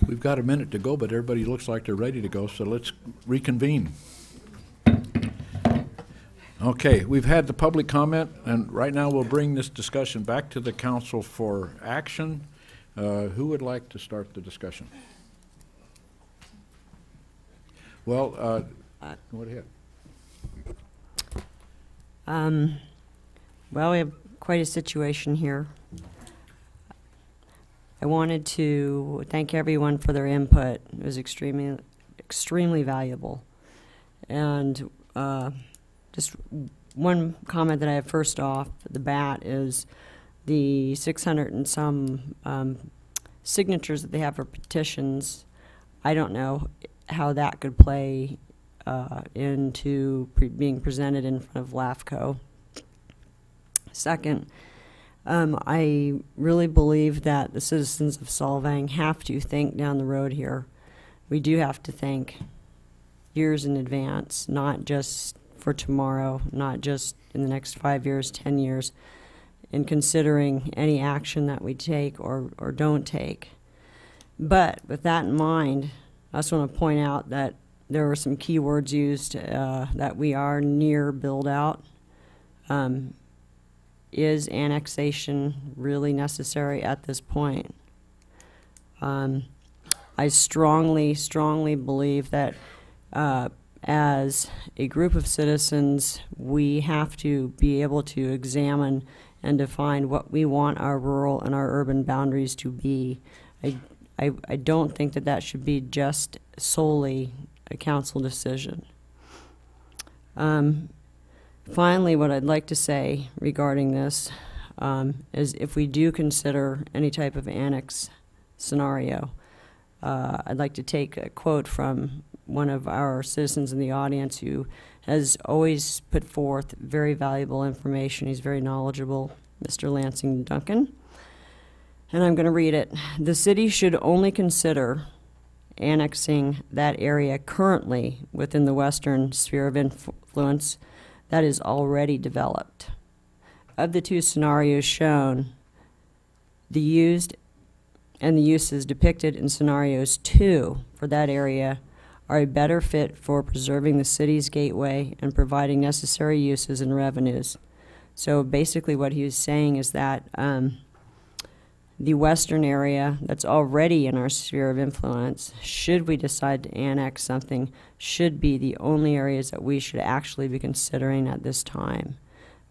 We've got a minute to go, but everybody looks like they're ready to go, so let's reconvene. Okay, we've had the public comment, and right now we'll bring this discussion back to the council for action. Who would like to start the discussion? Well, go ahead. Well, we have quite a situation here. I wanted to thank everyone for their input. It was extremely valuable. And just one comment that I have first off the bat is the 600 and some signatures that they have for petitions. I don't know how that could play into being presented in front of LAFCO. Second, I really believe that the citizens of Solvang have to think down the road here. We do have to think years in advance, not just for tomorrow, not just in the next 5 years, 10 years, in considering any action that we take or don't take. But with that in mind, I also want to point out that there were some key words used that we are near build-out. Is annexation really necessary at this point? I strongly believe that as a group of citizens, we have to be able to examine and define what we want our rural and our urban boundaries to be. I don't think that that should be just solely a council decision. Finally, what I'd like to say regarding this is if we do consider any type of annex scenario, I'd like to take a quote from one of our citizens in the audience who has always put forth very valuable information. He's very knowledgeable, Mr. Lansing Duncan. And I'm going to read it. The city should only consider annexing that area currently within the western sphere of influence that is already developed. Of the two scenarios shown, the used and the uses depicted in scenarios 2 for that area are a better fit for preserving the city's gateway and providing necessary uses and revenues. So basically what he was saying is that the western area that's already in our sphere of influence, should we decide to annex something, should be the only areas that we should actually be considering at this time.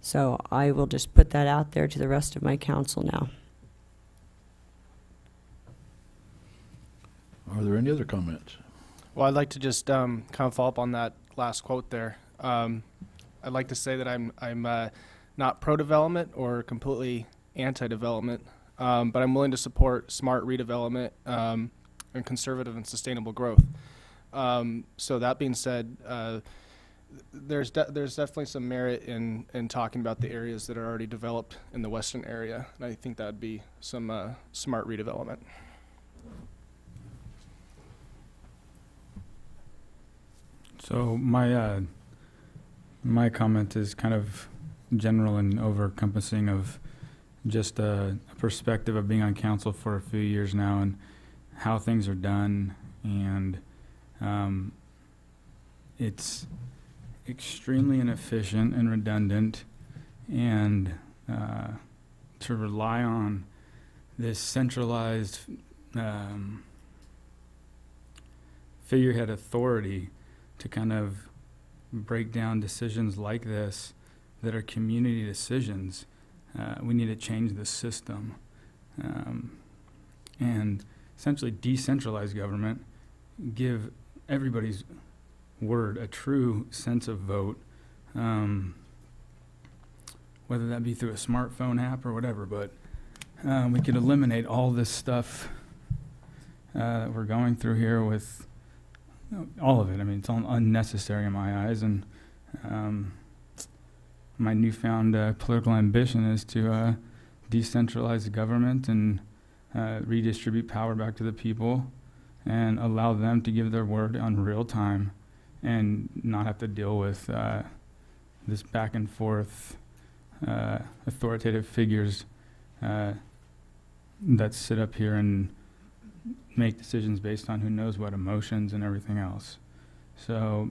So I will just put that out there to the rest of my council now. Are there any other comments? Well, I'd like to just kind of follow up on that last quote there. I'd like to say that I'm not pro-development or completely anti-development, but I'm willing to support smart redevelopment and conservative and sustainable growth. So that being said, there's definitely some merit in talking about the areas that are already developed in the western area, and I think that'd be some smart redevelopment. So my comment is kind of general and over-encompassing of just a perspective of being on council for a few years now and how things are done, and it's extremely inefficient and redundant, and to rely on this centralized figurehead authority to kind of break down decisions like this that are community decisions. We need to change the system and essentially decentralize government, give everybody's word a true sense of vote, whether that be through a smartphone app or whatever, but we could eliminate all this stuff that we're going through here with all of it. I mean, it's all unnecessary in my eyes, and my newfound political ambition is to decentralize the government and redistribute power back to the people and allow them to give their word on real time and not have to deal with this back and forth authoritative figures that sit up here and make decisions based on who knows what emotions and everything else. So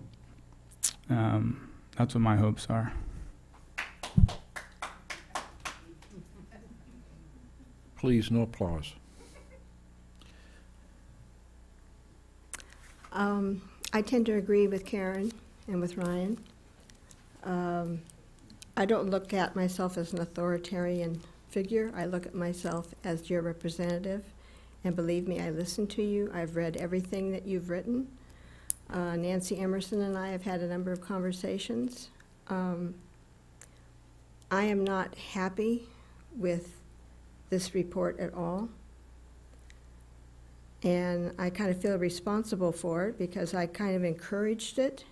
that's what my hopes are. Please, no applause. I tend to agree with Karen and with Ryan. I don't look at myself as an authoritarian figure. I look at myself as your representative. And believe me, I listen to you. I've read everything that you've written. Nancy Emerson and I have had a number of conversations. I am not happy with this report at all. And I kind of feel responsible for it because I kind of encouraged it.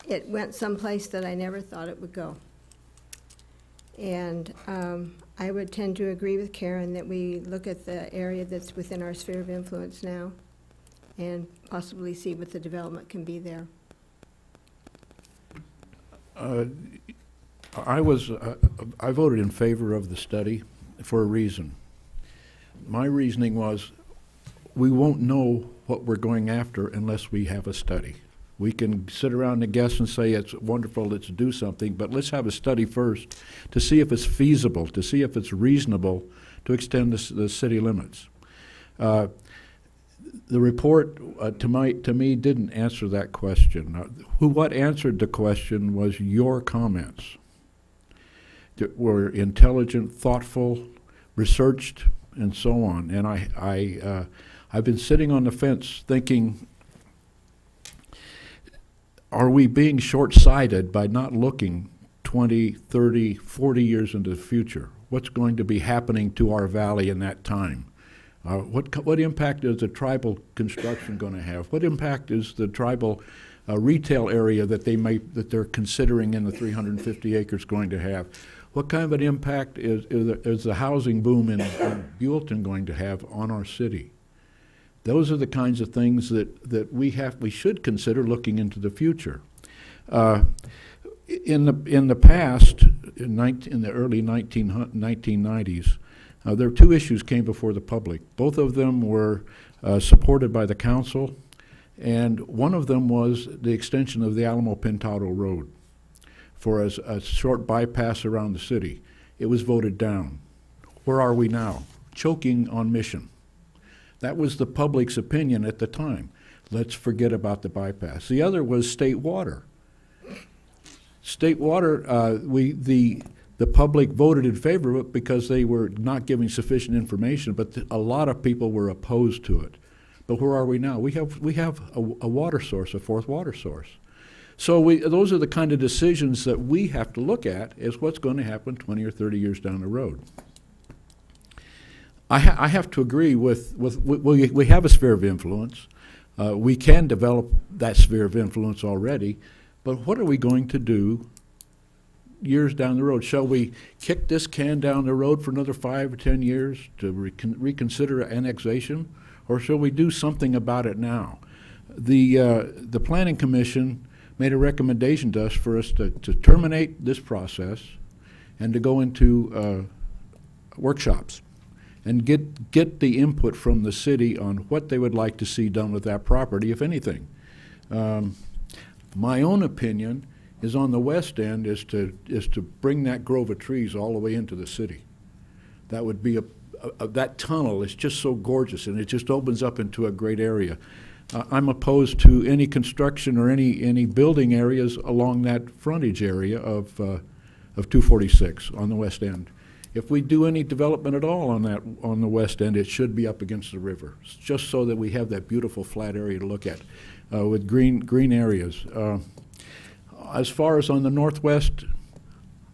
It went someplace that I never thought it would go. And I would tend to agree with Karen that we look at the area that's within our sphere of influence now and possibly see what the development can be there. I voted in favor of the study for a reason. My reasoning was we won't know what we're going after unless we have a study. We can sit around and guess and say it's wonderful, let's do something, but let's have a study first to see if it's feasible, to see if it's reasonable to extend the city limits. The report, to me, didn't answer that question. What answered the question was your comments that were intelligent, thoughtful, researched, and so on. And I've been sitting on the fence thinking, are we being short-sighted by not looking 20, 30, 40 years into the future? What's going to be happening to our valley in that time? What impact is the tribal construction going to have? What impact is the tribal retail area that they're considering in the 350 acres going to have? What kind of an impact is the housing boom in Buellton going to have on our city? Those are the kinds of things that we should consider looking into the future. In the past, in the early 1990s, there were two issues came before the public. Both of them were supported by the council, and one of them was the extension of the Alamo Pintado Road for a short bypass around the city. It was voted down. Where are we now? Choking on mission. That was the public's opinion at the time. Let's forget about the bypass. The other was state water. State water, the public voted in favor of it because they were not giving sufficient information, but a lot of people were opposed to it. But where are we now? We have a water source, a fourth water source. So those are the kind of decisions that we have to look at is what's going to happen 20 or 30 years down the road. I have to agree with we have a sphere of influence. We can develop that sphere of influence already, but what are we going to do years down the road? Shall we kick this can down the road for another 5 or 10 years to reconsider annexation, or shall we do something about it now? The Planning Commission made a recommendation to us for us to terminate this process and to go into workshops and get the input from the city on what they would like to see done with that property, if anything. My own opinion is on the west end is to bring that grove of trees all the way into the city. That would be that tunnel is just so gorgeous, and it just opens up into a great area. I'm opposed to any construction or any building areas along that frontage area of 246 on the west end. If we do any development at all on the west end, it should be up against the river, just so that we have that beautiful flat area to look at with green areas. As far as on the northwest,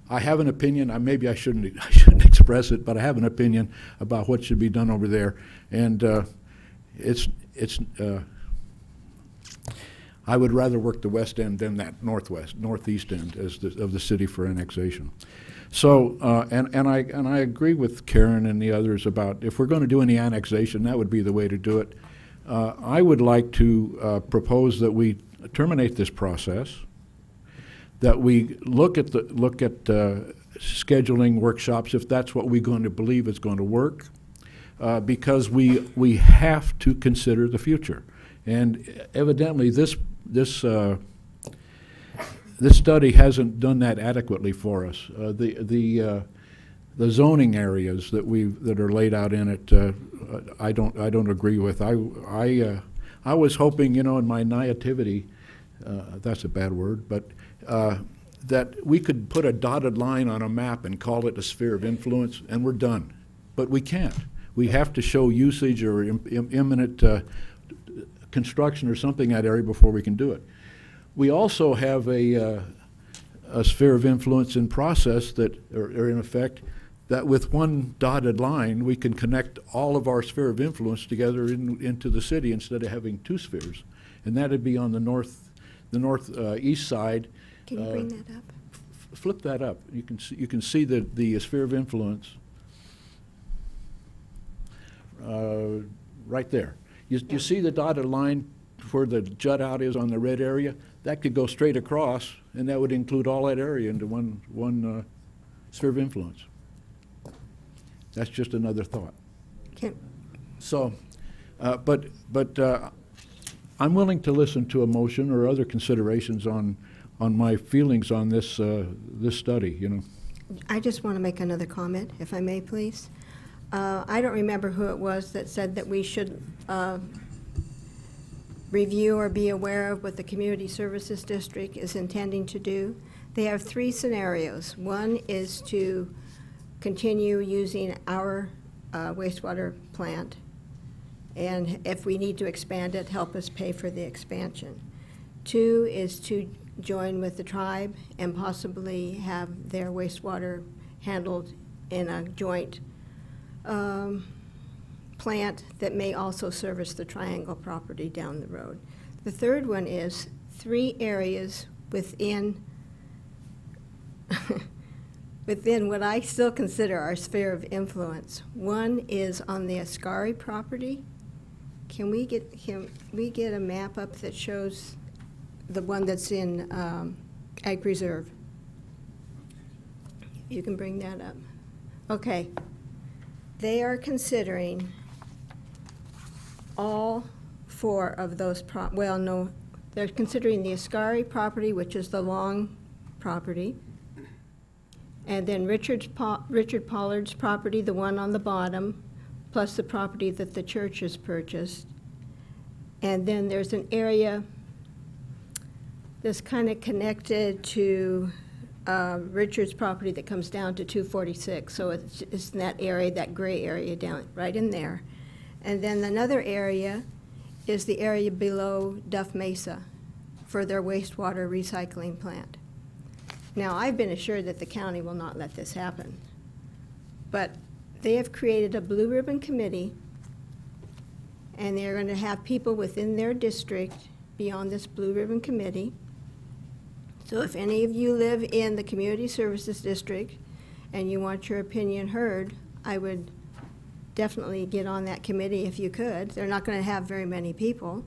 I have an opinion. Maybe I shouldn't express it, but I have an opinion about what should be done over there, and I would rather work the west end than that northeast end of the city for annexation. So, and I agree with Karen and the others about if we're going to do any annexation, that would be the way to do it. I would like to propose that we terminate this process, that we look at scheduling workshops if that's what we're going to believe is going to work. because we have to consider the future. And evidently this study hasn't done that adequately for us. The zoning areas that are laid out in it, I don't agree with. I was hoping, in my naivety, that's a bad word, but that we could put a dotted line on a map and call it a sphere of influence, and we're done. But we can't. We have to show usage or imminent construction or something in that area before we can do it. We also have a sphere of influence in process that, or in effect, that with one dotted line we can connect all of our sphere of influence together into the city instead of having two spheres, and that'd be on the northeast side. Can you bring that up? Flip that up. You can see the sphere of influence right there. You see the dotted line where the jut out is on the red area? That could go straight across, and that would include all that area into one sphere of influence. That's just another thought. Okay. So, but I'm willing to listen to a motion or other considerations on my feelings on this this study. I just want to make another comment, if I may, please. I don't remember who it was that said that we should review or be aware of what the Community Services District is intending to do. They have three scenarios. One is to continue using our wastewater plant, and if we need to expand it, help us pay for the expansion. Two is to join with the tribe and possibly have their wastewater handled in a joint plant that may also service the Triangle property down the road. The third one is 3 areas within within what I still consider our sphere of influence. One is on the Ascari property. Can we get a map up that shows the one that's in Ag Reserve? You can bring that up. Okay. They are considering all 4 of those, well, no, they're considering the Ascari property, which is the long property, and then Richard Pollard's property, the one on the bottom, plus the property that the church has purchased. And then there's an area that's kind of connected to Richard's property that comes down to 246. So it's in that area, that gray area down right in there. And then another area is the area below Duff Mesa for their wastewater recycling plant. Now, I've been assured that the county will not let this happen, but they have created a blue ribbon committee, and they're going to have people within their district be on this blue ribbon committee. So if any of you live in the Community Services District and you want your opinion heard, I would definitely get on that committee if you could. They're not going to have very many people.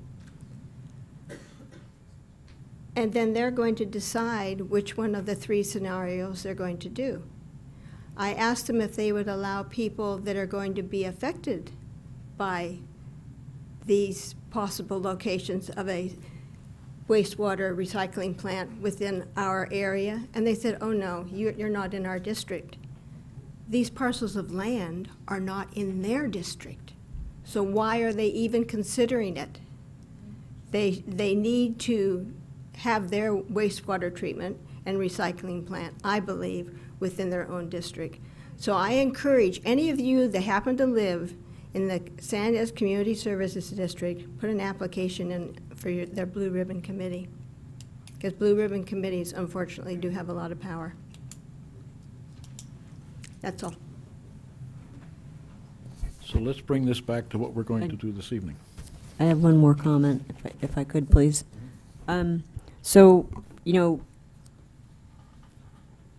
And then they're going to decide which one of the 3 scenarios they're going to do. I asked them if they would allow people that are going to be affected by these possible locations of a wastewater recycling plant within our area, and they said, oh no, you're not in our district. These parcels of land are not in their district, so why are they even considering it? They need to have their wastewater treatment and recycling plant, I believe, within their own district. So I encourage any of you that happen to live in the San Ynez Community Services District, put an application in for their Blue Ribbon Committee, because Blue Ribbon Committees, unfortunately, do have a lot of power. That's all. So let's bring this back to what we're going to do this evening. I have one more comment, if I could, please. So,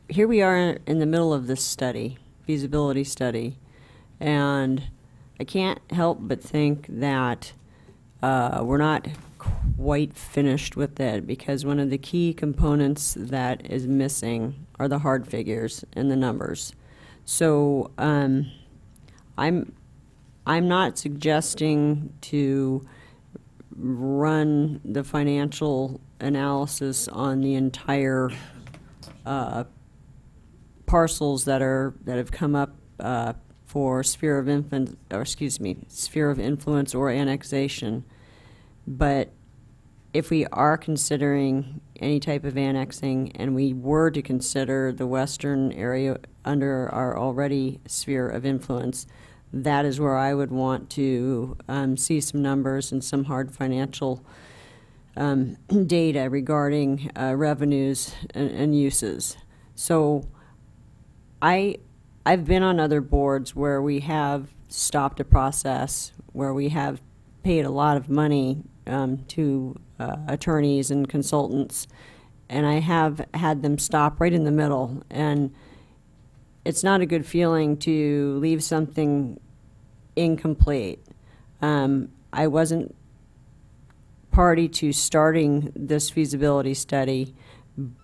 here we are in the middle of this study, feasibility study, and I can't help but think that we're not quite finished with it, because one of the key components that is missing are the hard figures and the numbers. So I'm I'm not suggesting to run the financial analysis on the entire parcels that have come up for sphere of influence or annexation. But if we are considering any type of annexing, and we were to consider the western area under our already sphere of influence, that is where I would want to see some numbers and some hard financial data regarding revenues and uses. So I've been on other boards where we have stopped a process, where we have paid a lot of money to attorneys and consultants, and I have had them stop right in the middle. And it's not a good feeling to leave something incomplete. I wasn't party to starting this feasibility study,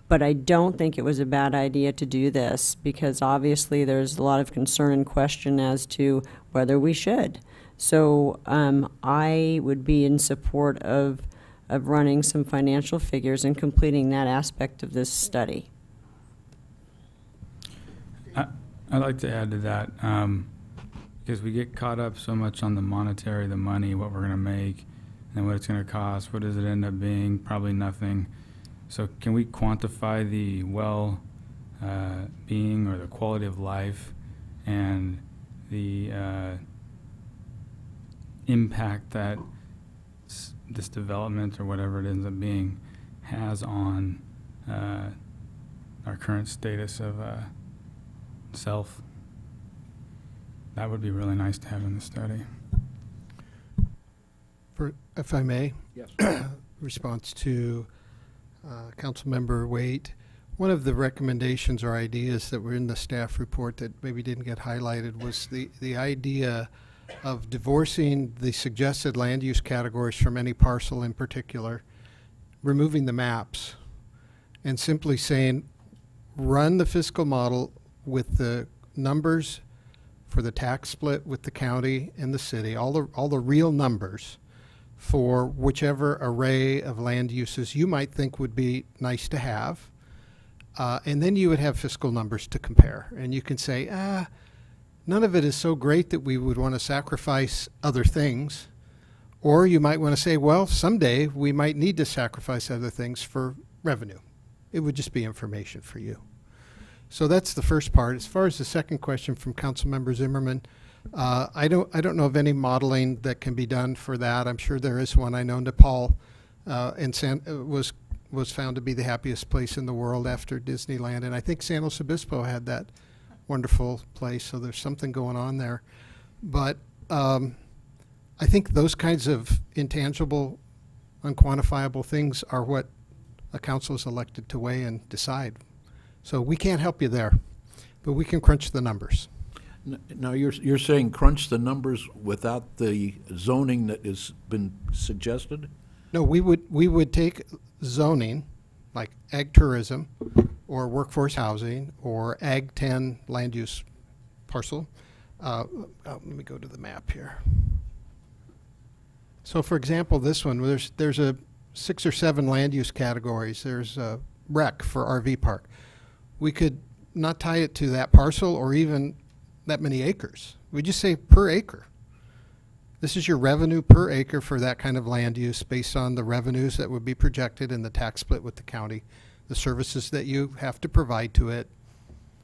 but I don't think it was a bad idea to do this, because obviously there's a lot of concern and question as to whether we should. So I would be in support of running some financial figures and completing that aspect of this study. I'd like to add to that, because we get caught up so much on the monetary, the money, what we're going to make, and what it's going to cost. What does it end up being? Probably nothing. So can we quantify the well-being or the quality of life and the impact that this development, or whatever it ends up being, has on our current status of self? That would be really nice to have in the study. If I may, yes. Response to Councilmember Waite. One of the recommendations or ideas that were in the staff report that maybe didn't get highlighted was the idea of divorcing the suggested land use categories from any parcel in particular, removing the maps, and simply saying, run the fiscal model with the numbers for the tax split with the county and the city, all the real numbers for whichever array of land uses you might think would be nice to have. And then you would have fiscal numbers to compare. And you can say, none of it is so great that we would want to sacrifice other things. Or you might want to say, well, someday we might need to sacrifice other things for revenue. It would just be information for you. So that's the first part. As far as the second question from Councilmember Zimmerman, I don't know of any modeling that can be done for that. I'm sure there is one. I know Nepal was found to be the happiest place in the world after Disneyland, and I think San Luis Obispo had that wonderful place. So there's something going on there. But I think those kinds of intangible, unquantifiable things are what a council is elected to weigh and decide. So we can't help you there, but we can crunch the numbers. Now you're saying crunch the numbers without the zoning that has been suggested? No, we would take zoning like ag tourism or workforce housing or ag 10 land use parcel. Let me go to the map here. So for example, this one, there's a 6 or 7 land use categories. There's a rec for RV park. We could not tie it to that parcel or even that many acres. We just say per acre. This is your revenue per acre for that kind of land use based on the revenues that would be projected in the tax split with the county, the services that you have to provide to it.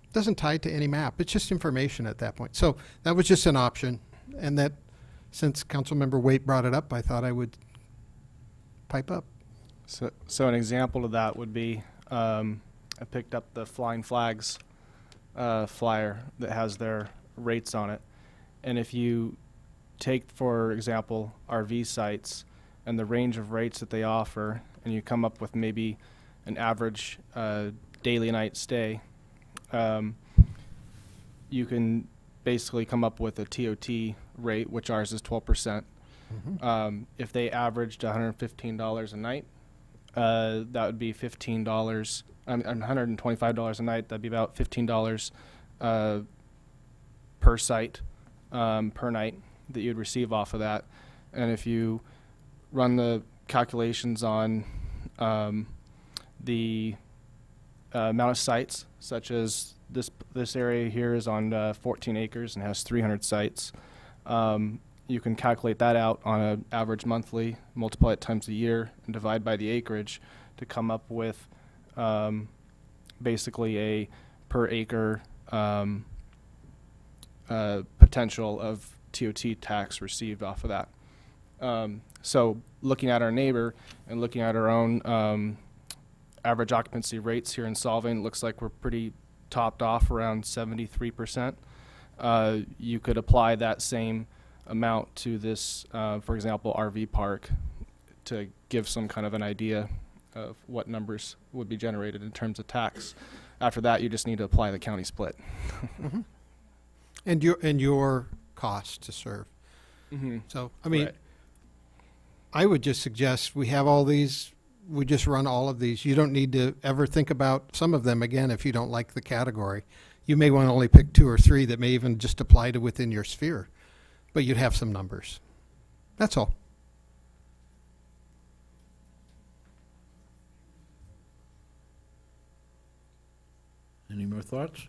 It doesn't tie it to any map. It's just information at that point. So that was just an option. And that, since Councilmember Waite brought it up, I thought I would pipe up. So an example of that would be, I picked up the Flying Flags flyer that has their rates on it. And if you take, for example, RV sites and the range of rates that they offer, and you come up with maybe an average daily night stay, you can basically come up with a TOT rate, which ours is 12%. Mm-hmm. If they averaged $115 a night, that would be $15. $125 a night. That'd be about $15 per site per night. that you'd receive off of that. And if you run the calculations on the amount of sites, such as this area here is on 14 acres and has 300 sites, you can calculate that out on an average monthly, multiply it times the year, and divide by the acreage to come up with basically a per acre potential of TOT tax received off of that. So looking at our neighbor and looking at our own average occupancy rates here in Solvang, it looks like we're pretty topped off around 73%. You could apply that same amount to this, for example, RV park to give some kind of an idea of what numbers would be generated in terms of tax. After that, you just need to apply the county split. Mm-hmm. And your cost to serve. Mm-hmm. So, I mean, right. I would just suggest we have all these, we just run all of these. You don't need to ever think about some of them again if you don't like the category. You may want to only pick 2 or 3 that may even just apply to within your sphere, but you'd have some numbers. That's all. Any more thoughts?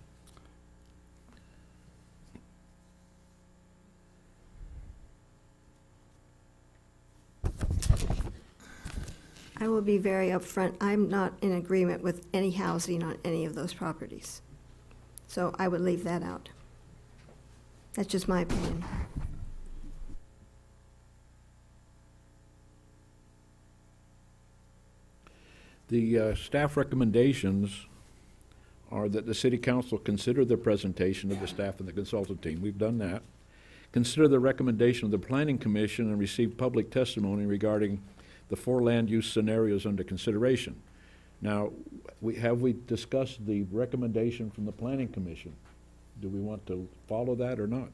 I will be very upfront. I'm not in agreement with any housing on any of those properties. So I would leave that out. That's just my opinion. The staff recommendations are that the City Council consider the presentation of the staff and the consultant team. We've done that. Consider the recommendation of the Planning Commission and receive public testimony regarding the 4 land use scenarios under consideration. Now, have we discussed the recommendation from the Planning Commission? Do we want to follow that or not?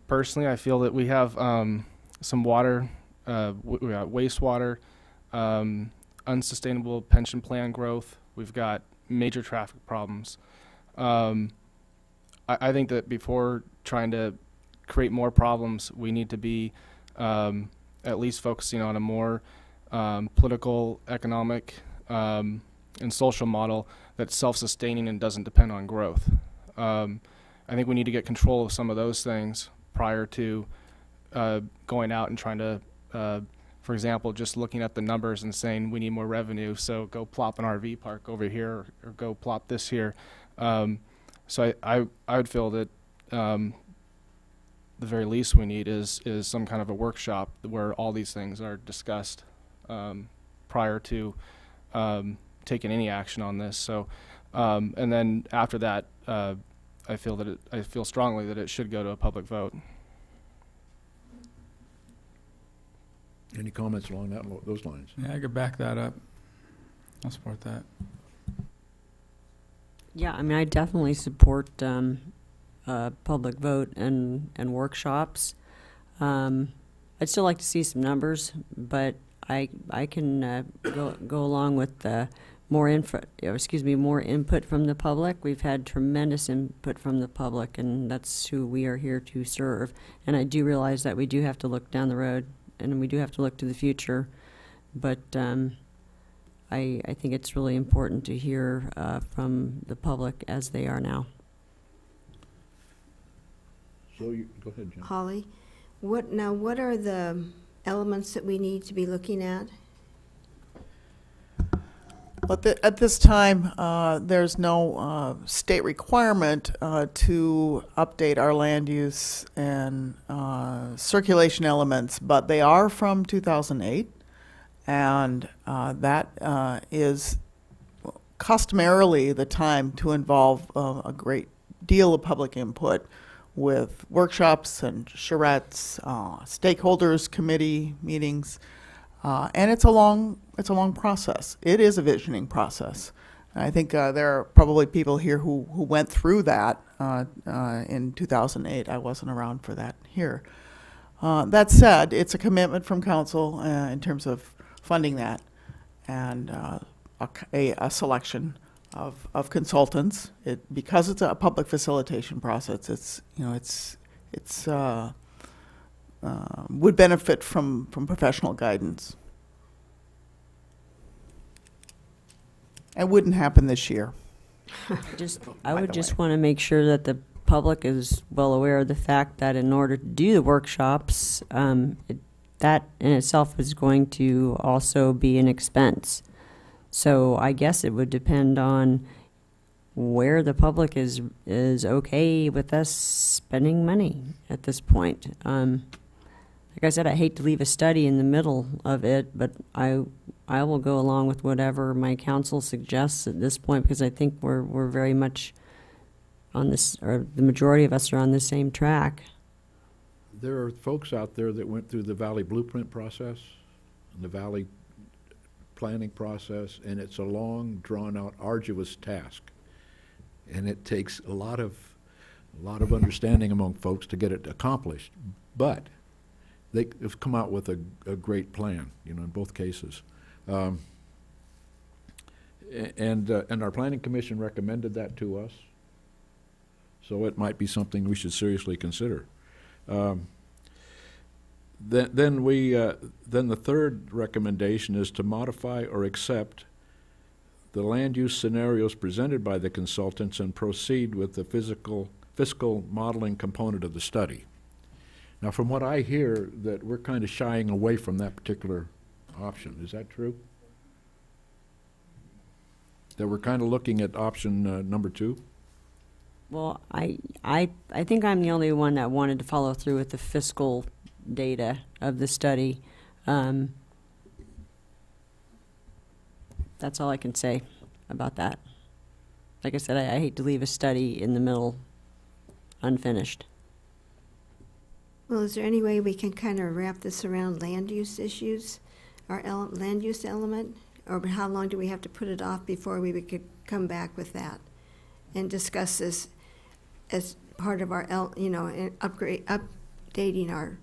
Personally, I feel that we have some water, we got wastewater, unsustainable pension plan growth. We've got major traffic problems. I think that before trying to create more problems, we need to be at least focusing on a more political, economic, and social model that's self-sustaining and doesn't depend on growth. I think we need to get control of some of those things prior to going out and trying to, for example, just looking at the numbers and saying we need more revenue, so go plop an RV park over here or go plop this here. So I would feel that the very least we need is some kind of a workshop where all these things are discussed prior to taking any action on this. So, and then after that, I feel strongly that it should go to a public vote. Any comments along those lines? Yeah, I could back that up. I'll support that. Yeah, I mean, I definitely support public vote and workshops. I'd still like to see some numbers, but I can go along with more input from the public. We've had tremendous input from the public, and that's who we are here to serve. And I do realize that we do have to look down the road, and we do have to look to the future. But I think it's really important to hear from the public as they are now. So you go ahead, Jen. Holly, what are the elements that we need to be looking at? But at this time, there's no state requirement to update our land use and circulation elements, but they are from 2008, and that is customarily the time to involve a great deal of public input with workshops and charrettes, stakeholders committee meetings, and it's a long process. It is a visioning process. I think there are probably people here who went through that in 2008. I wasn't around for that here. That said, it's a commitment from council in terms of funding that and a selection of consultants. Because it's a public facilitation process, it's would benefit from professional guidance. It wouldn't happen this year. I would just want to make sure that the public is well aware of the fact that in order to do the workshops, that in itself is going to also be an expense. So I guess it would depend on where the public is okay with us spending money at this point. Like I said, I hate to leave a study in the middle of it, but I will go along with whatever my council suggests at this point, because I think we're very much on this, or the majority of us are on the same track. There are folks out there that went through the Valley Blueprint process, and the Valley planning process, and it's a long, drawn-out, arduous task, and it takes a lot of understanding among folks to get it accomplished. But they've come out with a great plan, in both cases. And our Planning Commission recommended that to us, so it might be something we should seriously consider. Then the third recommendation is to modify or accept the land use scenarios presented by the consultants and proceed with the fiscal modeling component of the study. Now, from what I hear, that we're kind of shying away from that particular option. Is that true? That we're kind of looking at option number 2? Well, I think I'm the only one that wanted to follow through with the fiscal data of the study. That's all I can say about that. Like I said, I hate to leave a study in the middle unfinished. Well, is there any way we can kind of wrap this around land use issues, our land use element? Or how long do we have to put it off before we could come back with that and discuss this as part of our, updating our...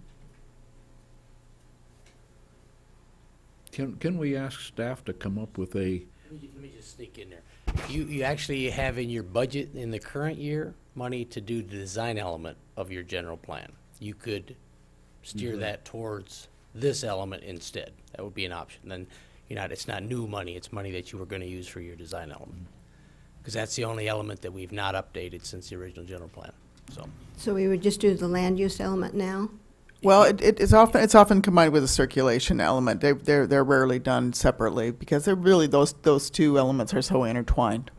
Can we ask staff to come up with a... Let me just sneak in there. You actually have in your budget in the current year money to do the design element of your general plan. You could steer that towards this element instead. That would be an option. Then, it's not new money, it's money that you were going to use for your design element. Because that's the only element that we've not updated since the original general plan. So we would just do the land use element now? Well, it's often combined with a circulation element. They're rarely done separately because they're really those two elements are so intertwined.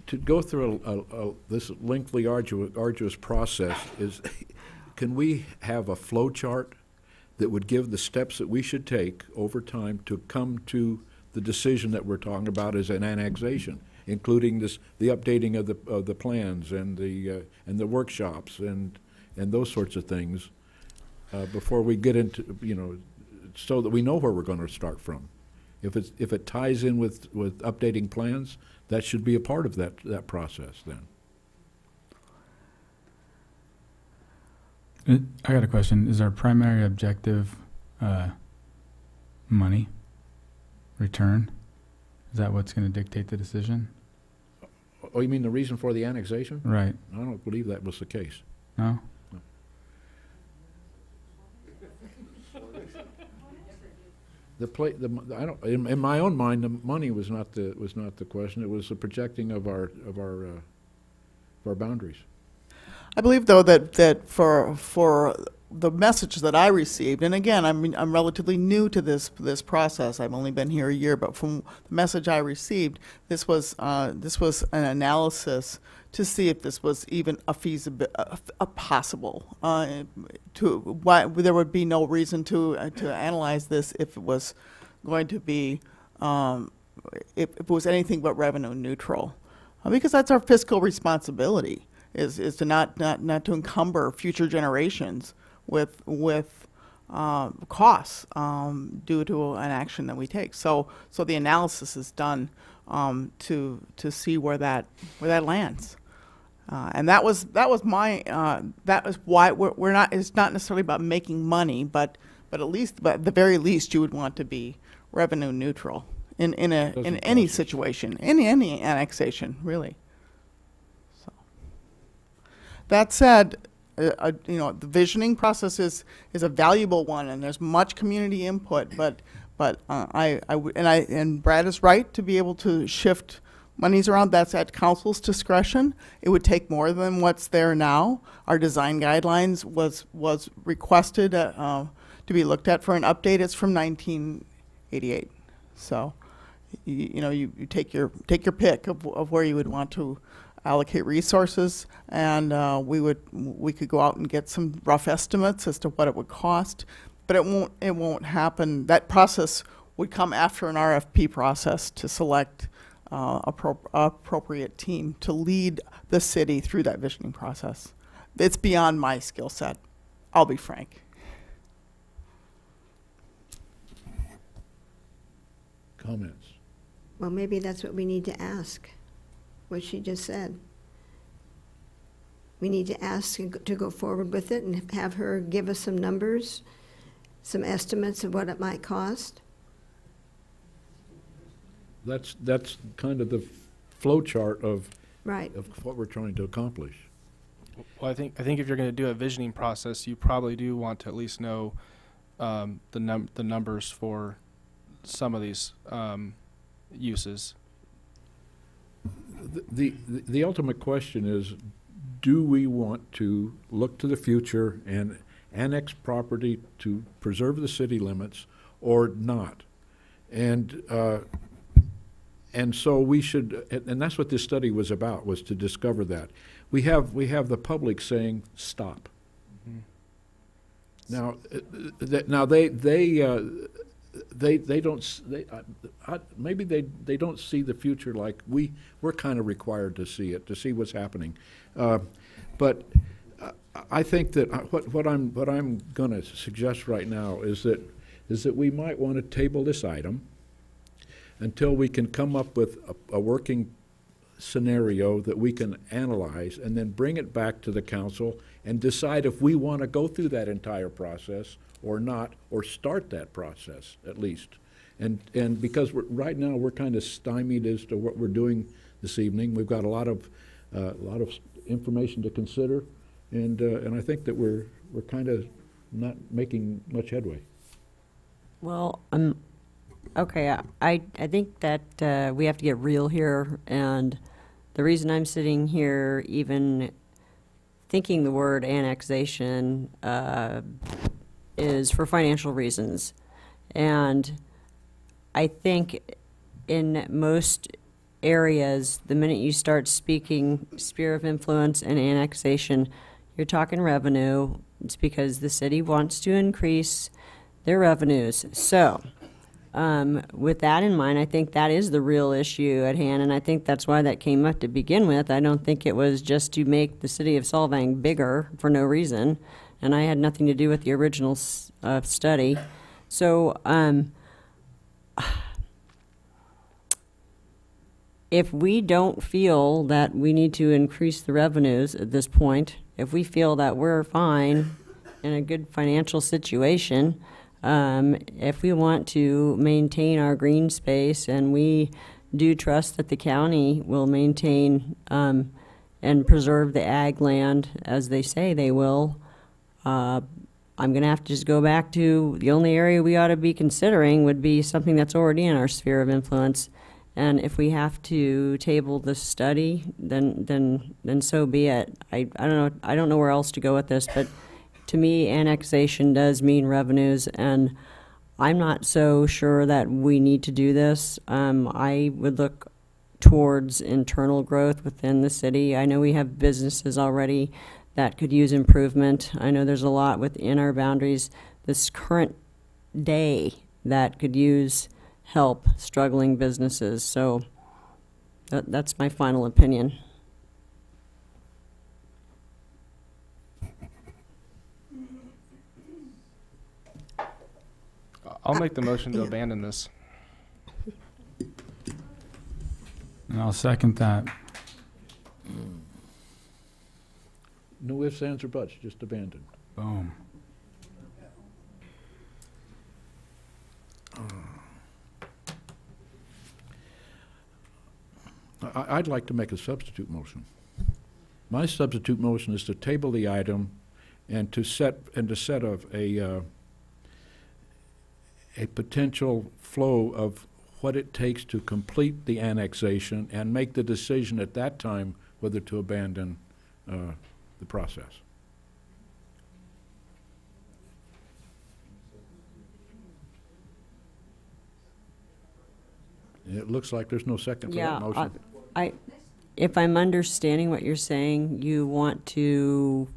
To go through this lengthy, arduous process can we have a flow chart that would give the steps that we should take over time to come to the decision that we're talking about as an annexation, including the updating of the plans and the workshops and those sorts of things, before we get into, so that we know where we're going to start from. If it ties in with updating plans, that should be a part of that process then. I got a question. Is our primary objective money, return? Is that what's going to dictate the decision? Oh, you mean the reason for the annexation? Right. I don't believe that was the case. No? In my own mind, the money was not the question. It was the projecting of our boundaries. I believe, though, that for the message that I received, and again, I'm relatively new to this process. I've only been here a year, but from the message I received, this was an analysis to see if this was even possible. Why there would be no reason to analyze this if it was going to be if it was anything but revenue neutral, because that's our fiscal responsibility. Is to not to encumber future generations with costs due to an action that we take. So the analysis is done to see where that lands, and that was why we're not. It's not necessarily about making money, but at the very least, you would want to be revenue neutral in any situation, any annexation, really. So that said, you know, the visioning process is a valuable one, and there's much community input. But and Brad is right to be able to shift monies around. That's at council's discretion. It would take more than what's there now. Our design guidelines was requested to be looked at for an update. It's from 1988. So, you know, you take your pick of where you would want to allocate resources, and we could go out and get some rough estimates as to what it would cost, but it won't happen. That process would come after an RFP process to select appropriate team to lead the city through that visioning process. It's beyond my skill set, I'll be frank. Comments? Well, maybe that's what we need to ask, what she just said. We need to ask to go forward with it and have her give us some numbers, some estimates of what it might cost. That's kind of the flow chart of right. of what we're trying to accomplish. Well, I think if you're going to do a visioning process, you probably do want to at least know the numbers for some of these uses. The ultimate question is, do we want to look to the future and annex property to preserve the city limits or not? And so we should, and that's what this study was about, was to discover that. We have the public saying stop. Mm-hmm. Now they don't maybe they don't see the future like we're kind of required to see it, to see what's happening. But I think that what I'm going to suggest right now is that we might want to table this item until we can come up with a working scenario that we can analyze, and then bring it back to the council and decide if we want to go through that entire process or not, or start that process at least. And because right now we're kind of stymied as to what we're doing this evening. We've got a lot of information to consider, and I think that we're kind of not making much headway. Well, okay, I think that we have to get real here, and the reason I'm sitting here even thinking the word annexation is for financial reasons. And I think in most areas, the minute you start speaking sphere of influence and annexation, you're talking revenue. It's because the city wants to increase their revenues. So with that in mind, I think that is the real issue at hand, and I think that's why that came up to begin with. I don't think it was just to make the city of Solvang bigger for no reason, and I had nothing to do with the original study. So if we don't feel that we need to increase the revenues at this point, if we feel that we're fine in a good financial situation, if we want to maintain our green space, and we do trust that the county will maintain and preserve the ag land as they say they will, I'm going to have to just go back to the only area we ought to be considering would be something that's already in our sphere of influence. And if we have to table the study, then so be it. I don't know where else to go with this, but to me, annexation does mean revenues, and I'm not so sure that we need to do this. I would look towards internal growth within the city. I know we have businesses already that could use improvement. I know there's a lot within our boundaries this current day that could use help, struggling businesses. So that's my final opinion. I'll make the motion to abandon this. And I'll second that. No ifs, ands, or buts, just abandon. Boom. I'd like to make a substitute motion. My substitute motion is to table the item and to set a potential flow of what it takes to complete the annexation and make the decision at that time whether to abandon the process. It looks like there's no second for that motion. If I'm understanding what you're saying, you want to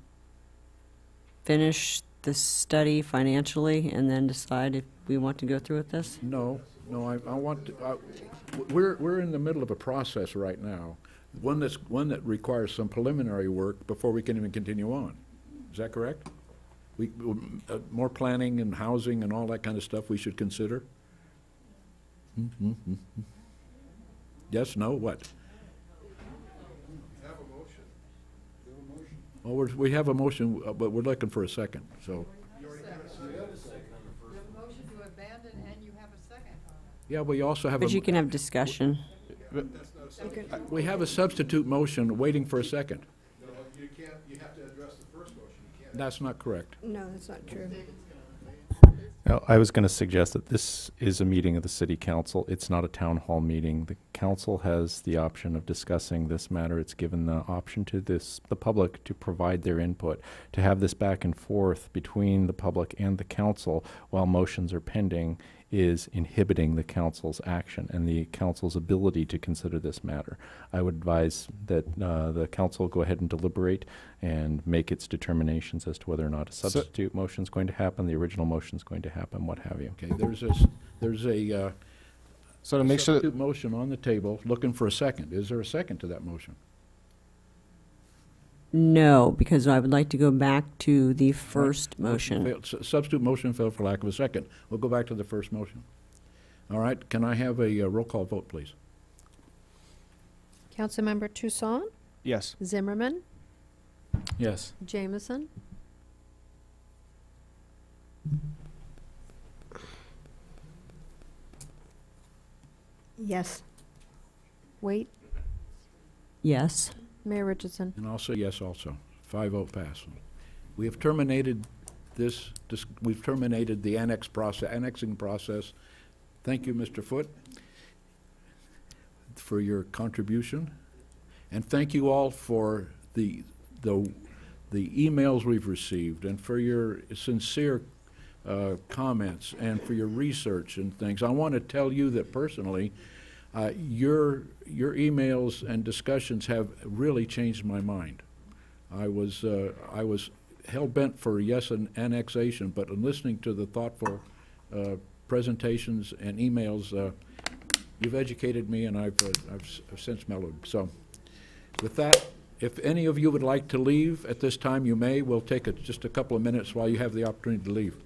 finish the study financially and then decide if we want to go through with this? No, I want to, we're in the middle of a process right now, one that requires some preliminary work before we can even continue on. Is that correct? More planning and housing and all that kind of stuff we should consider? Yes, no, what? Have a motion. Oh, we have a motion, but we're looking for a second, so. Yeah, we also have But you can have discussion. We have a substitute motion waiting for a second. No, you can't, you have to address the first motion. You can't. That's not correct. No, that's not true. Now, I was going to suggest that this is a meeting of the City Council. It's not a town hall meeting. The council has the option of discussing this matter. It's given the option to the public to provide their input. To have this back and forth between the public and the council while motions are pending is inhibiting the council's action and the council's ability to consider this matter. I would advise that the council go ahead and deliberate and make its determinations as to whether or not a substitute motion is going to happen, the original motion is going to happen, what have you. Okay, there's a so to make sure substitute motion on the table, looking for a second. Is there a second to that motion? No, because I would like to go back to the first motion. Substitute motion failed for lack of a second. We'll go back to the first motion. All right, can I have a roll call vote, please? Councilmember Toussaint? Yes. Zimmerman? Yes. Jameson? Yes. Wait. Yes. Mayor Richardson? And I'll say yes also. 5-0 pass. We have terminated we've terminated the annexing process. Thank you, Mr. Foote, for your contribution. And thank you all for the emails we've received and for your sincere comments and for your research and things. I want to tell you that personally, your emails and discussions have really changed my mind. I was hell-bent for yes and annexation, but in listening to the thoughtful presentations and emails, you've educated me, and I've since mellowed. So with that, if any of you would like to leave at this time, you may. We'll take just a couple of minutes while you have the opportunity to leave.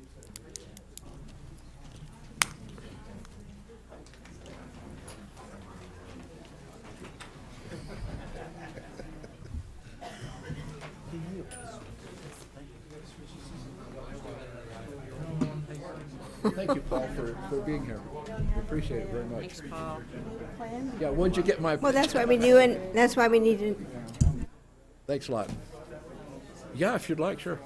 Thank you, Paul, for being here. We appreciate it very much. Thanks, Paul. Yeah, when'd you get my... Well, that's why we do, and that's why we need to... Thanks a lot. Yeah, if you'd like, sure.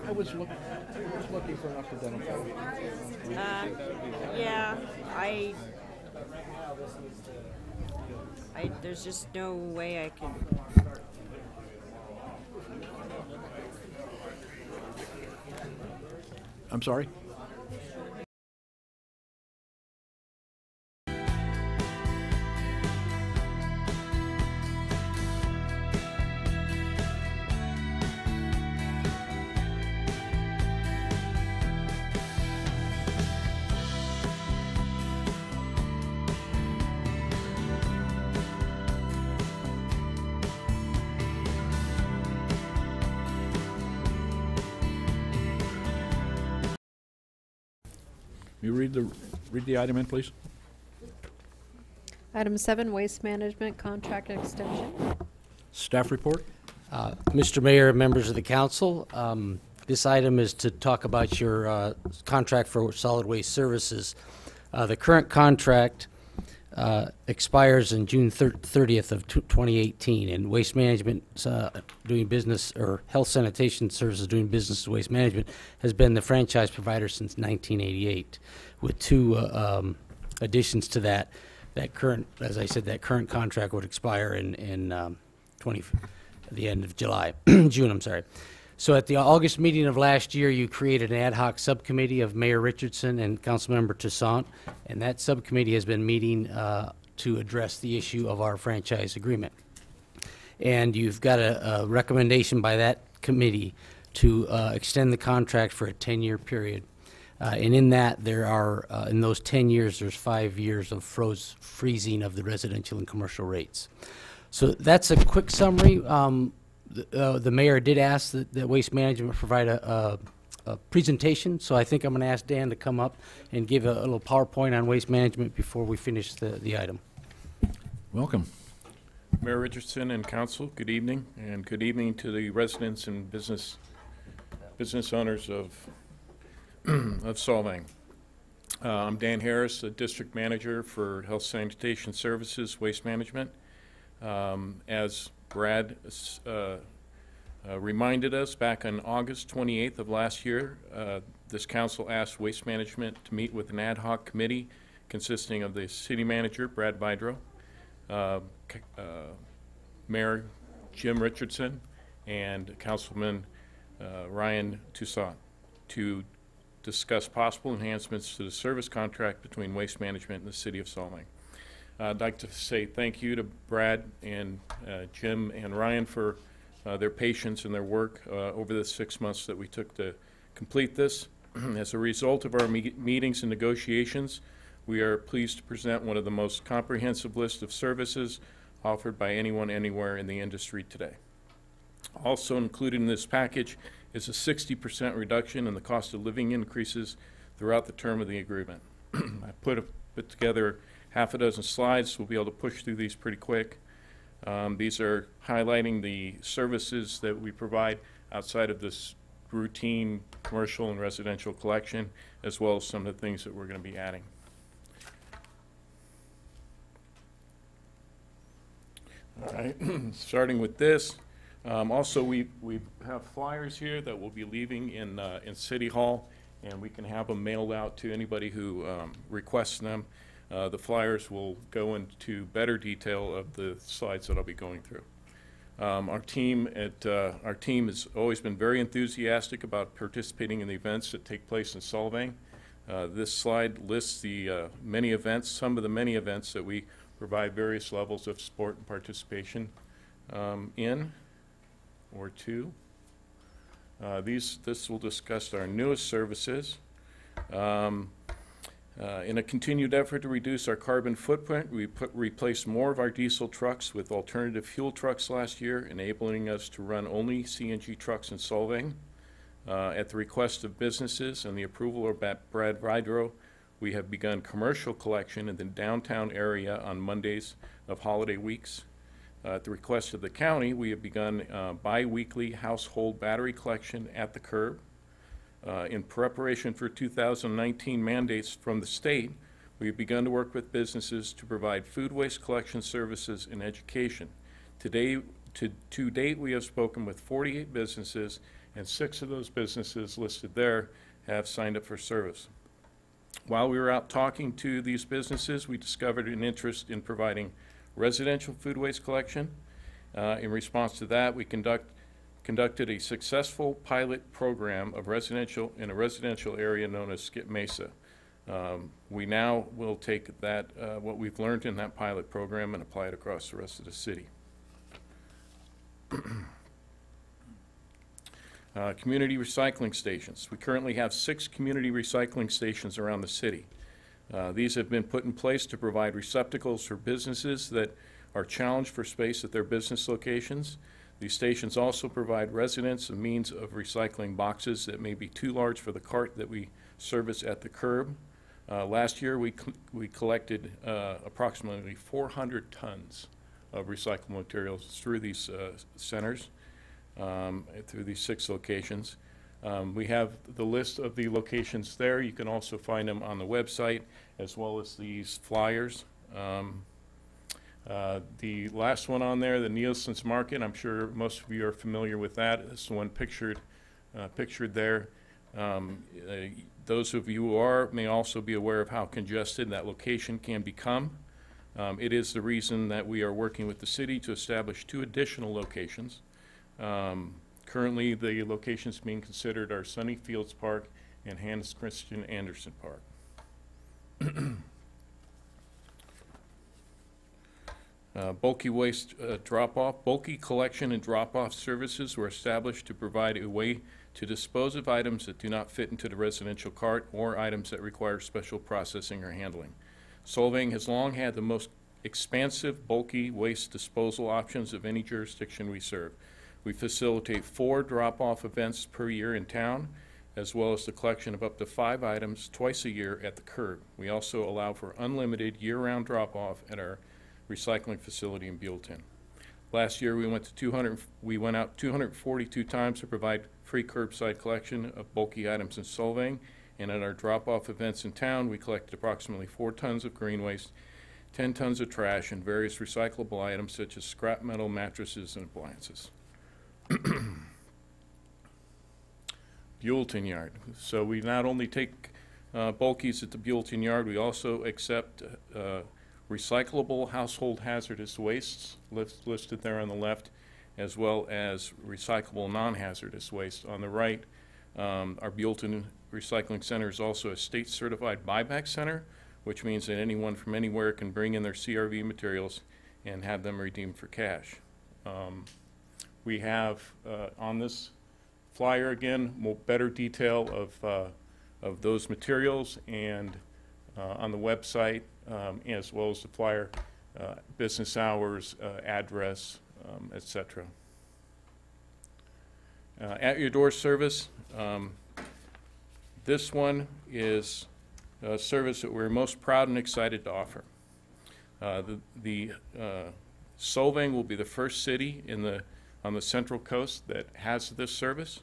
I was looking for an up-to-date. Yeah, there's just no way I can. I'm sorry? You read the item in, please. Item 7, Waste Management Contract Extension. Staff report. Mr. Mayor, members of the council, This item is to talk about your contract for solid waste services. The current contract expires in June 30th of 2018, and Waste Management doing business, or Health Sanitation Services doing business with Waste Management, has been the franchise provider since 1988, with two additions to that. That current, as I said, that current contract would expire in the end of July, June, I'm sorry. So at the August meeting of last year, you created an ad hoc subcommittee of Mayor Richardson and Councilmember Toussaint, and that subcommittee has been meeting to address the issue of our franchise agreement. And you've got a recommendation by that committee to extend the contract for a 10-year period. And in that, there are, in those 10 years, there's 5 years of freezing of the residential and commercial rates. So that's a quick summary. The mayor did ask that Waste Management provide a presentation, so I think I'm going to ask Dan to come up and give a little PowerPoint on Waste Management before we finish the item. Welcome. Mayor Richardson and Council, good evening, and good evening to the residents and business owners of Solvang. I'm Dan Harris, the District Manager for Health Sanitation Services, Waste Management. As Brad reminded us, back on August 28th of last year, this council asked Waste Management to meet with an ad hoc committee consisting of the City Manager, Brad Vidro, Mayor Jim Richardson, and Councilman Ryan Toussaint to discuss possible enhancements to the service contract between Waste Management and the City of Solvang. I'd like to say thank you to Brad and Jim and Ryan for their patience and their work over the 6 months that we took to complete this. As a result of our meetings and negotiations, we are pleased to present one of the most comprehensive lists of services offered by anyone anywhere in the industry today. Also included in this package is a 60% reduction in the cost of living increases throughout the term of the agreement. I put together half a dozen slides. We'll be able to push through these pretty quick. These are highlighting the services that we provide outside of this routine commercial and residential collection, as well as some of the things that we're going to be adding. All right, starting with this. Also, we have flyers here that will be leaving in City Hall, and we can have them mailed out to anybody who requests them. The flyers will go into better detail of the slides that I'll be going through. Our team has always been very enthusiastic about participating in the events that take place in Solvang. This slide lists the many events, some of the many events that we provide various levels of support and participation in or to. This will discuss our newest services. In a continued effort to reduce our carbon footprint, we replaced more of our diesel trucks with alternative fuel trucks last year, enabling us to run only CNG trucks in Solvang. At the request of businesses and the approval of Brad Vidro, we have begun commercial collection in the downtown area on Mondays of holiday weeks. At the request of the county, we have begun bi-weekly household battery collection at the curb. In preparation for 2019 mandates from the state, we have begun to work with businesses to provide food waste collection services and education. To date, we have spoken with 48 businesses, and 6 of those businesses listed there have signed up for service. While we were out talking to these businesses, we discovered an interest in providing residential food waste collection. In response to that, we conducted a successful pilot program of in a residential area known as Skip Mesa. We now will take that, what we've learned in that pilot program, and apply it across the rest of the city. Community recycling stations. We currently have 6 community recycling stations around the city. These have been put in place to provide receptacles for businesses that are challenged for space at their business locations. These stations also provide residents a means of recycling boxes that may be too large for the cart that we service at the curb. Last year, we collected approximately 400 tons of recyclable materials through these centers, through these 6 locations. We have the list of the locations there. You can also find them on the website, as well as these flyers. The last one on there, the Nielsen's Market, I'm sure most of you are familiar with that. It's the one pictured there. Those of you who are may also be aware of how congested that location can become. It is the reason that we are working with the city to establish 2 additional locations. Currently, the locations being considered are Sunny Fields Park and Hans Christian Andersen Park. Bulky waste drop-off. Bulky collection and drop-off services were established to provide a way to dispose of items that do not fit into the residential cart or items that require special processing or handling. Solvang has long had the most expansive bulky waste disposal options of any jurisdiction we serve. We facilitate 4 drop-off events per year in town, as well as the collection of up to 5 items twice a year at the curb. We also allow for unlimited year-round drop-off at our recycling facility in Buellton. Last year, we went out 242 times to provide free curbside collection of bulky items in Solvang, and at our drop-off events in town, we collected approximately 4 tons of green waste, 10 tons of trash, and various recyclable items such as scrap metal, mattresses, and appliances. Buellton Yard. So we not only take bulkies at the Buellton Yard, we also accept recyclable household hazardous wastes listed there on the left, as well as recyclable non-hazardous waste on the right. Our Buellton Recycling Center is also a state-certified buyback center, which means that anyone from anywhere can bring in their CRV materials and have them redeemed for cash. We have on this flyer again better detail of those materials, and on the website, as well as the flyer, business hours, address, etc. At your door service. This one is a service that we're most proud and excited to offer. Solvang will be the first city on the Central Coast that has this service.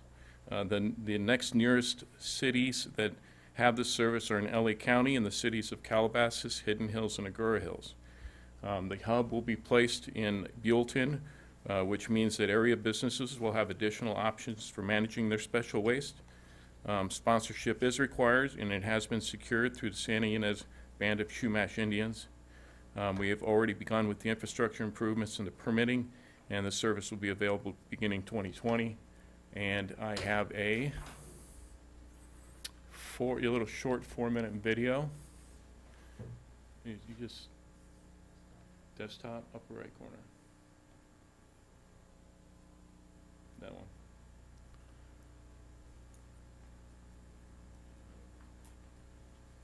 The next nearest cities that have this service are in LA County and the cities of Calabasas, Hidden Hills, and Agoura Hills. The hub will be placed in Buellton, which means that area businesses will have additional options for managing their special waste. Sponsorship is required, and it has been secured through the Santa Ynez Band of Chumash Indians. We have already begun with the infrastructure improvements and the permitting, and the service will be available beginning 2020. And I have a little short 4-minute video. You just, desktop, upper right corner. That one.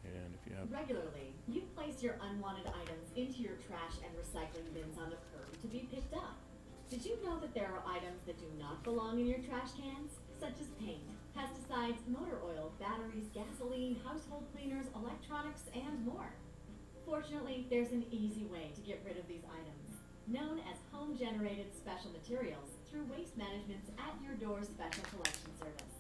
And if you have... Regularly, you place your unwanted items into your trash and recycling bins on the curb to be picked up. Did you know that there are items that do not belong in your trash cans, such as paint, pesticides, motor oil, batteries, gasoline, household cleaners, electronics, and more? Fortunately, there's an easy way to get rid of these items, known as home-generated special materials through Waste Management's At Your Door Special Collection Service.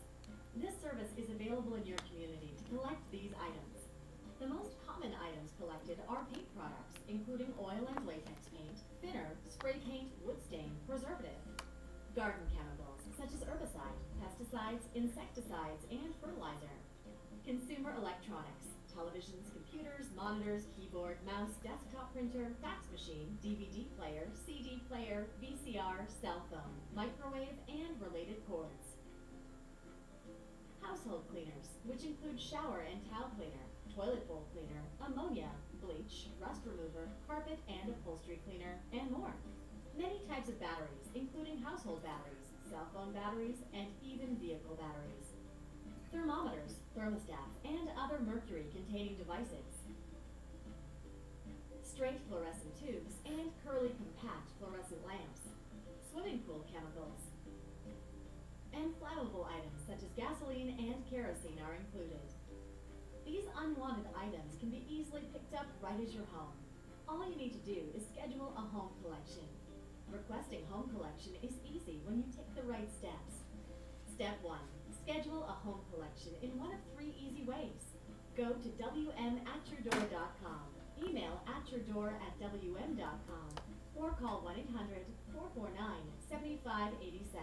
This service is available in your community to collect these items. The most common items collected are paint products, including oil and latex paint, thinner, spray paint, wood stain, preservative, garden chemicals such as herbicide, pesticides, insecticides, and fertilizer, consumer electronics, televisions, computers, monitors, keyboard, mouse, desktop printer, fax machine, DVD player, CD player, VCR, cell phone, microwave, and related cords. Household cleaners, which include shower and towel cleaner, toilet bowl cleaner, ammonia, bleach, rust remover, carpet and upholstery cleaner, and more. Many types of batteries, including household batteries, cell phone batteries, and even vehicle batteries. Thermometers, thermostats, and other mercury-containing devices. Straight fluorescent tubes and curly compact fluorescent lamps. Swimming pool chemicals. And flammable items such as gasoline and kerosene are included. These unwanted items can be easily picked up right at your home. All you need to do is schedule a home collection. Requesting home collection is easy when you take the right steps. Step 1. Schedule a home collection in one of 3 easy ways. Go to wmatyourdoor.com, email atyourdoor@wm.com, or call 1-800-449-7587.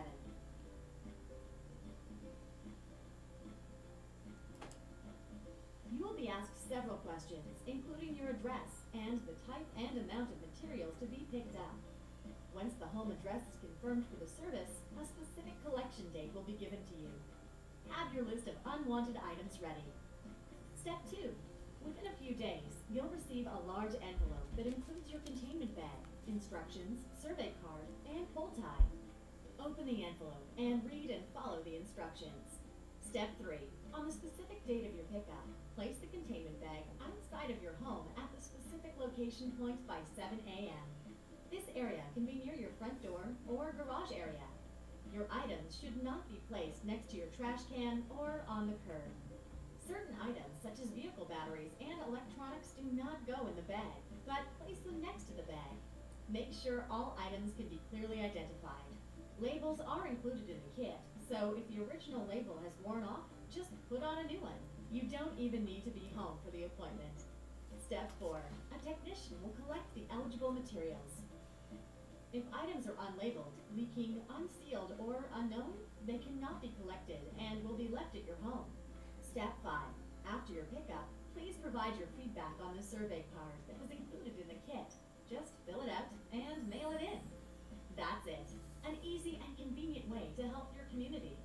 You will be asked several questions, including your address and the type and amount of materials to be picked up. Once the home address is confirmed for the service, a specific collection date will be given to you. Have your list of unwanted items ready. Step 2. Within a few days, you'll receive a large envelope that includes your containment bag, instructions, survey card, and pull tie. Open the envelope and read and follow the instructions. Step 3. On the specific date of your pickup, place the containment bag outside of your home at the specific location point by 7 a.m. This area can be near your front door or garage area. Your items should not be placed next to your trash can or on the curb. Certain items, such as vehicle batteries and electronics, do not go in the bag, but place them next to the bag. Make sure all items can be clearly identified. Labels are included in the kit, so if the original label has worn off, just put on a new one. You don't even need to be home for the appointment. Step 4. A technician will collect the eligible materials. If items are unlabeled, leaking, unsealed, or unknown, they cannot be collected and will be left at your home. Step 5. After your pickup, please provide your feedback on the survey card that was included in the kit. Just fill it out and mail it in. That's it. An easy and convenient way to help your community.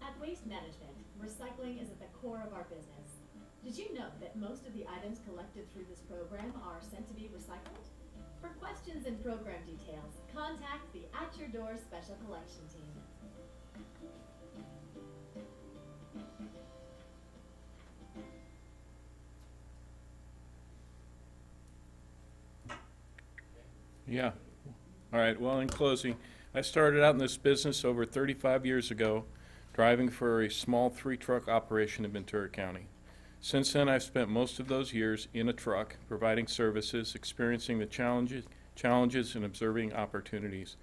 At Waste Management, recycling is at the core of our business. Did you know that most of the items collected through this program are sent to be recycled? For questions and program details, contact the At Your Door Special Collection Team. Yeah. All right. Well, in closing, I started out in this business over 35 years ago, driving for a small 3-truck operation in Ventura County. Since then, I've spent most of those years in a truck, providing services, experiencing the challenges and observing opportunities.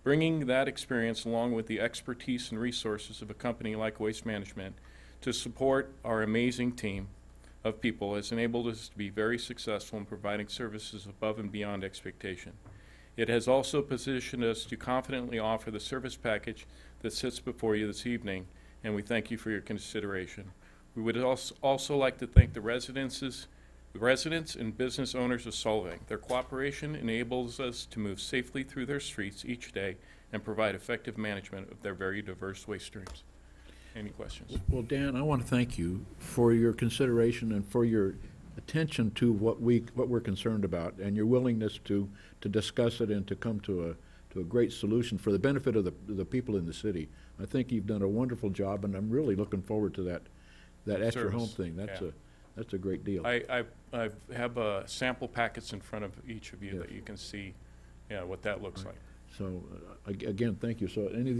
Bringing that experience along with the expertise and resources of a company like Waste Management to support our amazing team of people has enabled us to be very successful in providing services above and beyond expectation. It has also positioned us to confidently offer the service package that sits before you this evening, and we thank you for your consideration. We would also like to thank the residents and business owners of Solvang. Their cooperation enables us to move safely through their streets each day and provide effective management of their very diverse waste streams. Any questions? Well, Dan, I want to thank you for your consideration and for your attention to what we're concerned about, and your willingness to discuss it and to come to a great solution for the benefit of the people in the city. I think you've done a wonderful job, and I'm really looking forward to that at your home thing. That's a great deal. I have sample packets in front of each of you that you can see, what that looks like. So again, thank you. So any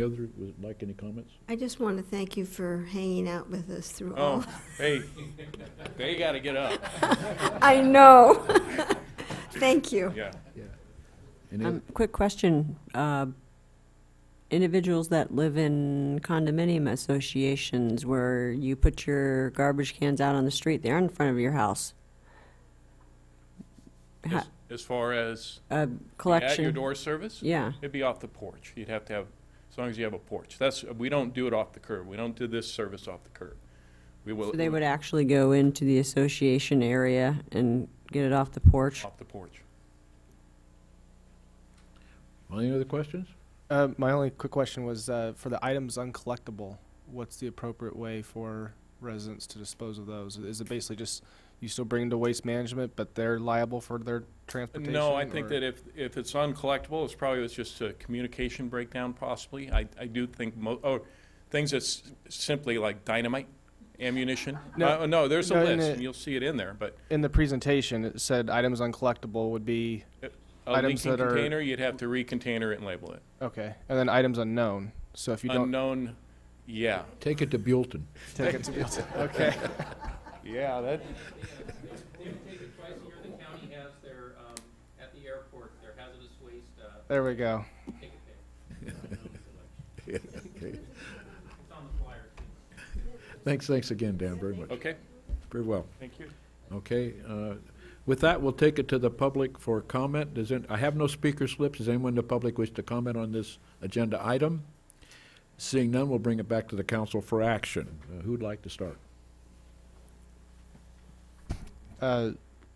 other would like any comments? I just want to thank you for hanging out with us through all. Oh, hey, they got to get up. I know. Thank you. Yeah. Quick question. Individuals that live in condominium associations where you put your garbage cans out on the street, they're in front of your house. As far as collection. At your door service? Yeah. It'd be off the porch. You'd have to have, as long as you have a porch. We don't do it off the curb. We don't do this service off the curb. We will. So they would actually go into the association area and get it off the porch? Off the porch. Any other questions? My only quick question was for the items uncollectible, what's the appropriate way for residents to dispose of those? Is it basically just you still bring them to Waste Management, but they're liable for their transportation? No, I think that if it's uncollectible, it's probably just a communication breakdown possibly. I do think things that's simply like dynamite, ammunition. No, there's a list, and you'll see it in there. But in the presentation, it said items uncollectible would be items that are container. You'd have to recontainer it and label it. Okay, and then items unknown. So if you don't unknown, yeah, take it to Buellton. Take it to Buellton. Okay. Yeah, that. They take it twice a year. The county has their at the airport their hazardous waste. There we go. Take it there. Okay. Thanks again, Dan, very much. Okay. Very well. Thank you. Okay, with that, we'll take it to the public for comment. I have no speaker slips. Does anyone in the public wish to comment on this agenda item? Seeing none, we'll bring it back to the council for action. Who'd like to start?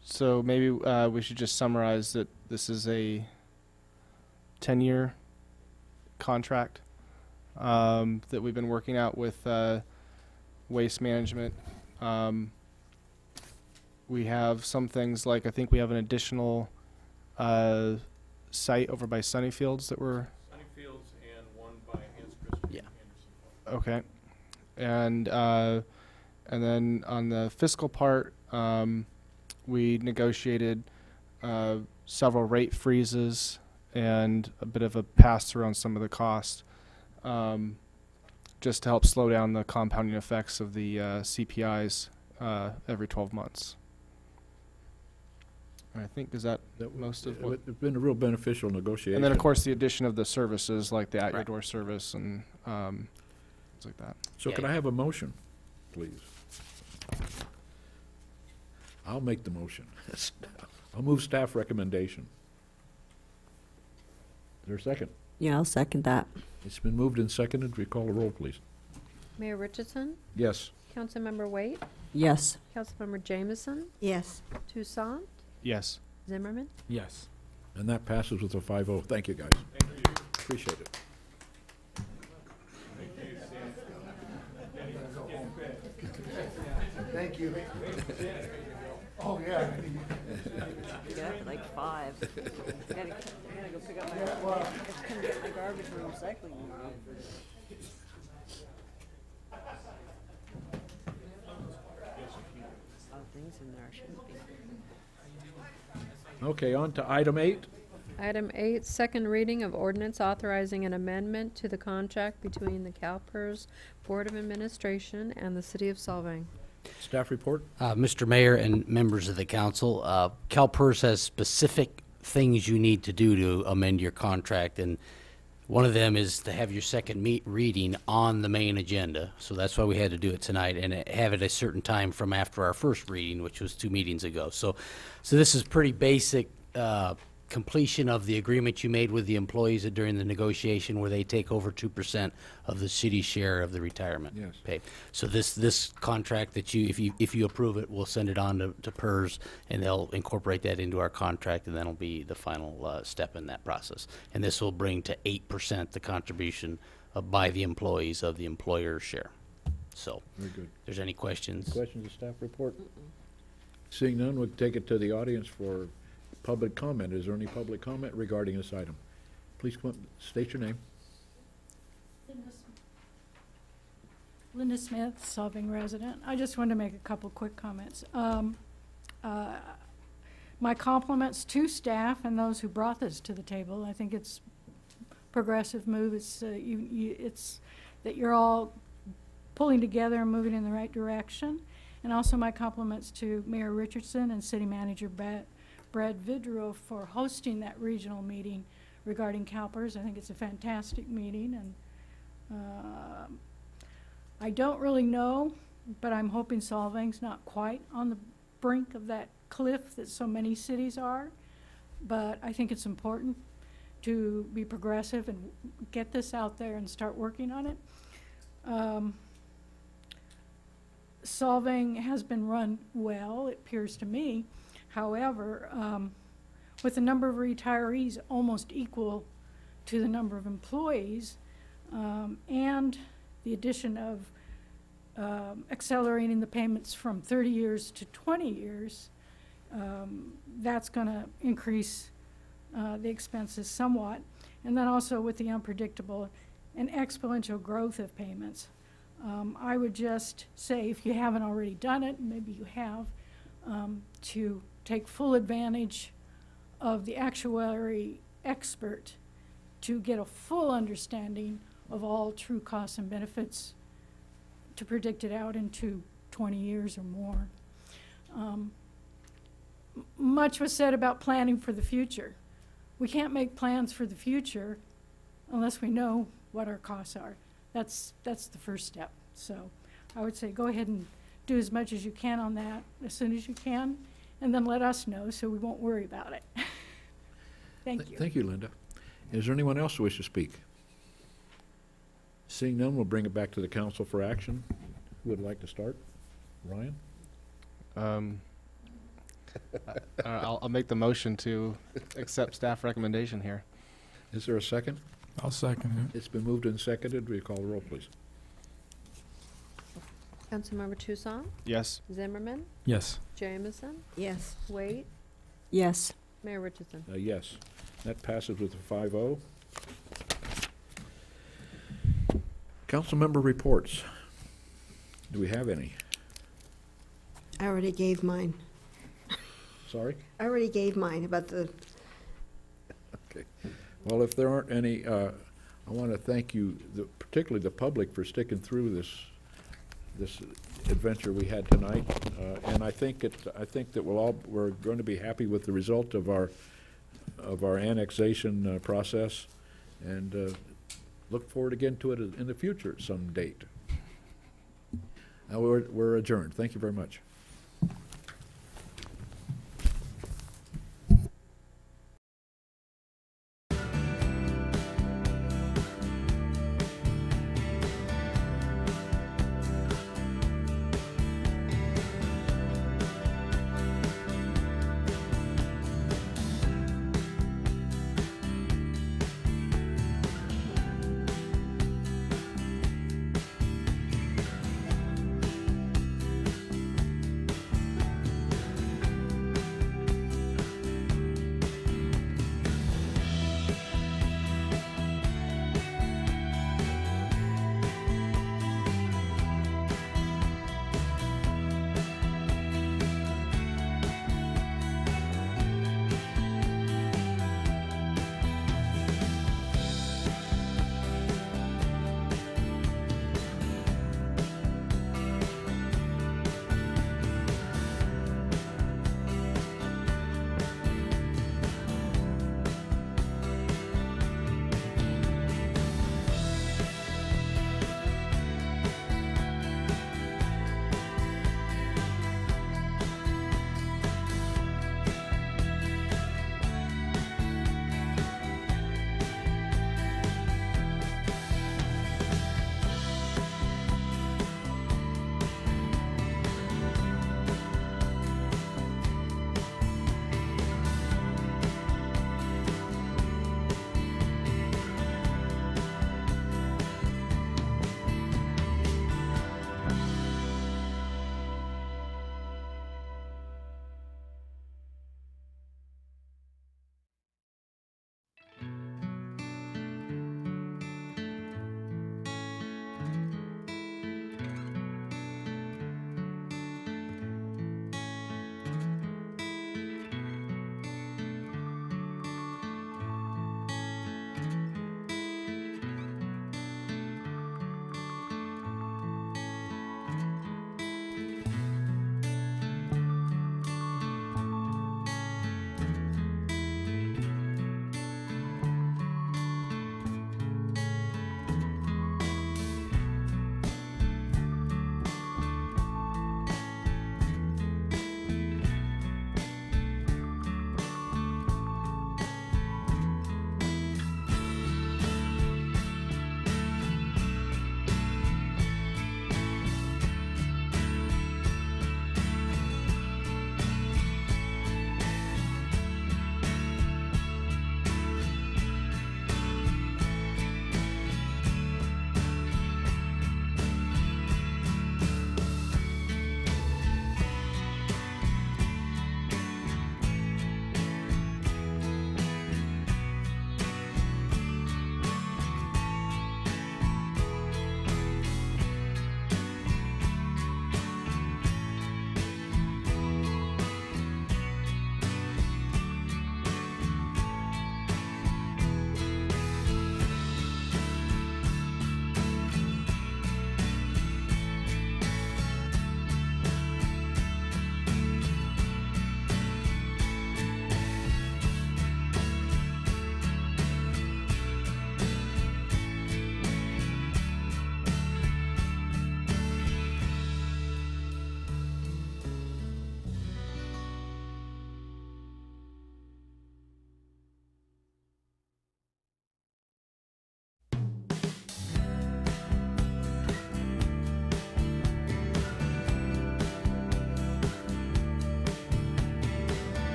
So maybe we should just summarize that this is a 10-year contract that we've been working out with waste management. We have some things like, I think we have an additional site over by Sunnyfields that we're... Sunnyfields and one by Hans Christian. Yeah. Okay. And then on the fiscal part, we negotiated several rate freezes and a bit of a pass-through on some of the cost, just to help slow down the compounding effects of the CPIs every 12 months. I think, is that most of what? It's been a real beneficial negotiation. And then, of course, the addition of the services like the at-your-door service and things like that. So could I have a motion, please? I'll make the motion. I'll move staff recommendation. Is there a second? Yeah, I'll second that. It's been moved and seconded. Recall the roll, please. Mayor Richardson? Yes. Councilmember Waite? Yes. Councilmember Jameson? Yes. Toussaint? Yes. Zimmerman? Yes. And that passes with a 5-0. Thank you, guys. Thank you. Appreciate it. Thank you. Oh, yeah. Get up at like 5. I gotta go pick up come get my garbage from recycling. Things in there shouldn't be. Okay, on to item 8. Item 8, second reading of ordinance authorizing an amendment to the contract between the CalPERS Board of Administration and the City of Solvang. Staff report. Mr. Mayor and members of the council, CalPERS has specific things you need to do to amend your contract, and one of them is to have your second reading on the main agenda. So that's why we had to do it tonight, and have it a certain time from after our first reading, which was 2 meetings ago. So this is pretty basic completion of the agreement you made with the employees during the negotiation, where they take over 2% of the city's share of the retirement pay. So this contract that if you approve it, we'll send it on to PERS, and they'll incorporate that into our contract, and that'll be the final step in that process. And this will bring to 8% the contribution by the employees of the employer's share. So, very good. If there's any questions? Questions of staff report? Seeing none, we'll take it to the audience for public comment. Is there any public comment regarding this item? Please come up, state your name. Linda Smith, Solvang resident. I just wanted to make a couple quick comments. My compliments to staff and those who brought this to the table. I think it's a progressive move. It's it's that you're all pulling together and moving in the right direction. And also my compliments to Mayor Richardson and City Manager Brad Vidro for hosting that regional meeting regarding CalPERS. I think it's a fantastic meeting, and I don't really know, but I'm hoping Solvang's not quite on the brink of that cliff that so many cities are. But I think it's important to be progressive and get this out there and start working on it. Solvang has been run well, it appears to me. However, with the number of retirees almost equal to the number of employees, and the addition of accelerating the payments from 30 years to 20 years, that's going to increase the expenses somewhat. And then also with the unpredictable and exponential growth of payments. I would just say, if you haven't already done it, maybe you have, to take full advantage of the actuary expert to get a full understanding of all true costs and benefits, to predict it out into 20 years or more. Much was said about planning for the future. We can't make plans for the future unless we know what our costs are. That's the first step. So I would say go ahead and do as much as you can on that as soon as you can, and then let us know so we won't worry about it. Thank you. Thank you, Linda. Is there anyone else who wishes to speak? Seeing none, we'll bring it back to the council for action. Who would like to start? Ryan? I'll make the motion to accept staff recommendation here. Is there a second? I'll second it. It's been moved and seconded. Will you call the roll, please? Councilmember Tucson? Yes. Zimmerman? Yes. Jamison? Yes. Waite? Yes. Mayor Richardson? Yes. That passes with a 5-0. Council member reports. Do we have any? I already gave mine. Sorry? I already gave mine about the, Okay. Well, if there aren't any, I want to thank you, particularly the public, for sticking through this adventure we had tonight. And I think that we're going to be happy with the result of our annexation process, and look forward again to it in the future at some date. We're adjourned. Thank you very much.